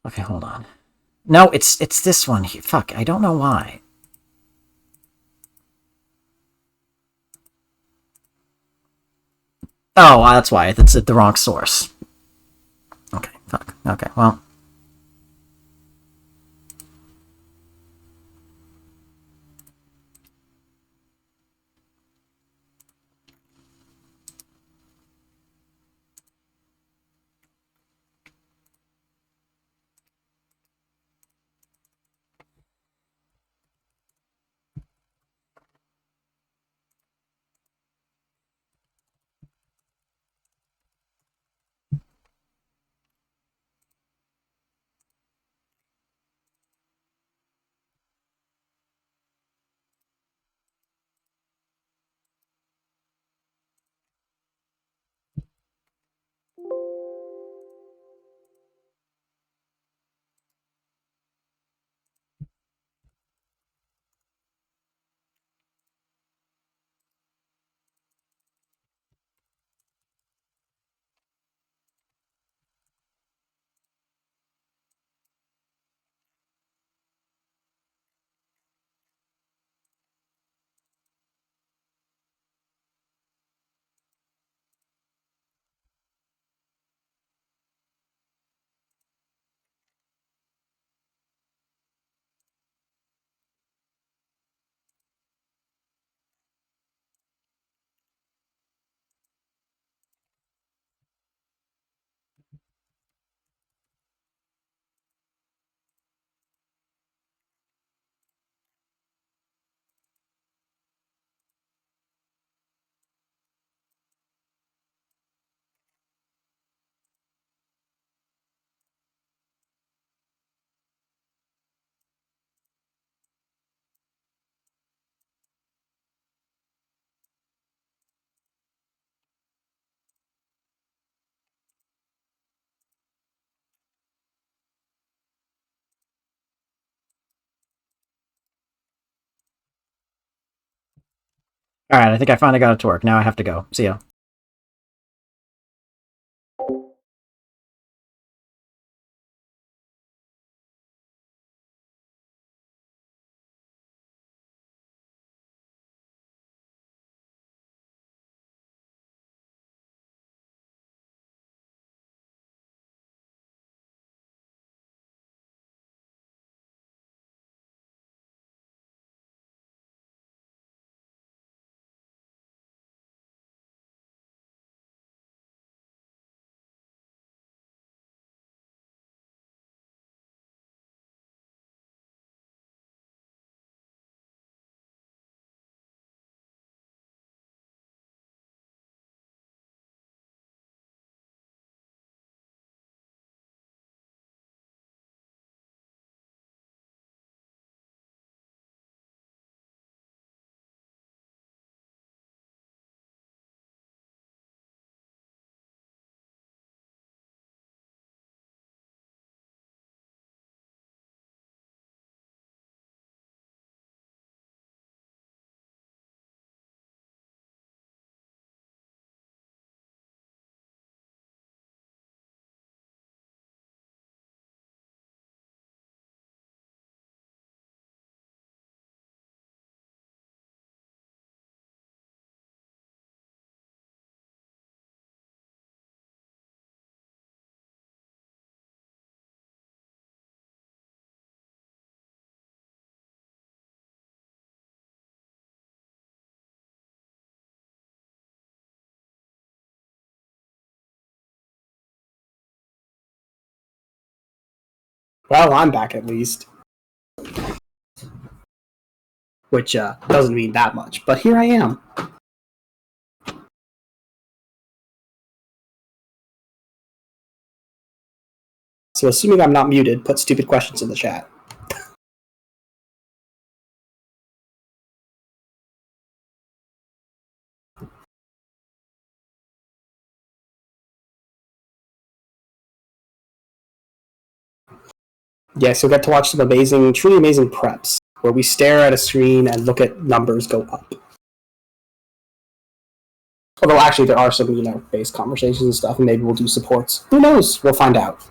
Okay, hold on. No, it's this one here. Fuck, I don't know why. Oh, that's why. That's the wrong source. Okay, fuck. Okay, well. Alright, I think I finally got it to work. Now I have to go. See ya. Well, I'm back at least. Which doesn't mean that much, but here I am. So assuming I'm not muted, put stupid questions in the chat. Yes, you'll get to watch some amazing, truly amazing preps, where we stare at a screen and look at numbers go up. Although actually there are some, base conversations and stuff, and maybe we'll do supports. Who knows? We'll find out.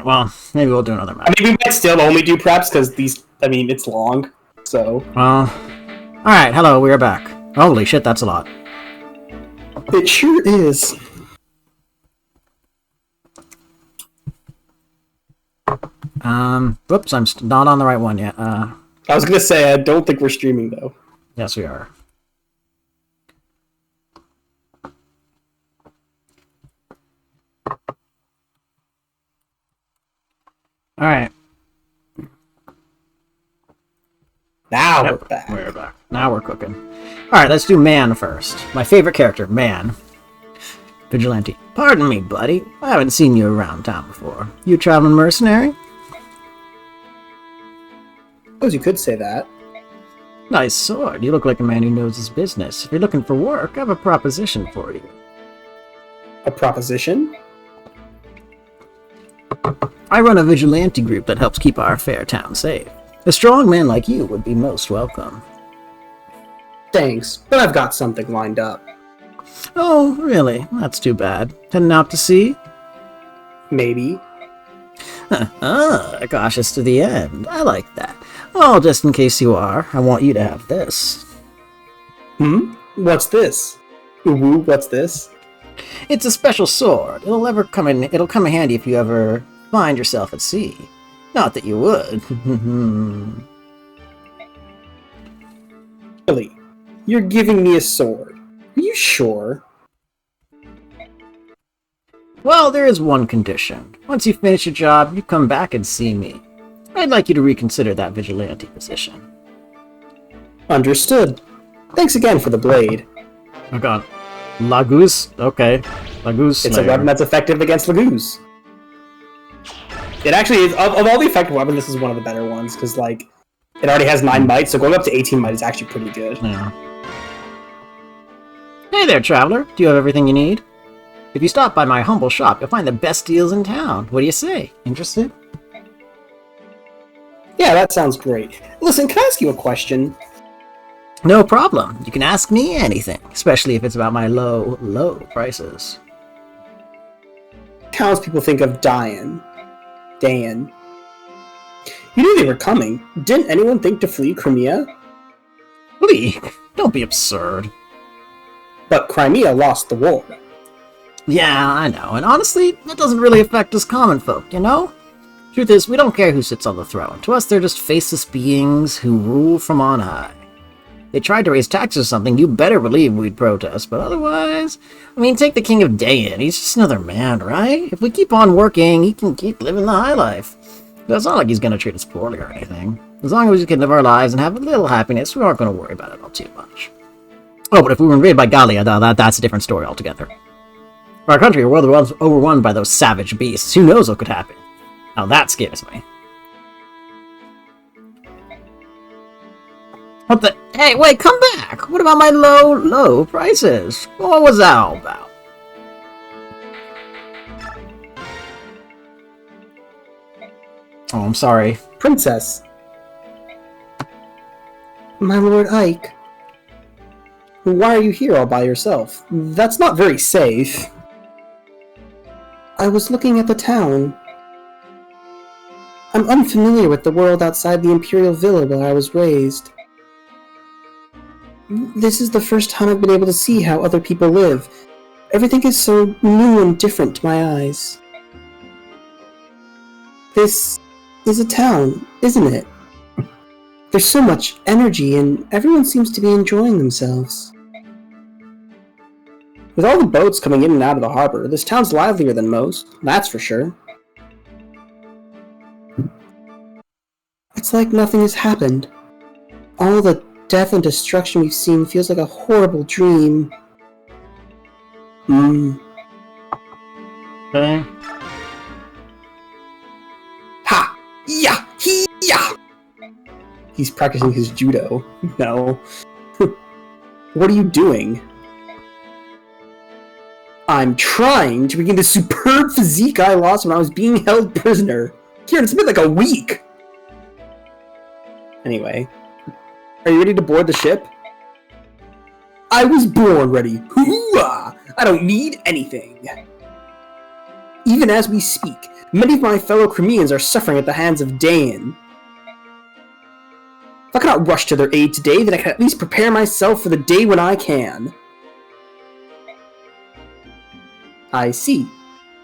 Alright, well, maybe we'll do another match. I mean, we might still only do preps because it's long. So. Well, alright, hello, we are back. Holy shit, that's a lot. It sure is. Whoops, I'm not on the right one yet. I was gonna say, I don't think we're streaming, though. Yes, we are. Alright. Now Yep, we're back. we're back. Now we're cooking. Alright, let's do Man first. My favorite character, Man. Vigilante. Pardon me, buddy. I haven't seen you around town before. You a traveling mercenary? Suppose you could say that. Nice sword. You look like a man who knows his business. If you're looking for work, I have a proposition for you. A proposition? I run a vigilante group that helps keep our fair town safe. A strong man like you would be most welcome. Thanks, but I've got something lined up. Oh, really? That's too bad. Heading out to sea? Maybe. Cautious to the end. I like that. Oh, just in case you are, I want you to have this. What's this? Ooh, what's this? It's a special sword. It'll come in handy if you ever find yourself at sea. Not that you would. Really? You're giving me a sword. Are you sure? Well, there is one condition. Once you finish your job, you come back and see me. I'd like you to reconsider that vigilante position. Understood. Thanks again for the blade. Oh god. Lagoose? Okay. Lagoose It's Slayer. a weapon that's effective against Lagoos. It actually is, of all the effective weapons, this is one of the better ones, because, like, it already has 9 might, so going up to 18 might is actually pretty good. Yeah. Hey there, traveler. Do you have everything you need? If you stop by my humble shop, you'll find the best deals in town. What do you say? Interested? Yeah, that sounds great. Listen, can I ask you a question? No problem. You can ask me anything, especially if it's about my low, low prices. Townspeople think of Dan. You knew they were coming. Didn't anyone think to flee Crimea? Lee, don't be absurd. But Crimea lost the war. Yeah, I know, and honestly, that doesn't really affect us common folk, you know? Truth is, we don't care who sits on the throne. To us, they're just faceless beings who rule from on high. They tried to raise taxes or something, you better believe we'd protest, but otherwise... I mean, take the King of Dayan, he's just another man, right? If we keep on working, he can keep living the high life. It's not like he's gonna treat us poorly or anything. As long as we can live our lives and have a little happiness, we aren't gonna worry about it all too much. Oh, but if we were invaded by Gallia, that's a different story altogether. If our country were overrun by those savage beasts, who knows what could happen? Now that scares me. What the? Hey, wait, come back! What about my low, low prices? What was that all about? Oh, I'm sorry. Princess. My lord Ike. Why are you here all by yourself? That's not very safe. I was looking at the town. I'm unfamiliar with the world outside the Imperial Villa where I was raised. This is the first time I've been able to see how other people live. Everything is so new and different to my eyes. This is a town, isn't it? There's so much energy and everyone seems to be enjoying themselves. With all the boats coming in and out of the harbor, this town's livelier than most, that's for sure. It's like nothing has happened. All the death and destruction we've seen feels like a horrible dream. Okay. Ha! Yeah! He-ya! He's practicing his judo. No. What are you doing? I'm trying to regain the superb physique I lost when I was being held prisoner. Kieran, it's been like a week! Anyway. Are you ready to board the ship? I was born ready. Hoo-ah! I don't need anything. Even as we speak, many of my fellow Crimeans are suffering at the hands of Dain. If I cannot rush to their aid today, then I can at least prepare myself for the day when I can. I see.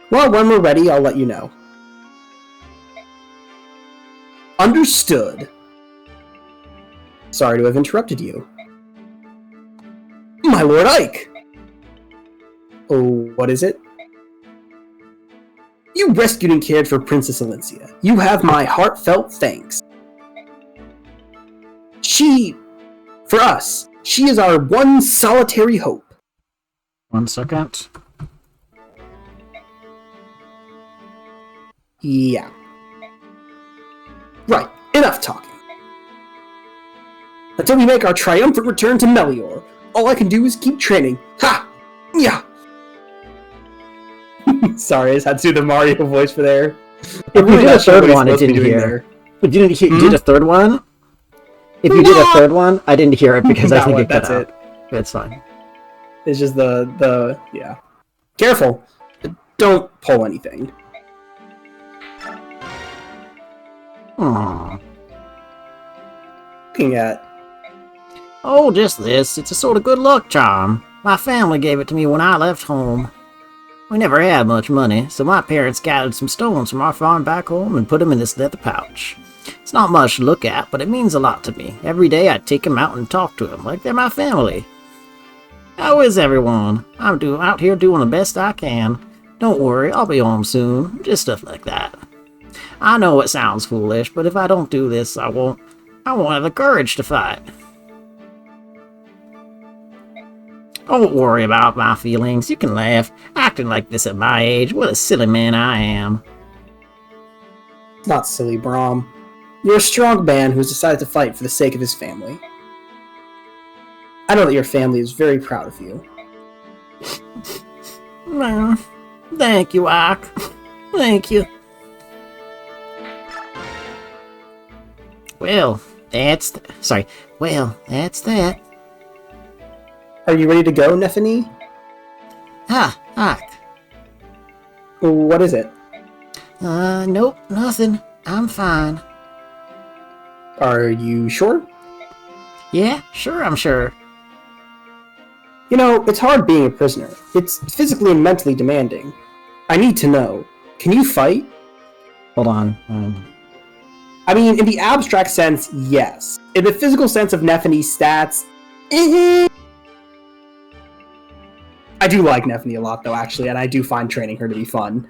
Well, when we're ready, I'll let you know. Understood. Sorry to have interrupted you. My Lord Ike! Oh, what is it? You rescued and cared for Princess Alencia. You have my heartfelt thanks. For us, she is our one solitary hope. 1 second. Yeah. Right, enough talking. Until we make our triumphant return to Melior, all I can do is keep training. Ha! Yeah! Sorry, I just had to do the Mario voice for there. If you did a third one, I didn't hear. If you did a third one? If you did a third one, I didn't hear it because I think it cut out. It's fine. It's just yeah. Careful. Don't pull anything. Aww. Looking at... Oh, just this. It's a sort of good luck charm. My family gave it to me when I left home. We never had much money, so my parents gathered some stones from our farm back home and put them in this leather pouch. It's not much to look at, but it means a lot to me. Every day I take them out and talk to them like they're my family. How is everyone? I'm out here doing the best I can. Don't worry, I'll be home soon. Just stuff like that. I know it sounds foolish, but if I don't do this, I won't have the courage to fight. Don't worry about my feelings. You can laugh. Acting like this at my age, what a silly man I am. It's not silly, Braum. You're a strong man who's decided to fight for the sake of his family. I know that your family is very proud of you. Thank you, Ike. Thank you. Well, that's that. Are you ready to go, Nefany? Ike. What is it? Nope, nothing. I'm fine. Are you sure? Yeah, sure, I'm sure. You know, it's hard being a prisoner. It's physically and mentally demanding. I need to know. Can you fight? Hold on. I mean, in the abstract sense, yes. In the physical sense of Nefany's stats, I do like Nefany a lot, though, actually, and I do find training her to be fun.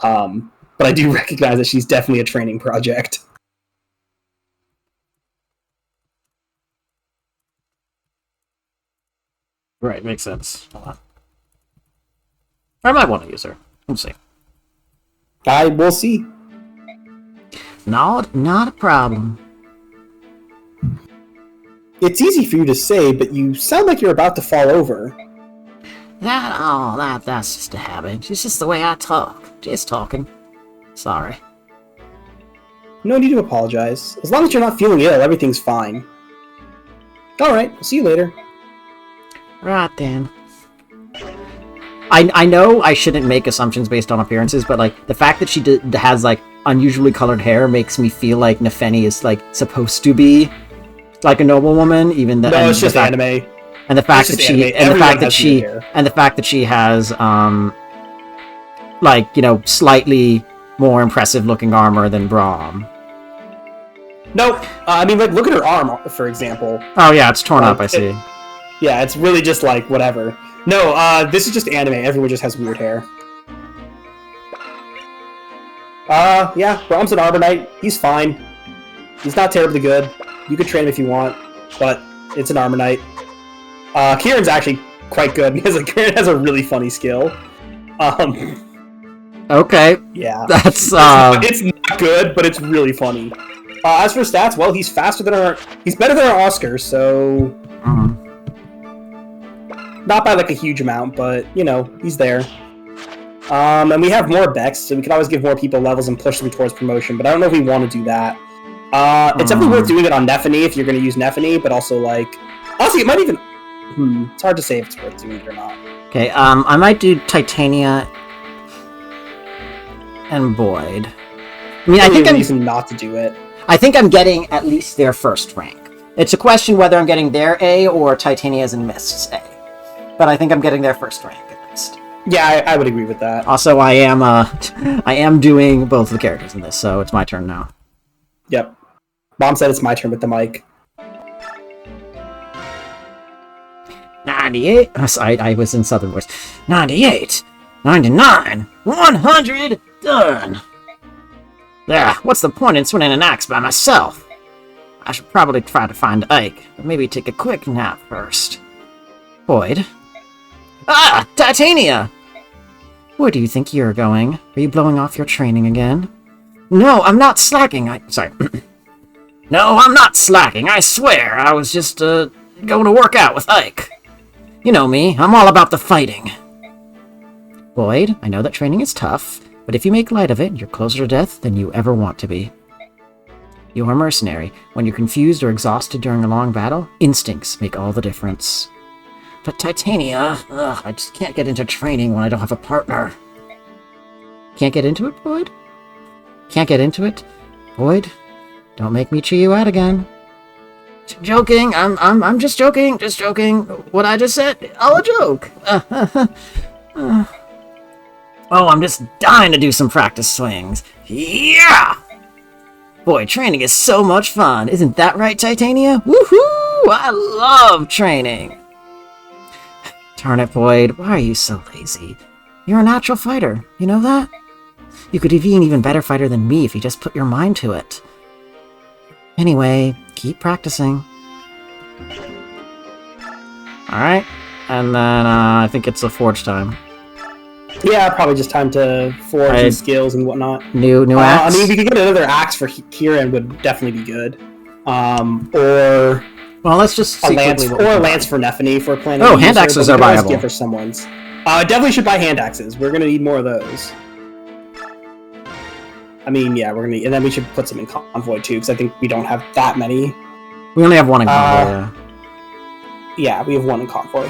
But I do recognize that she's definitely a training project. Right, makes sense. Hold on. I might want to use her. We'll see. We'll see. Not a problem. It's easy for you to say, but you sound like you're about to fall over. That's just a habit. It's just the way I talk. Just talking. Sorry. No need to apologize. As long as you're not feeling ill, everything's fine. Alright, I'll see you later. Right then. I know I shouldn't make assumptions based on appearances, but like the fact that she has like unusually colored hair makes me feel like Nefany is like supposed to be like a noblewoman, even though no, it's just anime. And the fact that she has like, you know, slightly more impressive looking armor than Braum. Nope. I mean, like, look at her arm, for example. Oh yeah, it's torn up, I see. Yeah, it's really just like whatever. No, this is just anime. Everyone just has weird hair. Yeah, Braum's an Arbor Knight. He's fine. He's not terribly good. You could train him if you want, but it's an Arbor Knight. Kieran's actually quite good because like, Kieran has a really funny skill. Okay. Yeah. That's It's not good, but it's really funny. As for stats, well, he's faster than he's better than our Oscar, so not by like a huge amount, but you know, he's there. And we have more Becks, so we can always give more people levels and push them towards promotion, but I don't know if we want to do that. It's definitely worth doing it on Nefany if you're going to use Nefany, but also like honestly, it might even it's hard to say if it's worth doing it or not. Okay, I might do Titania. and Boyd. I mean, I think a I'm reason not to do it. I think I'm getting at least their first rank. It's a question whether I'm getting their A or Titania's and Mist's A. But I think I'm getting their first rank at least. Yeah, I would agree with that. Also, I am doing both the characters in this, so it's my turn now. Yep. Mom said it's my turn with the mic. 98. I was in Southern voice. 98. 99. 100. Done. There. What's the point in swinging an axe by myself? I should probably try to find Ike, but maybe take a quick nap first. Boyd. Ah! Titania! Where do you think you're going? Are you blowing off your training again? No, I'm not slacking. Sorry. No, I'm not slacking. I swear. I was just, going to work out with Ike. You know me. I'm all about the fighting. Boyd, I know that training is tough, but if you make light of it, you're closer to death than you ever want to be. You're a mercenary. When you're confused or exhausted during a long battle, instincts make all the difference. But Titania, I just can't get into training when I don't have a partner. Can't get into it, Boyd? Can't get into it? Boyd, don't make me chew you out again. Joking, I'm just joking, What I just said, all a joke. Oh, I'm just dying to do some practice swings. Yeah! Boy, training is so much fun. Isn't that right, Titania? Woohoo! I love training. Darn it, Boyd. Why are you so lazy? You're a natural fighter. You know that? You could be an even better fighter than me if you just put your mind to it. Anyway, keep practicing. Alright. And then, I think it's a forge time. Yeah, probably just time to forge and skills and whatnot. New axe? I mean, we could get another axe for Kieran would definitely be good. Or... Well, let's just see a lance for Nephany for planning. Oh, hand axes are viable. Get for someone's. Definitely should buy hand axes. We're gonna need more of those. I mean, yeah, we're gonna, and then we should put some in convoy too, because I think we don't have that many. We only have one in convoy. Yeah. Yeah, we have one in convoy.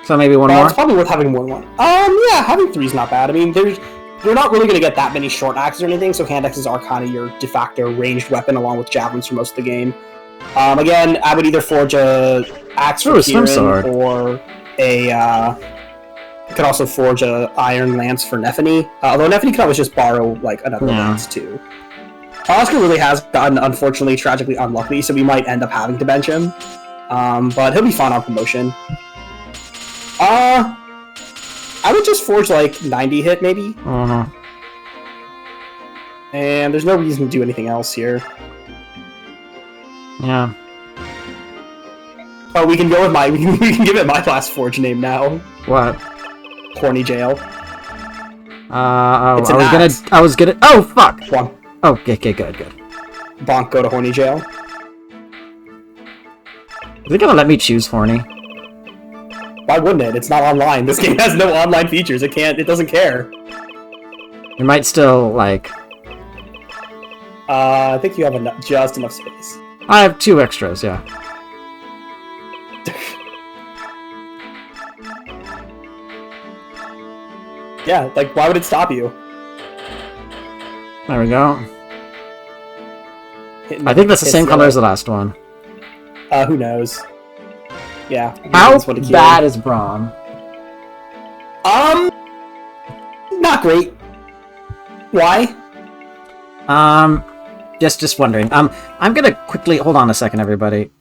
So maybe one more. It's probably worth having more than one. Yeah, having 3 is not bad. I mean, you're not really gonna get that many short axes or anything, so hand axes are kind of your de facto ranged weapon, along with javelins for most of the game. Again, I would either forge a axe for Kieran, or could also forge a iron lance for Nephany. Although Nephany can always just borrow like another lance too. Oscar really has gotten, unfortunately, tragically unlucky, so we might end up having to bench him. But he'll be fine on promotion. I would just forge like 90 hit maybe. And there's no reason to do anything else here. Yeah. Oh, we can go with we can give it my last forge name now. What? Horny Jail. I was gonna. Oh fuck! Bonk. Oh, okay, good. Bonk, go to Horny Jail. Are they gonna let me choose Horny? Why wouldn't it? It's not online. This game has no online features. It doesn't care. It might still, like... I think you have just enough space. I have 2 extras, yeah. Yeah, like, why would it stop you? There we go. I think that's the same color as the last one. Who knows? Yeah. How bad is Braum? Not great. Why? Just wondering. I'm gonna quickly hold on a second, everybody.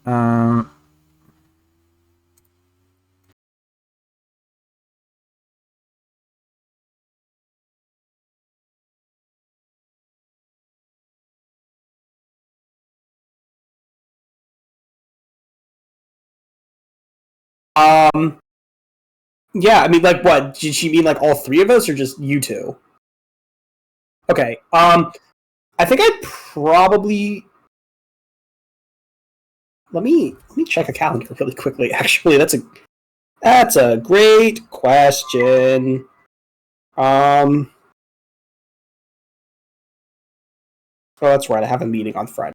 Yeah, I mean, like, what? Did she mean, like, all 3 of us, or just you 2? Okay, I think I'd probably... Let me check a calendar really quickly, actually. That's a great question. Oh, that's right, I have a meeting on Friday.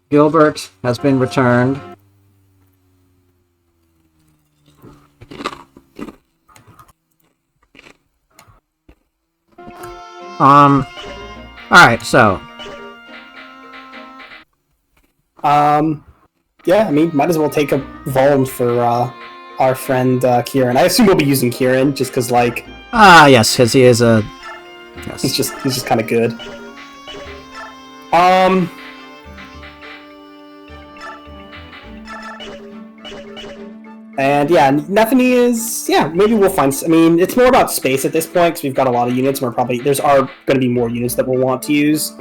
Gilbert has been returned. Alright, so. Yeah, I mean, might as well take a Volm for, our friend, Kieran. I assume we'll be using Kieran, just because, like... Yes, because he is a... Yes. He's just kind of good. And yeah, Nethany is... Yeah, maybe we'll find... I mean, it's more about space at this point, because we've got a lot of units, and we're probably... There's going to be more units that we'll want to use.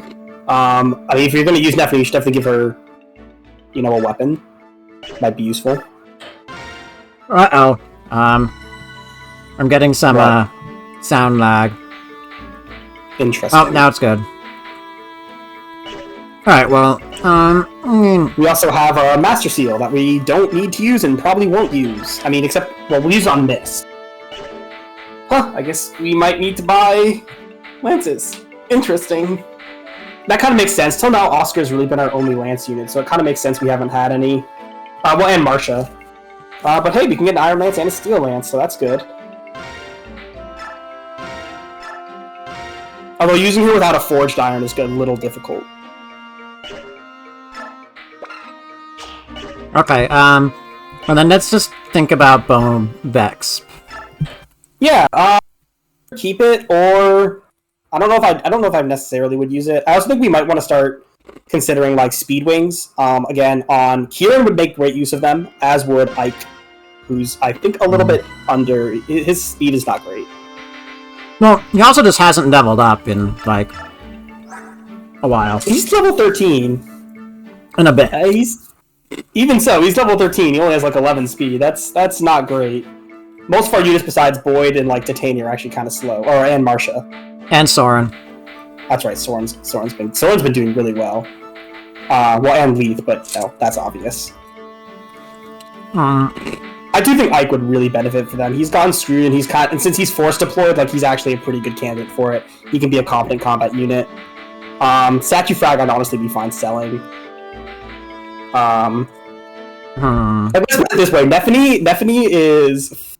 I mean, if you're going to use Nethany, you should definitely give her, you know, a weapon. Might be useful. Uh-oh. I'm getting some, sound lag. Interesting. Oh, now it's good. Alright, well, We also have a Master Seal that we don't need to use and probably won't use. I mean, except... Well, we'll use it on Miss. Huh, I guess we might need to buy... Lances. Interesting. That kind of makes sense. Till now, Oscar's really been our only Lance unit, so it kind of makes sense we haven't had any. Well, and Marcia. But hey, we can get an Iron Lance and a Steel Lance, so that's good. Although using her without a Forged Iron is a little difficult. okay, well then let's just think about Bone Vex. Yeah, keep it, or... I don't know if I necessarily would use it. I also think we might want to start considering, like, Speed Wings. Again, on... Kieran would make great use of them, as would Ike, who's, I think, a little bit under... His speed is not great. Well, he also just hasn't leveled up in, like, a while. He's level 13. In a bit. Even so, he's level 13. He only has, like, 11 speed. That's not great. Most of our units besides Boyd and, like, Titania are actually kind of slow. And Marcia. And Soren. That's right, Soren's been doing really well. Well, and Leith, but no, that's obvious. I do think Ike would really benefit for them. He's gotten screwed, and since he's force deployed, like, he's actually a pretty good candidate for it. He can be a competent combat unit. Statue Frag I'd honestly be fine selling. Let's put it this way, Nethany is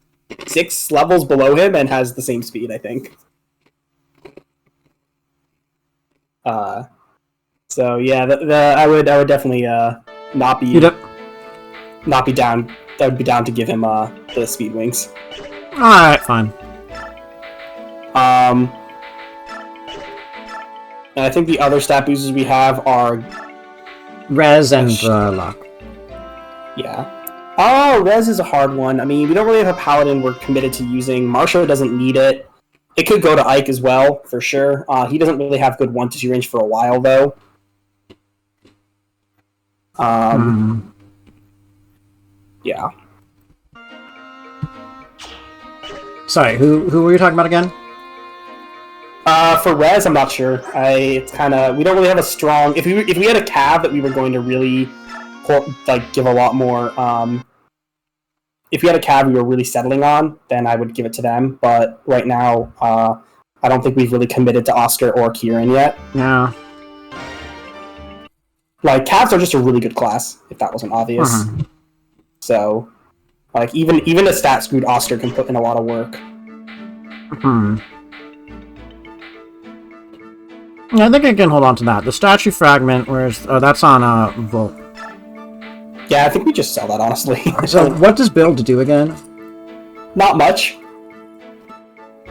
6 levels below him and has the same speed, I think. So yeah, I would definitely not be down. I would be down to give him the Speed Wings. Alright, fine. And I think the other stat boosters we have are Rez and Luck. Yeah. Oh, Rez is a hard one. I mean, we don't really have a Paladin we're committed to using. Marshall doesn't need it. It could go to Ike as well, for sure. He doesn't really have good 1-2 range for a while, though. Yeah. Sorry, who were you talking about again? For Rez, I'm not sure. It's kind of... We don't really have a strong... If we had a Cav that we were going to really, give a lot more... If we had a Cav we were really settling on, then I would give it to them. But right now, I don't think we've really committed to Oscar or Kieran yet. Yeah. Like, Cavs are just a really good class, if that wasn't obvious. So, like, even a stat screwed Oscar can put in a lot of work. Yeah, I think I can hold on to that. The statue fragment, that's on Volt. Yeah, I think we just sell that, honestly. So, what does build do again? Not much.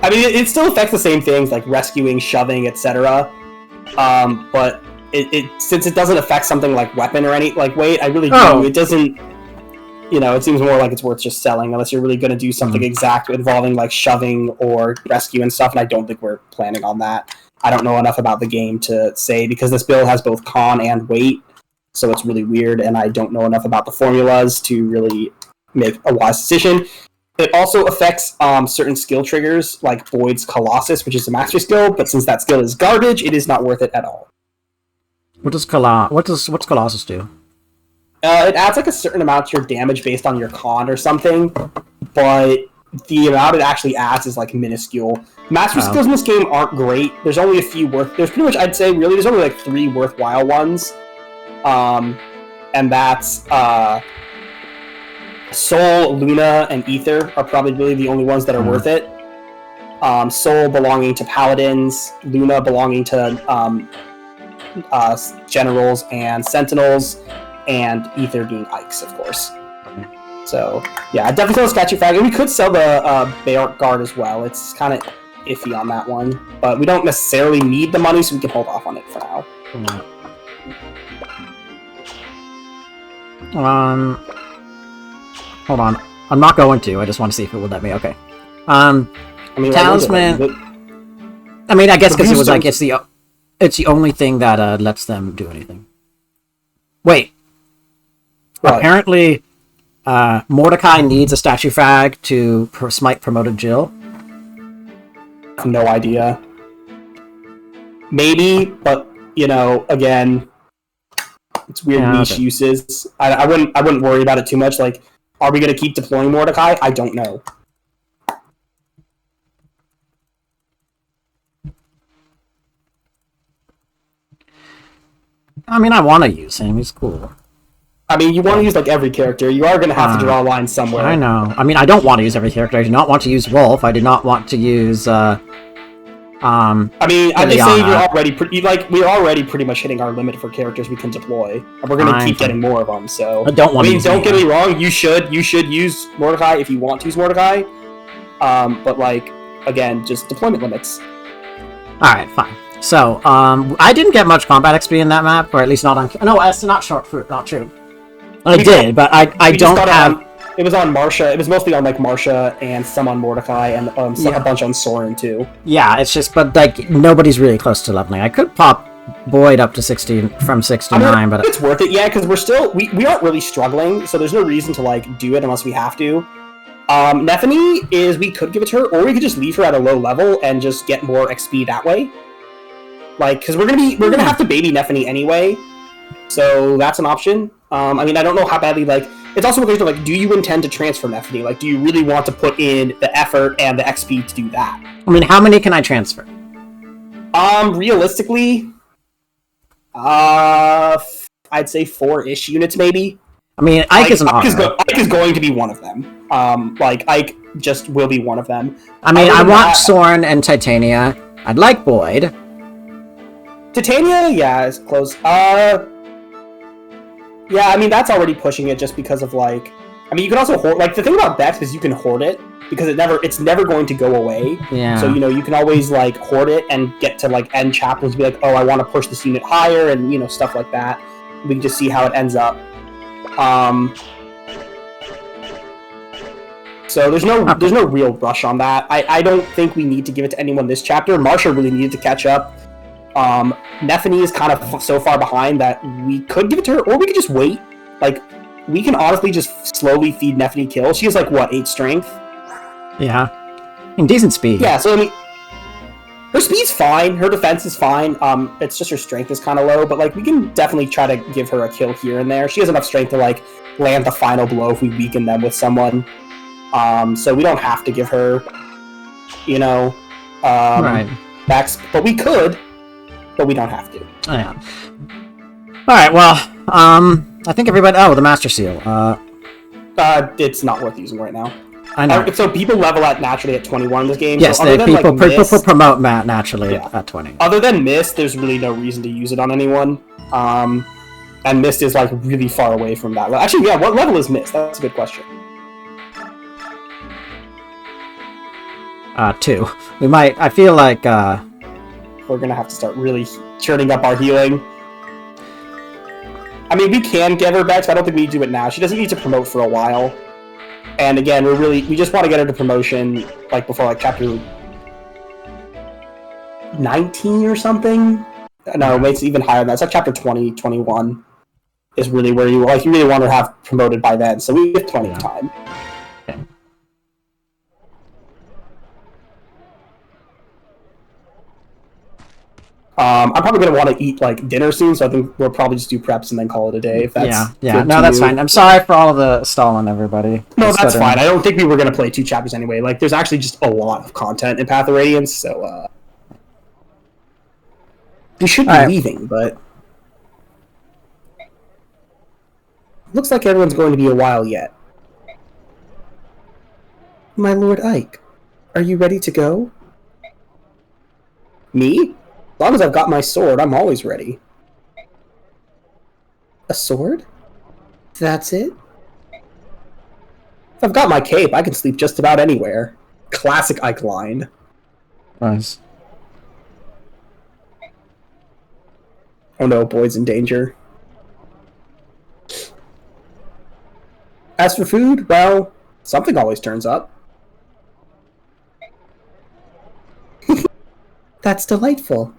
I mean, it still affects the same things, like rescuing, shoving, etc. But since it doesn't affect something like weapon or any weight, I really do. It doesn't. It seems more like it's worth just selling unless you're really going to do something exact involving like shoving or rescue and stuff. And I don't think we're planning on that. I don't know enough about the game to say because this build has both con and weight, so it's really weird. And I don't know enough about the formulas to really make a wise decision. It also affects certain skill triggers, like Boyd's Colossus, which is a mastery skill. But since that skill is garbage, it is not worth it at all. What's Colossus do? It adds like a certain amount to your damage based on your con or something, but the amount it actually adds is like minuscule. Mastery skills in this game aren't great. There's only a few there's pretty much, I'd say, really, there's only like 3 worthwhile ones. And that's Soul, Luna, and Ether are probably really the only ones that are worth it. Soul belonging to Paladins, Luna belonging to Generals and Sentinels, and Ether being Ikes, of course. So, yeah, I definitely sell the Statue Fag, and we could sell the Bayark Guard as well. It's kind of iffy on that one, but we don't necessarily need the money, so we can hold off on it for now. Hold on. I'm not going to. I just want to see if it would let me. Okay. I mean, Talisman. I mean, I guess because it was like it's the only thing that lets them do anything. Wait. What? Apparently, Mordecai needs a statue fag to smite promoted Jill. No idea. Maybe, but you know, again, it's weird niche uses. I wouldn't worry about it too much. Like, are we going to keep deploying Mordecai? I don't know. I mean, I want to use him. He's cool. I mean, you want to use like every character. You are going to have to draw a line somewhere. I know. I mean, I don't want to use every character. I do not want to use Wolf. I do not want to use. I mean, I just say we're already pretty much hitting our limit for characters we can deploy, and we're going to keep getting more of them. So I don't want. I mean, don't get me wrong. You should use Mordecai if you want to use Mordecai. But like again, just deployment limits. All right, fine. So, I didn't get much combat XP in that map, or at least not on. No, it's not short fruit. Not true. I did, but I don't have. It was on Marsha. It was mostly on like Marsha and some on Mordecai and a bunch on Soren too. Yeah, it's just, but like nobody's really close to leveling. I could pop Boyd up to 60 from 69, but it's worth it. Yeah, because we aren't really struggling, so there's no reason to like do it unless we have to. Neffany is we could give it to her, or we could just leave her at a low level and just get more XP that way. Like, because we're gonna have to baby Neffany anyway, so that's an option. I mean, I don't know how badly, like, it's also a question of, like, do you intend to transfer Neffany? Like, do you really want to put in the effort and the XP to do that? I mean, how many can I transfer? Realistically, I'd say 4-ish units, maybe. I mean, Ike is an Ike is going to be one of them. Like, Ike just will be one of them. I mean, I want Soren and Titania. I'd like Boyd. Titania, yeah, is close. Yeah, I mean, that's already pushing it just because of, like... I mean, you can also hoard... Like, the thing about Bex is you can hoard it, because it's never going to go away. Yeah. So, you know, you can always, like, hoard it and get to, like, end chapters and be like, oh, I want to push this unit higher, and, you know, stuff like that. We can just see how it ends up. So there's no real rush on that. I don't think we need to give it to anyone this chapter. Marsha really needed to catch up. Neffany is kind of so far behind that we could give it to her, or we could just wait. Like, we can honestly just slowly feed Neffany kills. She has, like, what, 8 strength? Yeah. And decent speed. Yeah, so, I mean, her speed's fine, her defense is fine, it's just her strength is kind of low, but, like, we can definitely try to give her a kill here and there. She has enough strength to, like, land the final blow if we weaken them with someone. So we don't have to give her, you know, right. Backs, but we could. But we don't have to. Oh, yeah. Alright, well, I think everybody... Oh, the Master Seal. It's not worth using right now. I know. So people level at naturally at 21 in this game. Yes, so people promote Matt naturally at 20. Other than Mist, there's really no reason to use it on anyone. And Mist is, like, really far away from that. Actually, yeah, what level is Mist? That's a good question. 2. We might... I feel like, we're gonna have to start really churning up our healing. I mean, we can get her back, so I don't think we need to do it now. She doesn't need to promote for a while. And again, we just want to get her to promotion, like, before, like, chapter 19 or something? No, it's even higher than that. It's like chapter 20, 21 is really where you really want to have promoted by then. So we have plenty of time. Okay. I'm probably going to want to eat, like, dinner soon, so I think we'll probably just do preps and then call it a day, if that's Yeah, no, that's fine. I'm sorry for all of the stalling, everybody. No, that's fine. I don't think we were going to play 2 chapters anyway. Like, there's actually just a lot of content in Path of Radiance, so, we should be leaving, but... Looks like everyone's going to be a while yet. My Lord Ike, are you ready to go? Me? As long as I've got my sword, I'm always ready. A sword? That's it? If I've got my cape, I can sleep just about anywhere. Classic Ike line. Nice. Oh no, boy's in danger. As for food, well, something always turns up. That's delightful.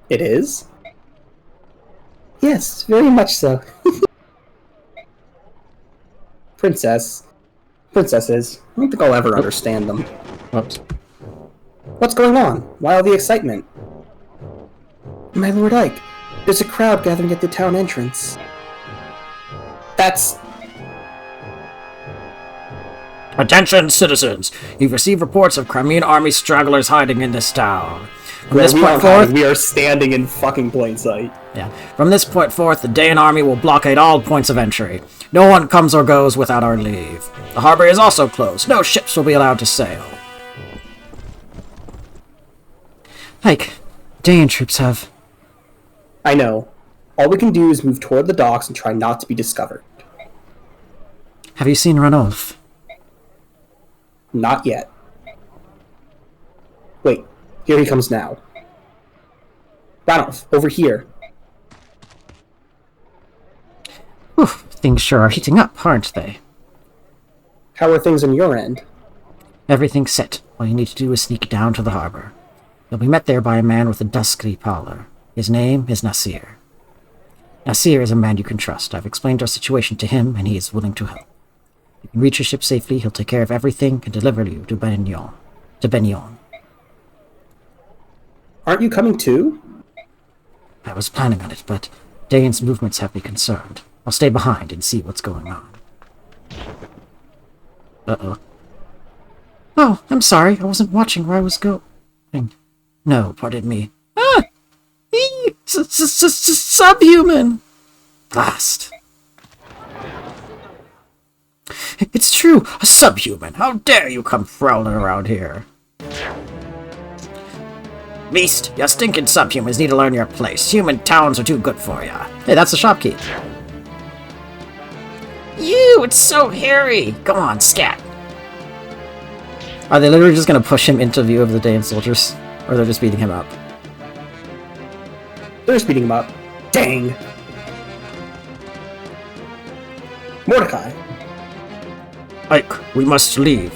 It is? Yes, very much so. Princesses. I don't think I'll ever understand them. Whoops. What's going on? Why all the excitement? My Lord Ike, there's a crowd gathering at the town entrance. That's... Attention, citizens! You've received reports of Crimean army stragglers hiding in this town. From this point forth, we are standing in fucking plain sight. From this point forth, the Dayan army will blockade all points of entry. No one comes or goes without our leave. The harbor is also closed. No ships will be allowed to sail. Ike, Dayan troops have... I know. All we can do is move toward the docks and try not to be discovered. Have you seen Ranulf? Not yet. Wait, here he comes now. Ranulf, over here. Whew, things sure are heating up, aren't they? How are things on your end? Everything's set. All you need to do is sneak down to the harbor. You'll be met there by a man with a dusky pallor. His name is Nasir. Nasir is a man you can trust. I've explained our situation to him, and he is willing to help. You can reach your ship safely, he'll take care of everything, and deliver you to Benyon. Aren't you coming too? I was planning on it, but Dayan's movements have me concerned. I'll stay behind and see what's going on. Uh-oh. Oh, I'm sorry. I wasn't watching where I was going. No, pardon me. Ah! Subhuman! Blast. It's true! A subhuman! How dare you come prowling around here? Beast, you stinking subhumans need to learn your place. Human towns are too good for ya. Hey, that's the shopkeep. Ew, it's so hairy! Go on, scat. Are they literally just gonna push him into view of the Dayan soldiers? Or they're just beating him up? They're just beating him up. Dang! Mordecai! Ike, we must leave.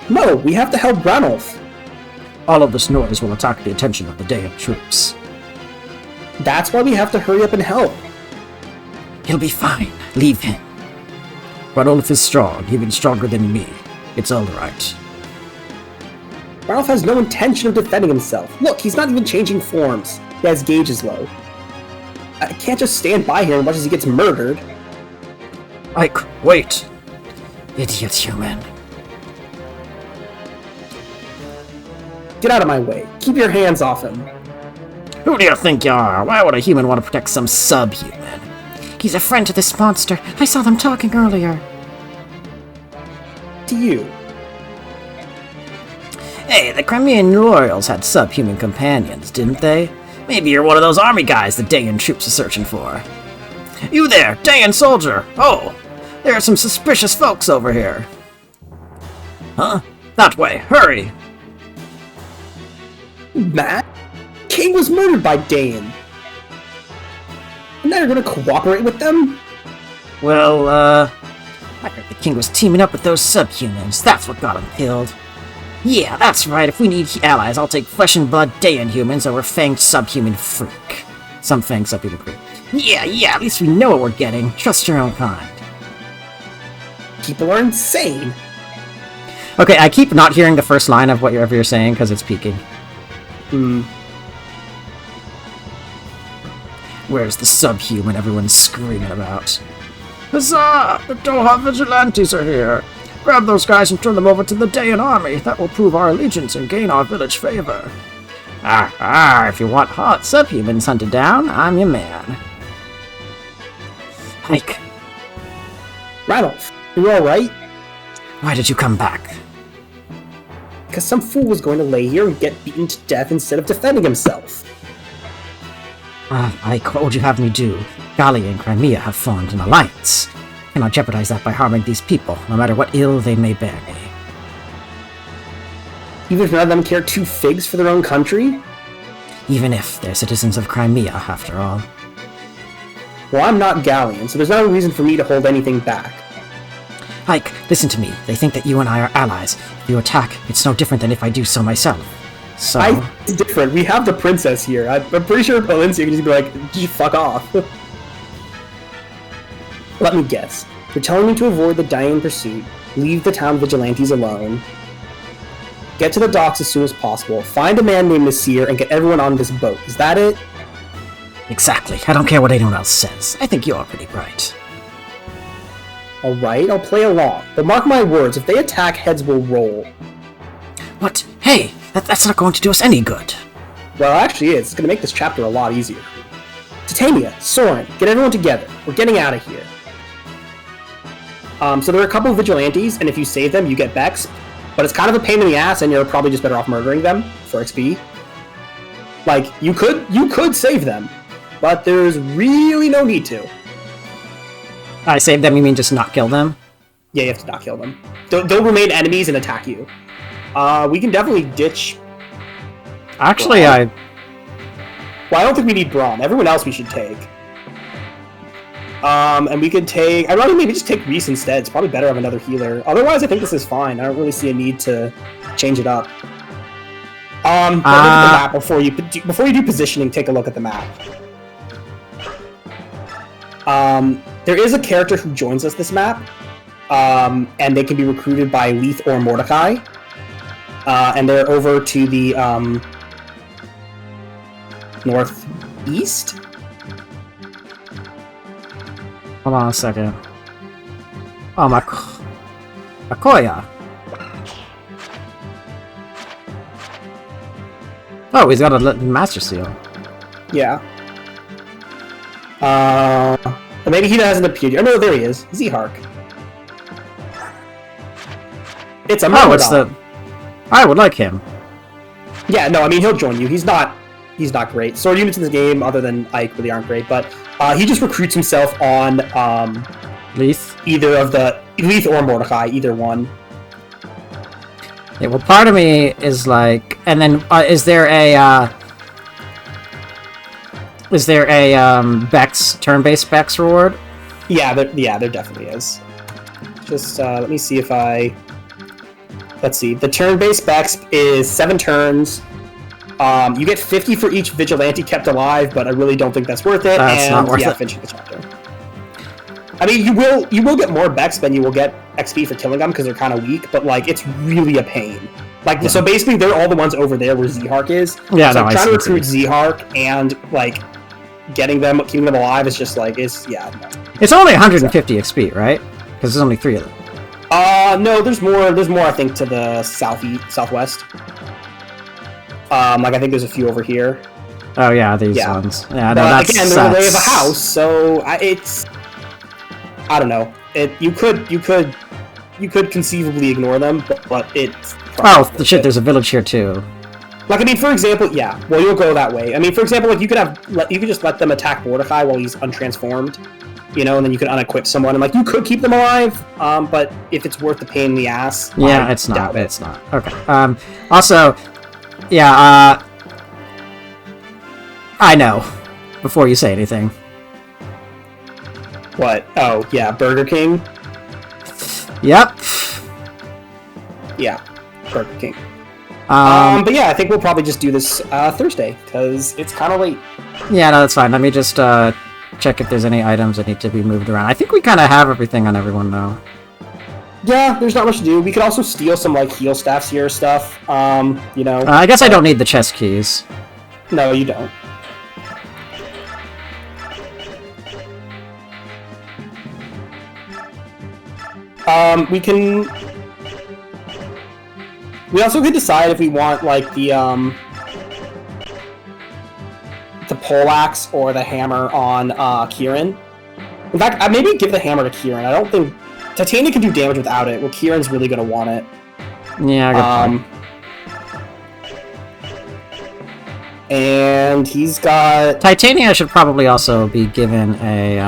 No, we have to help Ranulf. All of this noise will attract the attention of the Dayan troops. That's why we have to hurry up and help. He'll be fine. Leave him. Ranulf is strong, even stronger than me. It's all right. Ranulf has no intention of defending himself. Look, he's not even changing forms. He has gauges low. I can't just stand by here and watch as he gets murdered. Ike, wait! Idiot human. Get out of my way. Keep your hands off him. Who do you think you are? Why would a human want to protect some subhuman? He's a friend to this monster. I saw them talking earlier. To you. Hey, the Crimean Royals had subhuman companions, didn't they? Maybe you're one of those army guys the Dayan troops are searching for. You there, Dayan soldier! Oh, there are some suspicious folks over here. Huh? That way, hurry! Matt? King was murdered by Dayan. And now you're gonna cooperate with them? Well, I heard the king was teaming up with those subhumans. That's what got him killed. Yeah, that's right. If we need allies, I'll take flesh and blood Dayan humans over fanged subhuman freak. Some fanged subhuman freak. Yeah, at least we know what we're getting. Trust your own kind. People are insane. Okay, I keep not hearing the first line of whatever you're saying because it's peaking. Where's the subhuman everyone's screaming about? Huzzah! The Doha vigilantes are here! Grab those guys and turn them over to the Dayan army. That will prove our allegiance and gain our village favor. If you want hot subhumans hunted down, I'm your man. Hike, Ranulph, you alright? why did you come back? Because some fool was going to lay here and get beaten to death instead of defending himself. Ike, what would you have me do? Gallia and Crimea have formed an alliance. Cannot jeopardize that by harming these people, no matter what ill they may bear me. Even if none of them care two figs for their own country? Even if they're citizens of Crimea, after all. Well, I'm not Gallian, so there's no reason for me to hold anything back. Ike, listen to me. They think that you and I are allies. If you attack, it's no different than if I do so myself. So... It's different. We have the princess here. I'm pretty sure Valencia can just be like, just fuck off. Let me guess. You're telling me to avoid the dying pursuit, leave the town vigilantes alone, get to the docks as soon as possible, find a man named Nasir, and get everyone on this boat. Is that it? Exactly. I don't care what anyone else says. I think you're pretty bright. Alright, I'll play along. But mark my words, if they attack, heads will roll. What? Hey! That's not going to do us any good. Well, it actually is. It's going to make this chapter a lot easier. Titania, Soren, get everyone together. We're getting out of here. So there are a couple of vigilantes, and if you save them, you get Bex. But it's kind of a pain in the ass, and you're probably just better off murdering them for XP. Like, you could save them, but there's really no need to. I save them, you mean just not kill them? Yeah, you have to not kill them. They'll remain enemies and attack you. We can definitely ditch... Actually, Well, I don't think we need Braum. Everyone else we should take. And we could take... I'd rather maybe just take Reese instead. It's probably better to have another healer. Otherwise, I think this is fine. I don't really see a need to change it up. Look at the map before you do positioning. Take a look at the map. There is a character who joins us this map, and they can be recruited by Leith or Mordecai, and they're over to the northeast. hold on a second. Oh, Akoya. Oh, he's got a Master Seal. Yeah. Maybe he hasn't appeared yet. Oh, no, there he is. Zehark. It's a Myrmidon. Oh, it's the... I would like him. Yeah, no, I mean, he'll join you. He's not great. Sword units in this game, other than Ike, really aren't great, but he just recruits himself on Leith? either of the... Leith or Mordecai, either one. Yeah, well, part of me is like... And then, is there a Bex, turn-based Bex reward? Yeah, there definitely is. Just, let me see if I... Let's see. The turn-based Bex is 7 turns. You get 50 for each vigilante kept alive, but I really don't think that's worth it. That's not worth it. Finishing the chapter. I mean, you will get more Bex than you will get XP for killing them because they're kind of weak, but like it's really a pain. Like so, basically, they're all the ones over there where Zehark is. Yeah, so no, trying to recruit Zehark and like keeping them alive is just like No. It's only 150 XP, right? Because there's only 3 of them. No, there's more. There's more, I think, to the southwest. Like I think there's a few over here. Oh yeah, these ones. Yeah, no, that's again, they're in the way of a house, so it's. I don't know. You could conceivably ignore them, but it's. Oh shit! There's a village here too. Like I mean, for example, yeah. Well, you'll go that way. I mean, for example, like you could just let them attack Mordecai while he's untransformed, and then you could unequip someone, and like you could keep them alive. But if it's worth the pain in the ass, yeah, it's not. It's not. Okay. Also, yeah. I know. Before you say anything. What? Oh, yeah, Burger King. Yep. Yeah, Burger King. But yeah, I think we'll probably just do this Thursday because it's kind of late. Yeah, no, that's fine. Let me just check if there's any items that need to be moved around. I think we kind of have everything on everyone though. Yeah, there's not much to do. We could also steal some like heal staffs here stuff. I guess I don't need the chest keys. No, you don't. We also could decide if we want like the poleaxe or the hammer on Kieran. In fact, I maybe give the hammer to Kieran. I don't think Titania can do damage without it. Well, Kieran's really gonna want it. Yeah, good point. And he's got... Titania should probably also be given a,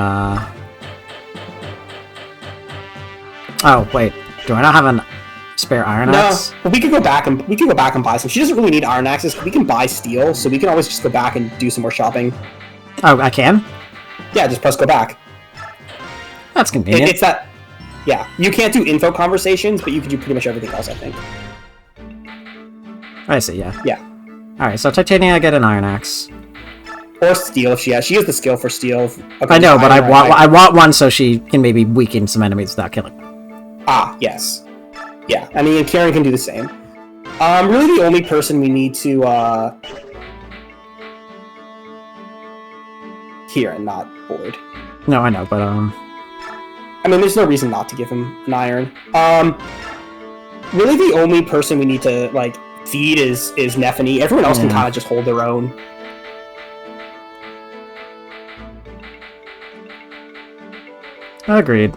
Oh, wait. Do I not have a spare Iron Axe? No, but we could go back and buy some. She doesn't really need Iron Axes. We can buy steel, so we can always just go back and do some more shopping. Oh, I can? Yeah, just press go back. That's convenient. It's that... Yeah, you can't do info conversations, but you can do pretty much everything else, I think. I see, yeah. Yeah. Alright, so Titania, get an Iron Axe. Or steel if she has. She has the skill for steel. Okay, I know, but I want one so she can maybe weaken some enemies without killing. Ah, yes. Yeah, I mean, Kieran can do the same. Really the only person we need to, Kieran, not Boyd. No, I know, but, I mean, there's no reason not to give him an iron. Really the only person we need to, like, feed is Nephany. Everyone else can kind of just hold their own. Agreed.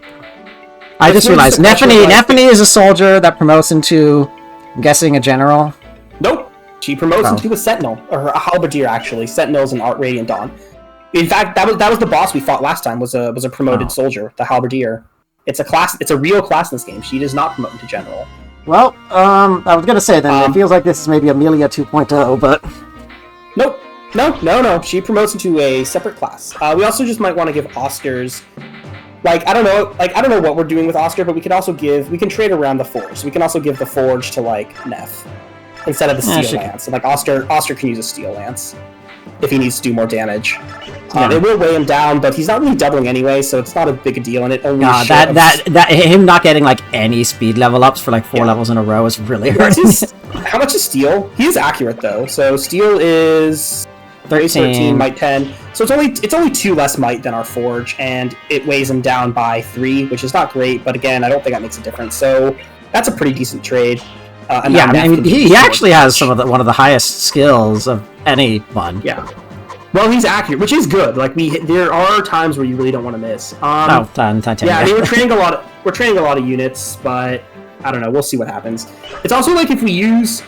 I just realized Nephany is a soldier that promotes into, I'm guessing, a general. Nope. She promotes into a sentinel, or a halberdier actually. Sentinel's an Art Radiant Dawn. In fact, that was the boss we fought last time. Was a promoted soldier, the halberdier. It's a class. It's a real class in this game. She does not promote into general. Well, I was gonna say then it feels like this is maybe Amelia 2.0, but nope. No. She promotes into a separate class. We also just might want to give Oscar's. I don't know what we're doing with Oscar, but we can trade around the forge. So we can also give the forge to, Neff, instead of the steel lance. So, Oscar can use a steel lance if he needs to do more damage. It will weigh him down, but he's not really doubling anyway, so it's not a big a deal, and it only him not getting, any speed level ups for, 4 levels in a row is really hurting. How much is steel? He is accurate, though. So steel is... 13, might 10. So it's only 2 less might than our forge, and it weighs him down by 3, which is not great, but again, I don't think that makes a difference. So that's a pretty decent trade. He actually has one of the highest skills of anyone. Yeah. Well, he's accurate, which is good. There are times where you really don't want to miss. Titania. Yeah, I mean, we're training a lot of units, but I don't know. We'll see what happens. It's also if we use,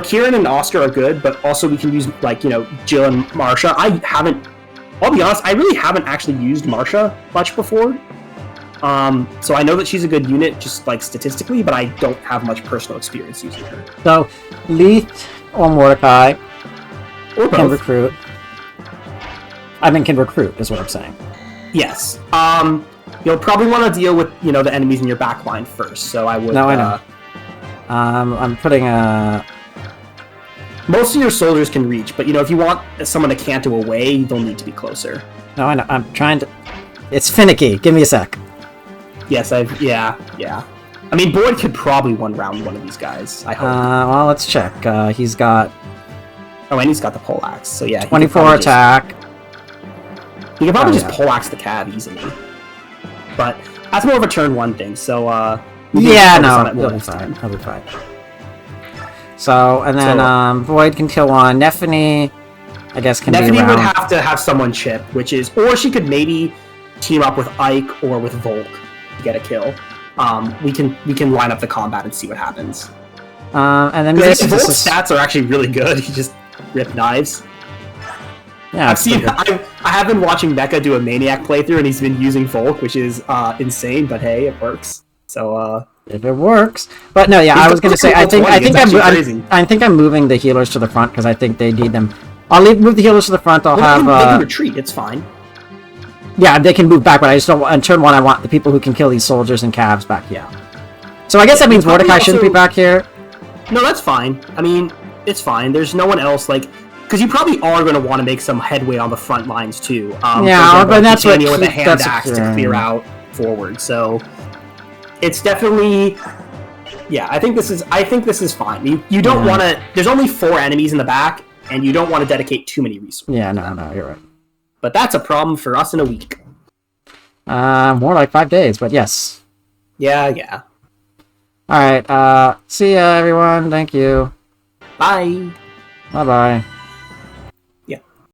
Kieran and Oscar are good, but also we can use Jill and Marsha. I'll be honest, I really haven't actually used Marsha much before. So I know that she's a good unit, just statistically, but I don't have much personal experience using her. So, Leith or Mordecai can recruit. Can recruit, is what I'm saying. Yes. You'll probably want to deal with, the enemies in your backline first, so I would... No, I know. I'm putting a... Most of your soldiers can reach, but, if you want someone to canto away, they'll need to be closer. No, I know. I'm trying to... It's finicky. Give me a sec. Yes, yeah. I mean, Boyd could probably one-round one of these guys, I hope. Well, let's check. He's got... Oh, and he's got the poleaxe, so yeah. 24 attack. He could probably just poleaxe the cab easily. But that's more of a turn 1 thing, so, he'll be fine. He'll be fine. So, and then, Void can kill one. Nephany, I guess, can be around. Nephany would have to have someone chip, or she could maybe team up with Ike or with Volk to get a kill. We can line up the combat and see what happens. And then Volk's stats are actually really good. He just rip knives. Yeah, I have been watching Mecha do a Maniac playthrough, and he's been using Volk, which is insane, but hey, it works. So, if it works. But no, yeah, I was gonna say, I think I'm moving the healers to the front, because I think they need them. I'll move the healers to the front, they can retreat, it's fine. Yeah, they can move back, but I just don't want, in turn 1, I want the people who can kill these soldiers and calves back, So I guess that means Mordecai shouldn't be back here. No, that's fine. I mean, it's fine. There's no one else, because you probably are going to want to make some headway on the front lines, too. But that's what... with a hand axe to clear out forward, so... It's definitely... Yeah, I think this is fine. You don't want to... There's only 4 enemies in the back, and you don't want to dedicate too many resources. Yeah, no, you're right. But that's a problem for us in a week. More like 5 days, but yes. Yeah. Alright, see ya, everyone. Thank you. Bye. Bye-bye.